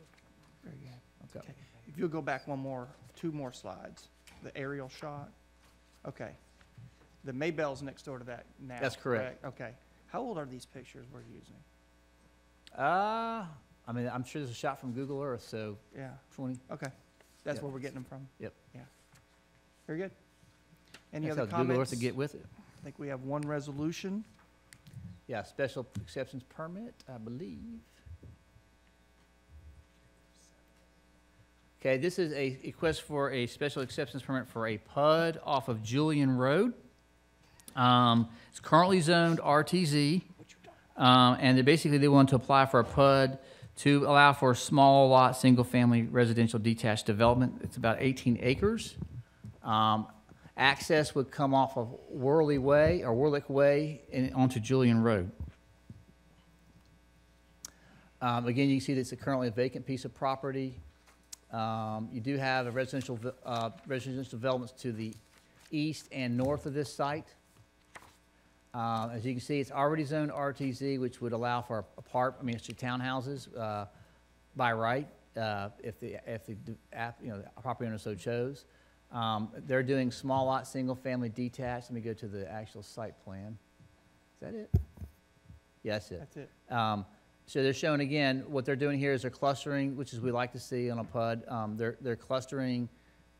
Very good. Okay. Okay. If you'll go back 2 more slides, the aerial shot. Okay. The Maybell's next door to that now. That's correct. Okay. How old are these pictures we're using? I mean, I'm sure there's a shot from Google Earth, so Yeah. 20. Okay. That's Yep. where we're getting them from? Yep. Yeah. Very good. Any That's other how Google Earth comments? to get with it. I think we have one resolution. Yeah, special exceptions permit, I believe. Okay, this is a request for a special exceptions permit for a PUD off of Julian Road. It's currently zoned RTZ, and they want to apply for a PUD to allow for a small lot, single-family residential detached development. It's about 18 acres. Access would come off of Worlick Way and onto Julian Road. Again, you can see that it's currently a vacant piece of property. You do have a residential developments to the east and north of this site. As you can see, it's already zoned RTZ, which would allow for it's townhouses by right if the property owner so chose. They're doing small lot, single family detached. Let me go to the actual site plan. Is that it? Yeah, that's it. That's it. So they're showing again, what they're doing here is they're clustering, which is we like to see on a PUD. They're clustering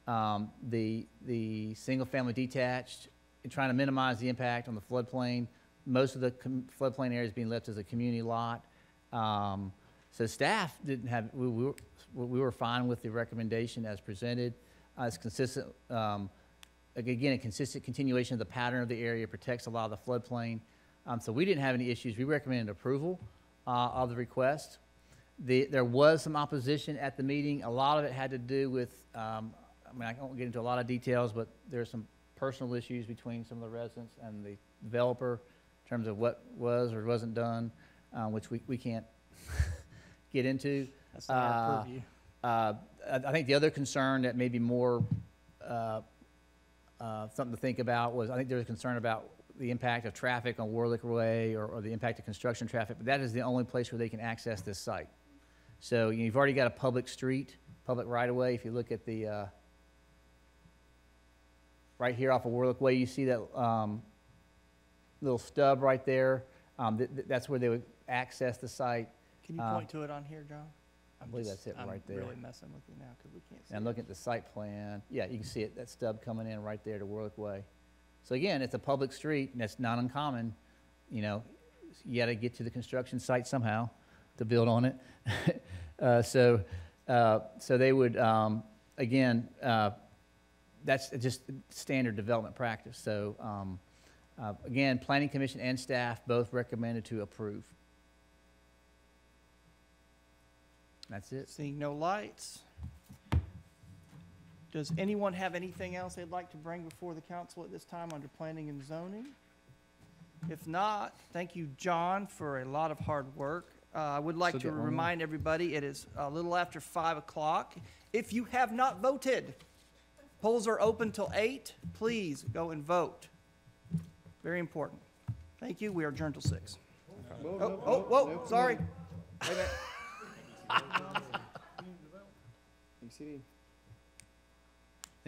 the single family detached and trying to minimize the impact on the floodplain. Most of the floodplain area is being left as a community lot. So staff didn't have, we were fine with the recommendation as presented. It's consistent, again, a consistent continuation of the pattern of the area, protects a lot of the floodplain. So we didn't have any issues. We recommended approval of the request. There was some opposition at the meeting. A lot of it had to do with, I won't get into a lot of details, but there's some personal issues between some of the residents and the developer in terms of what was or wasn't done, which we can't get into. That's not our purview. I think the other concern that may be more something to think about was, I think there was concern about the impact of traffic on Worlick Way or the impact of construction traffic, but that is the only place where they can access this site. So you've already got a public street, public right-of-way. If you look at the, right here off of Worlick Way, you see that little stub right there. That's where they would access the site. Can you point to it on here, John? I believe that's it right there. I'm really messing with you now because we can't see And looking at the site plan, yeah, you can see it, that stub coming in right there to Worlick Way. So again, it's a public street, and that's not uncommon. You know, you gotta get to the construction site somehow to build on it. So they would, again, that's just standard development practice. So, again, Planning Commission and staff both recommended to approve. That's it. Seeing no lights. Does anyone have anything else they'd like to bring before the council at this time under planning and zoning? If not, thank you, John, for a lot of hard work. I would like to remind everybody, it is a little after 5 o'clock. If you have not voted, polls are open till 8. Please go and vote. Very important. Thank you. We are adjourned till 6. Whoa, sorry. Wait a minute. Thanks, CD.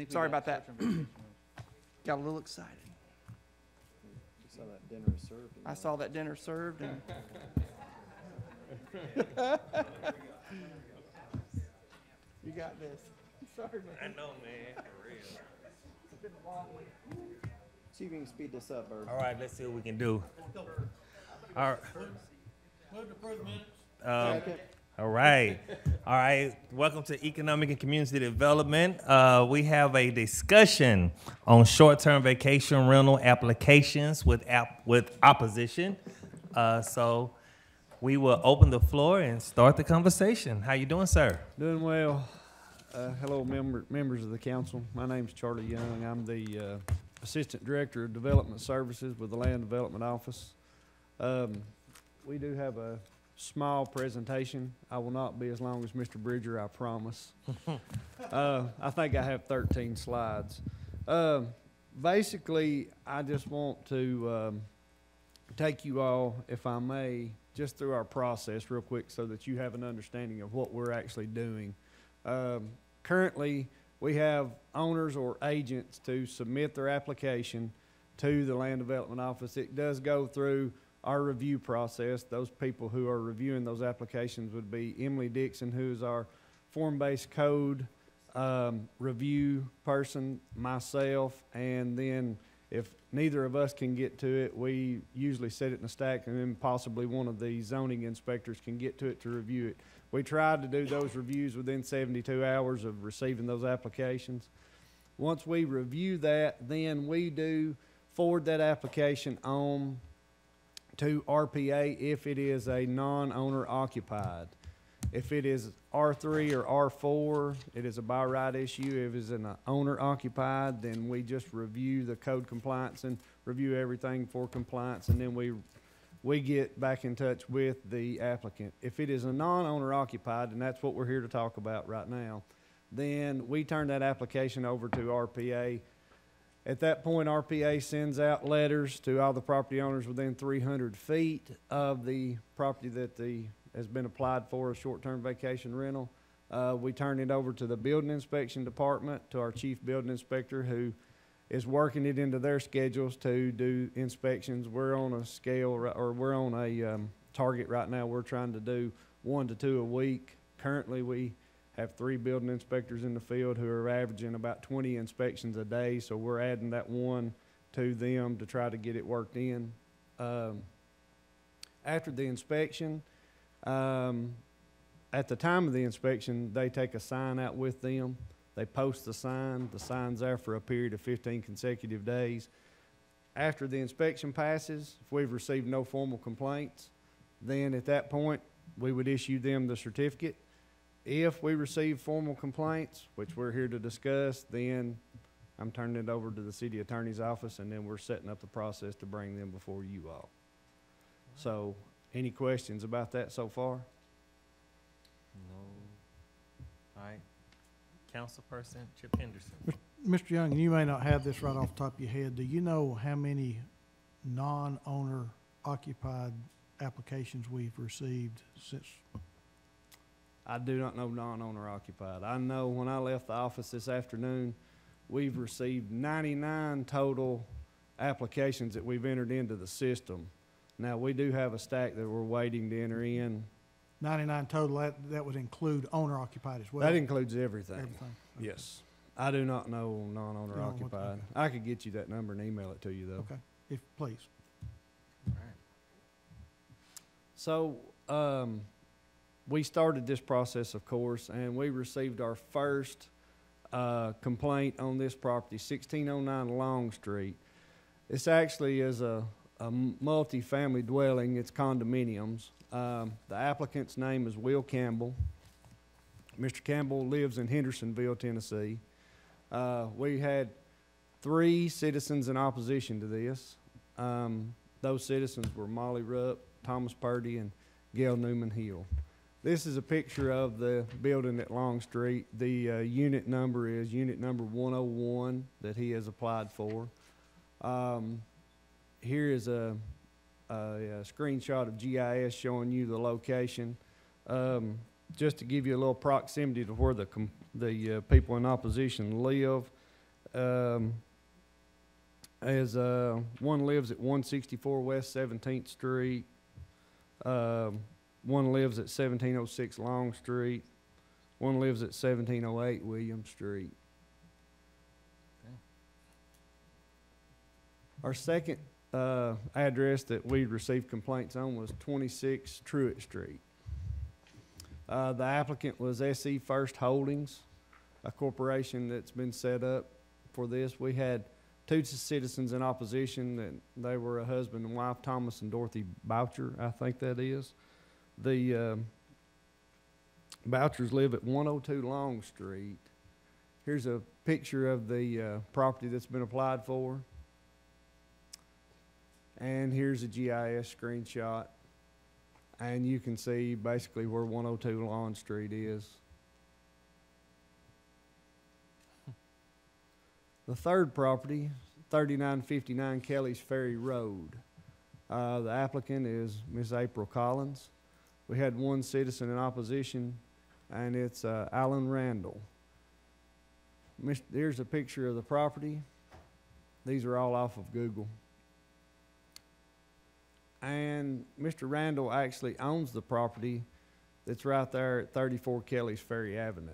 Sorry about that. Got a little excited. You saw that dinner is served. I saw that dinner served and. You got this. Sorry, man. I know, man, for real. It's been a long week. See if you can speed this up, Bird. All right, let's see what we can do. All right. Second. All right. All right. Welcome to Economic and Community Development. We have a discussion on short-term vacation rental applications with opposition. So we will open the floor and start the conversation. How you doing, sir? Doing well. Hello, members of the council. My name's Charlie Young. I'm the Assistant Director of Development Services with the Land Development Office. We do have a small presentation. I will not be as long as Mr. Bridger, I promise. I think I have 13 slides. Basically, I just want to take you all, if I may, just through our process real quick so that you have an understanding of what we're actually doing. Currently, we have owners or agents to submit their application to the Land Development Office. It does go through our review process. Those people who are reviewing those applications would be Emily Dixon, who is our form-based code review person, myself, and then if neither of us can get to it, we usually set it in a stack, and then possibly one of the zoning inspectors can get to it to review it. We tried to do those reviews within 72 hours of receiving those applications. Once we review that, then we do forward that application on to RPA if it is a non-owner occupied. If it is R3 or R4, it is a by right issue. If it's an owner occupied, then we just review the code compliance and review everything for compliance, and then we get back in touch with the applicant. If it is a non-owner occupied, and that's what we're here to talk about right now, then we turn that application over to RPA. At that point, RPA sends out letters to all the property owners within 300 feet of the property that has been applied for a short-term vacation rental. We turn it over to the building inspection department, to our chief building inspector, who is working it into their schedules to do inspections. We're on a scale, or we're on a target right now. We're trying to do 1 to 2 a week. Currently, we have 3 building inspectors in the field who are averaging about 20 inspections a day, so we're adding that 1 to them to try to get it worked in. After the inspection, at the time of the inspection, they take a sign out with them. They post the sign. The sign's there for a period of 15 consecutive days. After the inspection passes, if we've received no formal complaints, then at that point, we would issue them the certificate. If we receive formal complaints, which we're here to discuss, then I'm turning it over to the city attorney's office, and then we're setting up the process to bring them before you all. So, any questions about that so far? No. All right. Councilperson Chip Henderson. Mr. Young, and you may not have this right off the top of your head, do you know how many non-owner occupied applications we've received since? I do not know non-owner occupied. I know when I left the office this afternoon, we've received 99 total applications that we've entered into the system. Now, we do have a stack that we're waiting to enter in. 99 total, that would include owner occupied as well? That includes everything. Everything. Okay. Yes. I do not know non-owner You don't know what- occupied. okay. I could get you that number and email it to you, though. Okay, if, please. So, we started this process, of course, and we received our first complaint on this property, 1609 Long Street. This actually is a multi-family dwelling. It's condominiums. The applicant's name is Will Campbell. Mr. Campbell lives in Hendersonville, Tennessee. We had 3 citizens in opposition to this. Those citizens were Molly Rupp, Thomas Purdy, and Gail Newman Hill. This is a picture of the building at Long Street. The unit number is unit number 101 that he has applied for. Here is a screenshot of GIS showing you the location. just to give you a little proximity to where the people in opposition live, one lives at 164 West 17th Street. One lives at 1706 Long Street. One lives at 1708 William Street. Our second address that we received complaints on was 26 Truett Street. The applicant was SE First Holdings, a corporation that's been set up for this. We had two citizens in opposition, and they were a husband and wife, Thomas and Dorothy Boucher, I think that is. The Bouchers live at 102 Long Street. Here's a picture of the property that's been applied for. And here's a GIS screenshot. And you can see basically where 102 Long Street is. The third property, 3959 Kelly's Ferry Road. The applicant is Ms. April Collins. We had one citizen in opposition, and it's Alan Randall. Here's a picture of the property. These are all off of Google. And Mr. Randall actually owns the property that's right there at 34 Kelly's Ferry Avenue.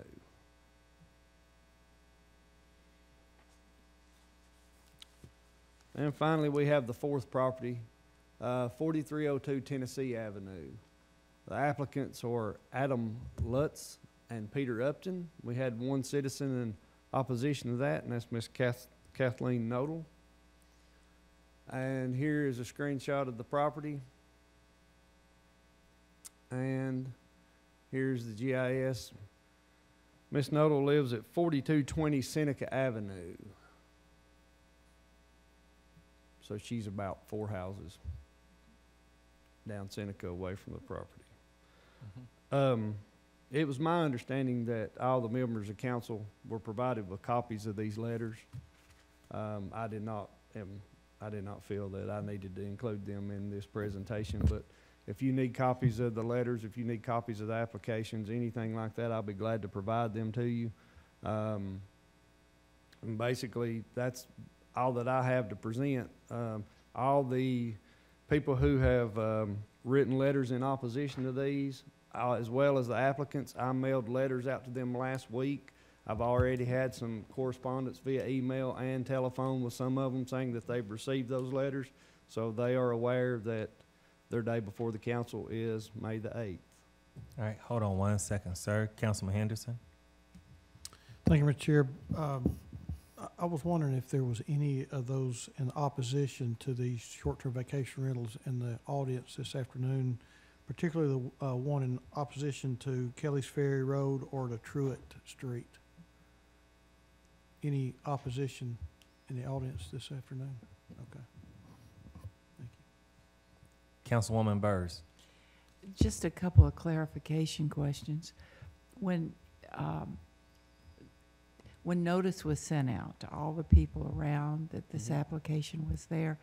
And finally, we have the fourth property, 4302 Tennessee Avenue. The applicants are Adam Lutz and Peter Upton. We had one citizen in opposition to that, and that's Miss Kathleen Nodal. And here is a screenshot of the property. And here's the GIS. Miss Nodal lives at 4220 Seneca Avenue. So she's about 4 houses down Seneca away from the property. It was my understanding that all the members of council were provided with copies of these letters. I did not feel that I needed to include them in this presentation, but if you need copies of the letters, if you need copies of the applications, anything like that, I'll be glad to provide them to you. And basically, that's all that I have to present. All the people who have written letters in opposition to these, as well as the applicants, I mailed letters out to them last week. I've already had some correspondence via email and telephone with some of them saying that they've received those letters, so they are aware that their day before the council is May the 8th. All right, hold on 1 second, sir. Councilman Henderson. Thank you, Mr. Chair. I was wondering if there was any of those in opposition to these short-term vacation rentals in the audience this afternoon, particularly the one in opposition to Kelly's Ferry Road or to Truett Street. Any opposition in the audience this afternoon? Okay. Thank you. Councilwoman Burrs. Just a couple of clarification questions. When notice was sent out to all the people around that this application was there,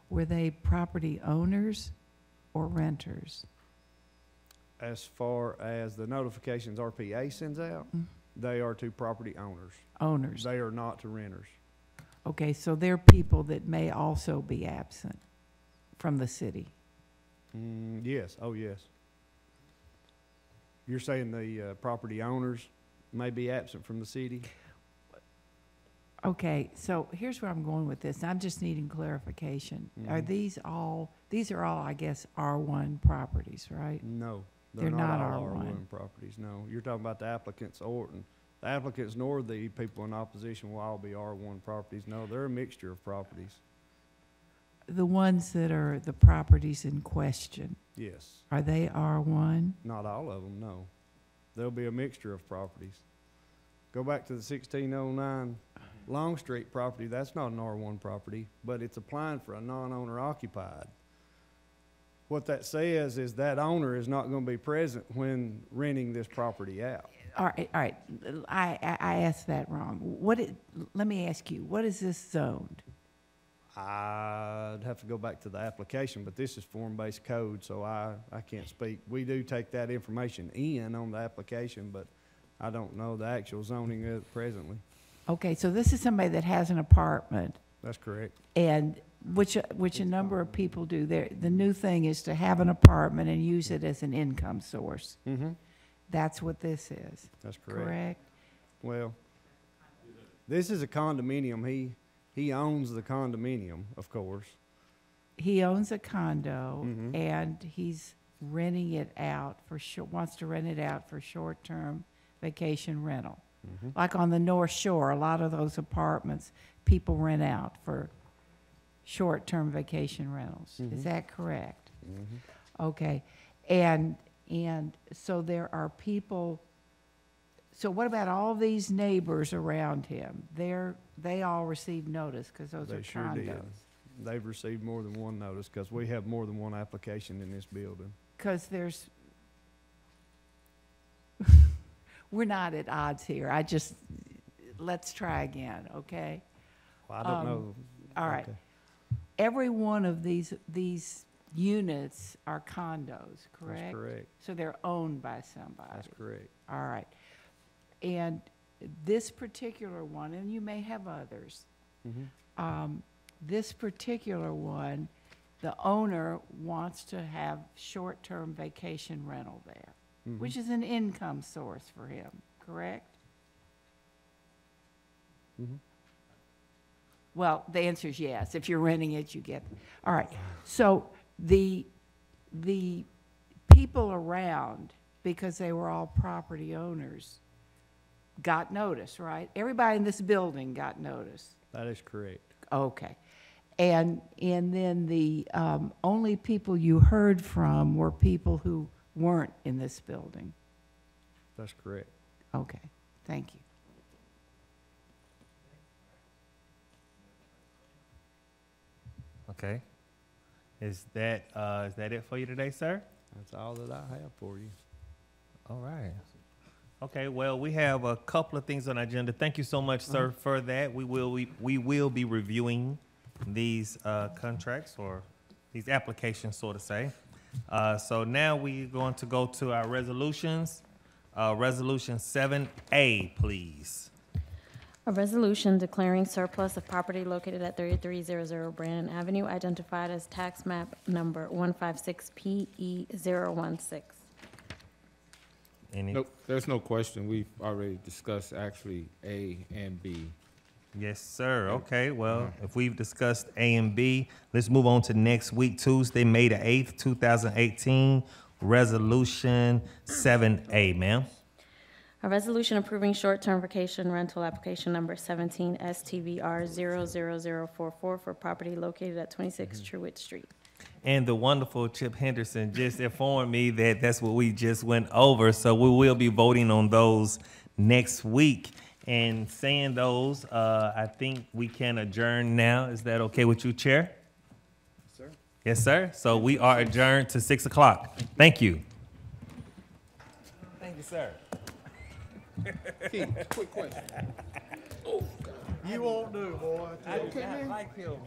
were they property owners or renters? As far as the notifications RPA sends out, they are to property owners. Owners. They are not to renters. Okay, so they're people that may also be absent from the city. Yes, oh yes. You're saying the property owners may be absent from the city? Okay, so here's where I'm going with this. I'm just needing clarification. Are these all, I guess, R1 properties, right? No, They're not not all R1. R1 properties, no. You're talking about the applicants the applicants nor the people in opposition will all be R1 properties. No, they're a mixture of properties. The ones that are the properties in question, Yes, are they R1? not all of them, no. There'll be a mixture of properties. Go back to the 1609 Long Street property, that's not an R1 property, but it's applying for a non-owner occupied. What that says is that owner is not going to be present when renting this property out. All right, I asked that wrong. Let me ask you, what is this zoned? I'd have to go back to the application, but this is form-based code, so I can't speak. We do take that information in on the application, but I don't know the actual zoning of it presently. Okay, so this is somebody that has an apartment, That's correct. and which a number of people do. The new thing is to have an apartment and use it as an income source. Mm-hmm. That's what this is, That's correct. correct? Well, this is a condominium. He owns the condominium, of course. He owns a condo, Mhm. and he's renting it out wants to rent it out for short-term vacation rental. Mhm. Like on the North Shore, a lot of those apartments, people rent out for short-term vacation rentals. Is Mhm. that correct? Mhm. Okay, and so there are people, so what about all these neighbors around him? They all received notice, because those are They sure condos. did. They've received more than one notice, because we have more than one application in this building. Because there's, we're not at odds here. Let's try again, okay? Well, I don't know. All right. Okay. Every one of these units are condos, correct? That's correct. So they're owned by somebody. That's correct. All right. And this particular one, and you may have others, Mhm. this particular one, the owner wants to have short-term vacation rental there, Mhm. which is an income source for him, correct? Mhm. Well, the answer is yes. If you're renting it, you get, all right. So the people around, because they were all property owners, got notice, right? Everybody in this building got notice. That is correct. Okay. And then the only people you heard from were people who weren't in this building. That's correct. Okay, thank you. Okay. Is that it for you today, sir? That's all that I have for you. All right. Okay, well, we have a couple of things on our agenda. Thank you so much, sir, for that. We will be reviewing these contracts, or these applications, so to say. So now we're going to go to our resolutions. Resolution 7A, please. A resolution declaring surplus of property located at 3300 Brandon Avenue, identified as tax map number 156PE016. Any? Nope, there's no question. We've already discussed actually A and B. Yes, sir. Okay, well, if we've discussed A and B, let's move on to next week, Tuesday, May the 8th, 2018, Resolution 7A, ma'am. A resolution approving short-term vacation rental application number 17 STVR00044 for property located at 26 Truett Street. And the wonderful Chip Henderson just informed me that that's what we just went over, so we will be voting on those next week. And saying those, I think we can adjourn now. Is that okay with you, Chair? Sir? Yes, sir. So we are adjourned to 6 o'clock. Thank you. Thank you, sir. Keith, quick question. You won't do, boy. I like him.